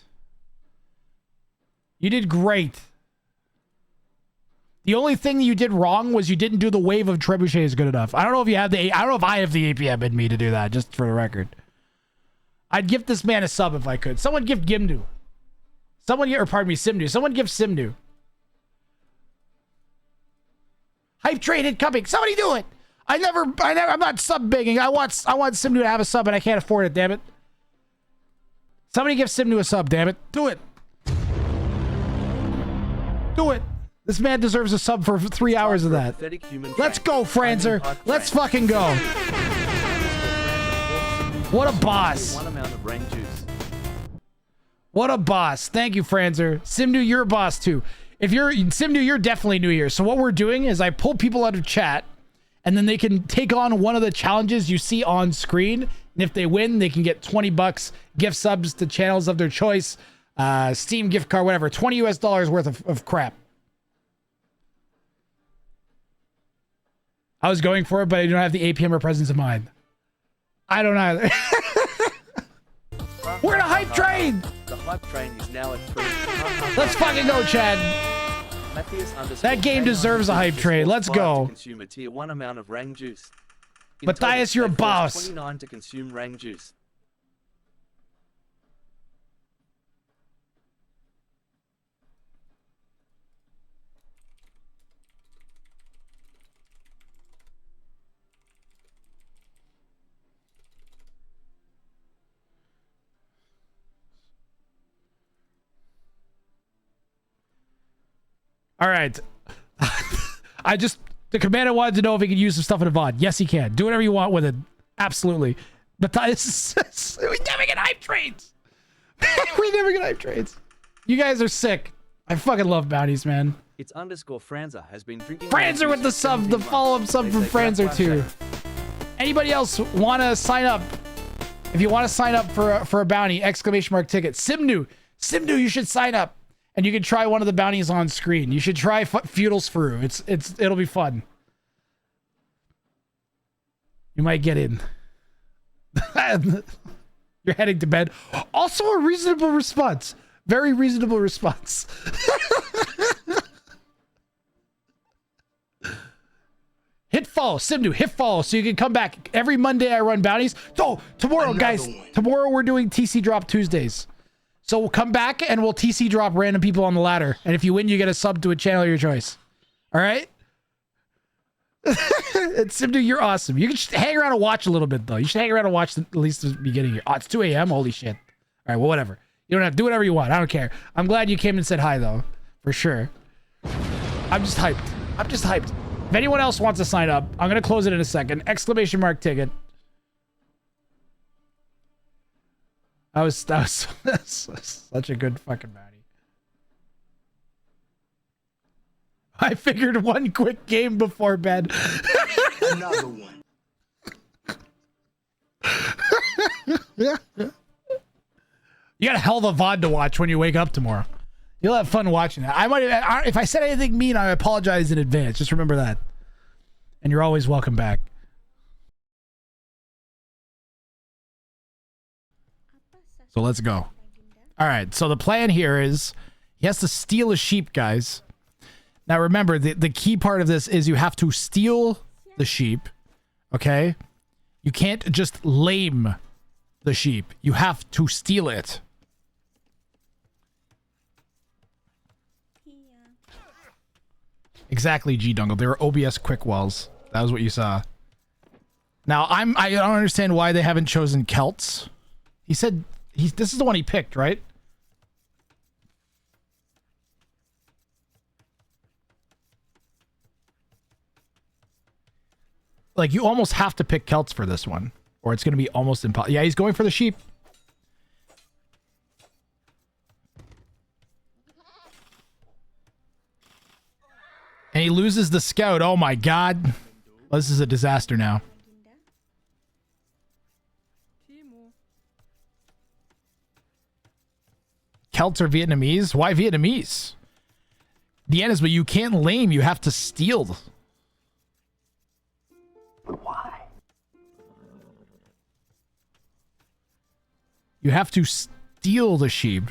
Speaker 1: You did great. The only thing that you did wrong was you didn't do the wave of trebuchets good enough. I don't know if you have the I don't know if I have the APM in me to do that, just for the record. I'd give this man a sub if I could. Someone give Gimnu. Someone or pardon me, Simnu. Someone give Simnu. Hype trade incoming. Somebody do it. I'm not sub begging. I want Simnu to have a sub and I can't afford it, damn it. Somebody give Simnu a sub, damn it. Do it. Do it. This man deserves a sub for 3 hours of that. Let's go, Franzer. Let's fucking go. What a boss. What a boss. Thank you, Franzer. Simnu, you're a boss too. If you're Simnu, you're definitely new here. So what we're doing is I pull people out of chat and then they can take on one of the challenges you see on screen. And if they win, they can get 20 bucks gift subs to channels of their choice, Steam gift card, whatever, $20 US worth of crap. I was going for it, but I don't have the APM or presence of mind. I don't either. We're in a hype train.
Speaker 2: The hype train is now at 3.
Speaker 1: Let's fucking go, Chad. That game deserves a hype train. Let's go.
Speaker 2: Consume a tier 1 amount of rang juice.
Speaker 1: Matthias, you're a boss.
Speaker 2: 29 to consume rang juice.
Speaker 1: All right. The commander wanted to know if he could use some stuff in a VOD. Yes, he can. Do whatever you want with it. Absolutely. But we never get hype trades. We never get hype trades. You guys are sick. I fucking love bounties, man.
Speaker 2: It's _ Franzer has been drinking.
Speaker 1: Franzer with the sub, the follow-up sub from Franzer too. Anybody else want to sign up? If you want to sign up for a bounty, ! ticket. Simnu, you should sign up. And you can try one of the bounties on screen. You should try Feudal Sprue. It'll be fun. You might get in. You're heading to bed. Also a reasonable response. Very reasonable response. Hit follow, Simnu, hit follow so you can come back. Every Monday I run bounties. So tomorrow, guys, tomorrow we're doing TC Drop Tuesdays. So we'll come back and we'll TC drop random people on the ladder. And if you win, you get a sub to a channel of your choice. All right? Simdu, you're awesome. You can just hang around and watch a little bit, though. You should hang around and watch at least the beginning here. Oh, it's 2 a.m.? Holy shit. All right, well, whatever. You don't have to do whatever you want. I don't care. I'm glad you came and said hi, though. For sure. I'm just hyped. I'm just hyped. If anyone else wants to sign up, I'm going to close it in a second. ! ticket. That was such a good fucking bounty. I figured one quick game before bed.
Speaker 12: Another one.
Speaker 1: You got a hell of a VOD to watch when you wake up tomorrow. You'll have fun watching that. If I said anything mean, I apologize in advance. Just remember that. And you're always welcome back. So let's go. All right. So the plan here is he has to steal a sheep, guys. Now remember, the key part of this is you have to steal the sheep. Okay. You can't just lame the sheep. You have to steal it. Exactly, G Dungle. They were OBS quick walls. That was what you saw. Now I don't understand why they haven't chosen Celts. He said this is the one he picked, right? Like, you almost have to pick Celts for this one, or it's going to be almost impossible. Yeah, he's going for the sheep. And he loses the scout. Oh my god. Well, this is a disaster now. Celts are Vietnamese? Why Vietnamese? The end is, but you can't lame, you have to steal. Why? You have to steal the sheep.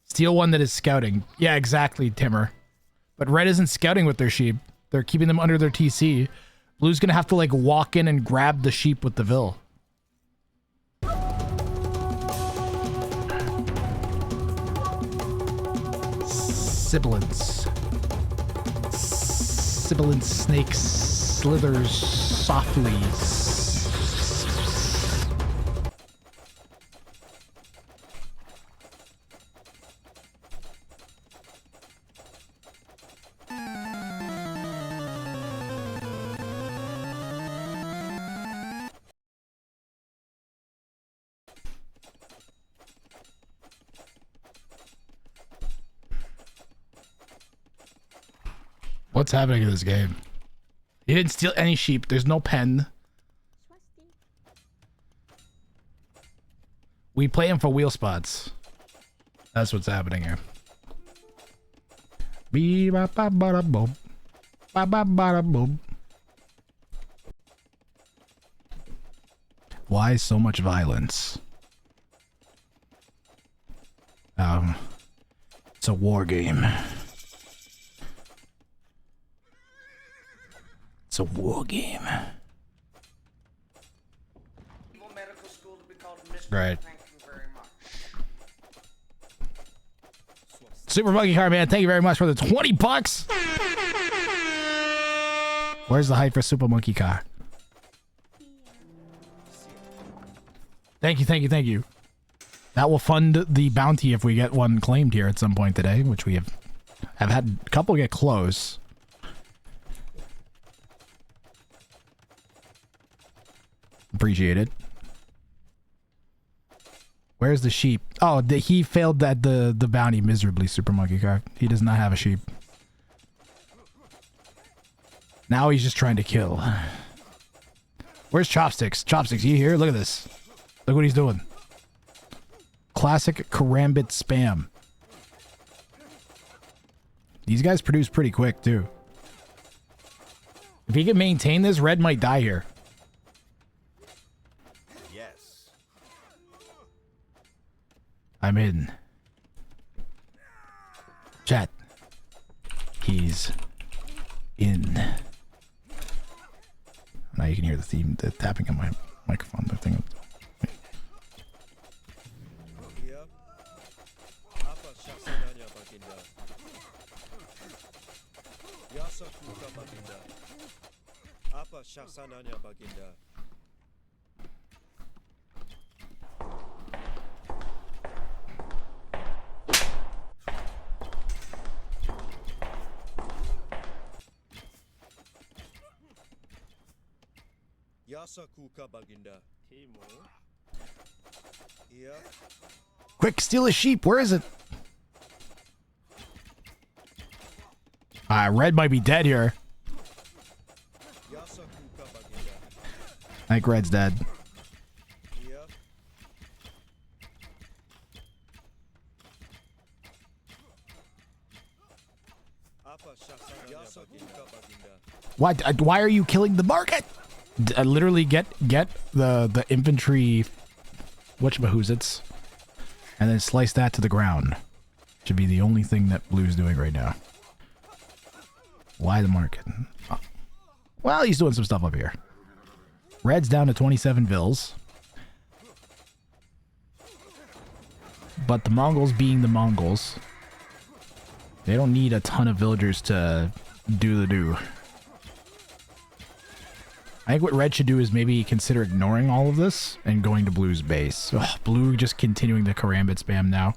Speaker 1: Steal one that is scouting. Yeah, exactly, Timmer. But red isn't scouting with their sheep. They're keeping them under their TC. Blue's gonna have to, like, walk in and grab the sheep with the vill. Sibilance. Sibilant snake slithers softly. What's happening in this game? You didn't steal any sheep. There's no pen. We play him for wheel spots. That's what's happening here. Bee ba ba ba da boom. Ba ba ba da boom. Why so much violence? It's a war game. It's a war game. Right. Super Monkey Car, man. Thank you very much for the 20 bucks. Where's the hype for Super Monkey Car? Thank you, thank you, thank you. That will fund the bounty if we get one claimed here at some point today, which we have had a couple get close. Appreciate it. Where's the sheep? Oh, he failed at the bounty miserably, Super Monkey Car. He does not have a sheep. Now he's just trying to kill. Where's Chopsticks? Chopsticks, you here? Look at this. Look what he's doing. Classic karambit spam. These guys produce pretty quick, too. If he can maintain this, red might die here. I'm in. Chat. He's in. Now you can hear the theme, the tapping on my microphone. The thing. Quick, steal a sheep. Where is it? Red might be dead here. I think red's dead. Why are you killing the market? Literally get the infantry whatchamahoots and then slice that to the ground. Should be the only thing that blue's doing right now. Why the market? Oh. Well, he's doing some stuff up here. Red's down to 27 vills. But the Mongols being the Mongols, they don't need a ton of villagers to do the do. I think what Red should do is maybe consider ignoring all of this and going to Blue's base. Ugh, Blue just continuing the karambit spam now.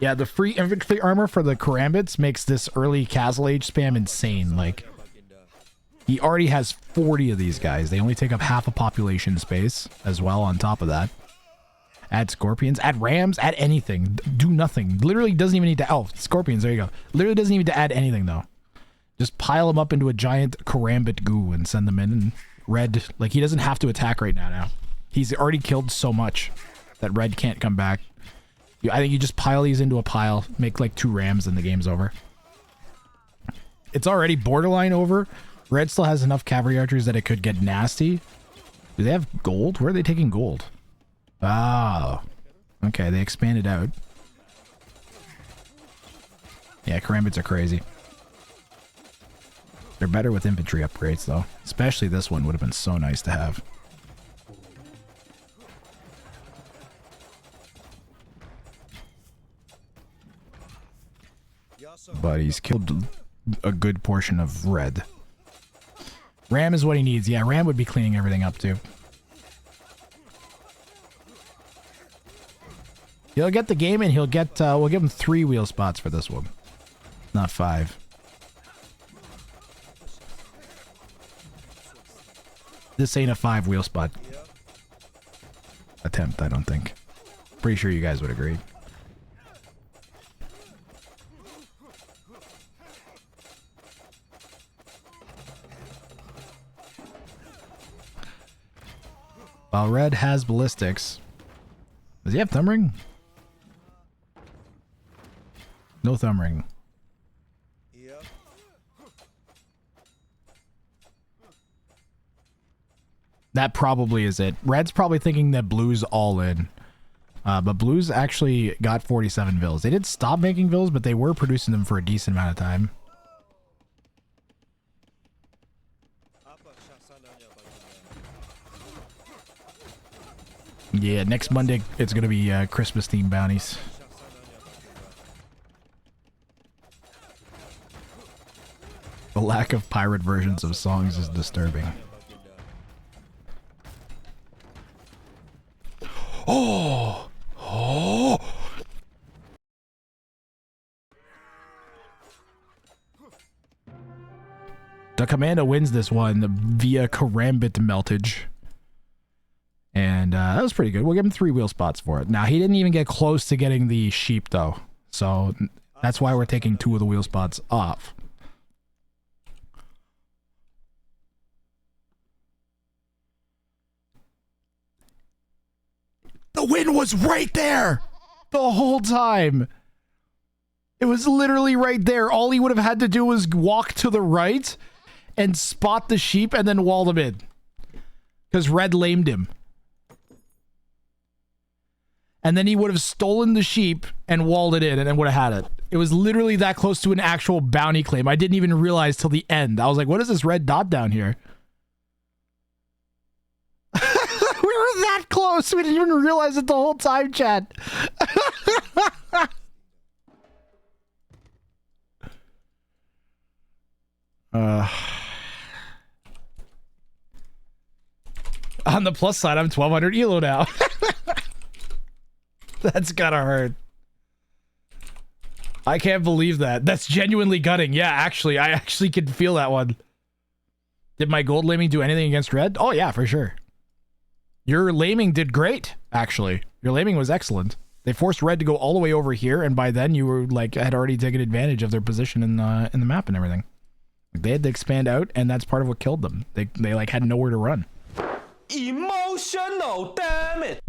Speaker 1: Yeah, the free infantry armor for the karambits makes this early Castle Age spam insane. Like, he already has 40 of these guys. They only take up half a population space as well on top of that. Add scorpions, add rams, add anything. Do nothing. Literally doesn't even need to... Oh, scorpions, there you go. Literally doesn't need to add anything, though. Just pile them up into a giant karambit goo and send them in. And Red, like, he doesn't have to attack right now. He's already killed so much that Red can't come back. I think you just pile these into a pile, make like 2 rams, and the game's over. It's already borderline over. Red still has enough cavalry archers that it could get nasty. Do they have gold? Where are they taking gold? Oh. Okay, they expanded out. Yeah, karambits are crazy. They're better with infantry upgrades, though. Especially this one would have been so nice to have. But he's killed a good portion of Red. Ram is what he needs. Yeah, Ram would be cleaning everything up, too. He'll get the game, and he'll get... we'll give him 3 wheel spots for this one. Not 5. This ain't a 5 wheel spot attempt, I don't think. Pretty sure you guys would agree. While Red has ballistics. Does he have thumb ring? No thumb ring. That probably is it. Red's probably thinking that Blue's all in. But Blue's actually got 47 vills. They did stop making vills, but they were producing them for a decent amount of time. Yeah, next Monday it's going to be Christmas themed bounties. The lack of pirate versions of songs is disturbing. Oh! Oh! The Commando wins this one via karambit meltage. And that was pretty good. We'll give him 3 wheel spots for it. Now, he didn't even get close to getting the sheep, though. So that's why we're taking 2 of the wheel spots off. The win was right there the whole time. It was literally right there. All he would have had to do was walk to the right and spot the sheep and then wall them in. Because Red lamed him. And then he would have stolen the sheep and walled it in and then would have had it. It was literally that close to an actual bounty claim. I didn't even realize till the end. I was like, what is this red dot down here? We were that close. We didn't even realize it the whole time, chat. On the plus side, I'm 1200 elo now. That's gotta hurt. I can't believe that. That's genuinely gutting. Yeah, actually, I actually can feel that one. Did my gold laming do anything against red? Oh yeah, for sure. Your laming did great, actually. Your laming was excellent. They forced red to go all the way over here, and by then you were like had already taken advantage of their position in the map and everything. They had to expand out, and that's part of what killed them. They like had nowhere to run.
Speaker 3: Emotional, damn it!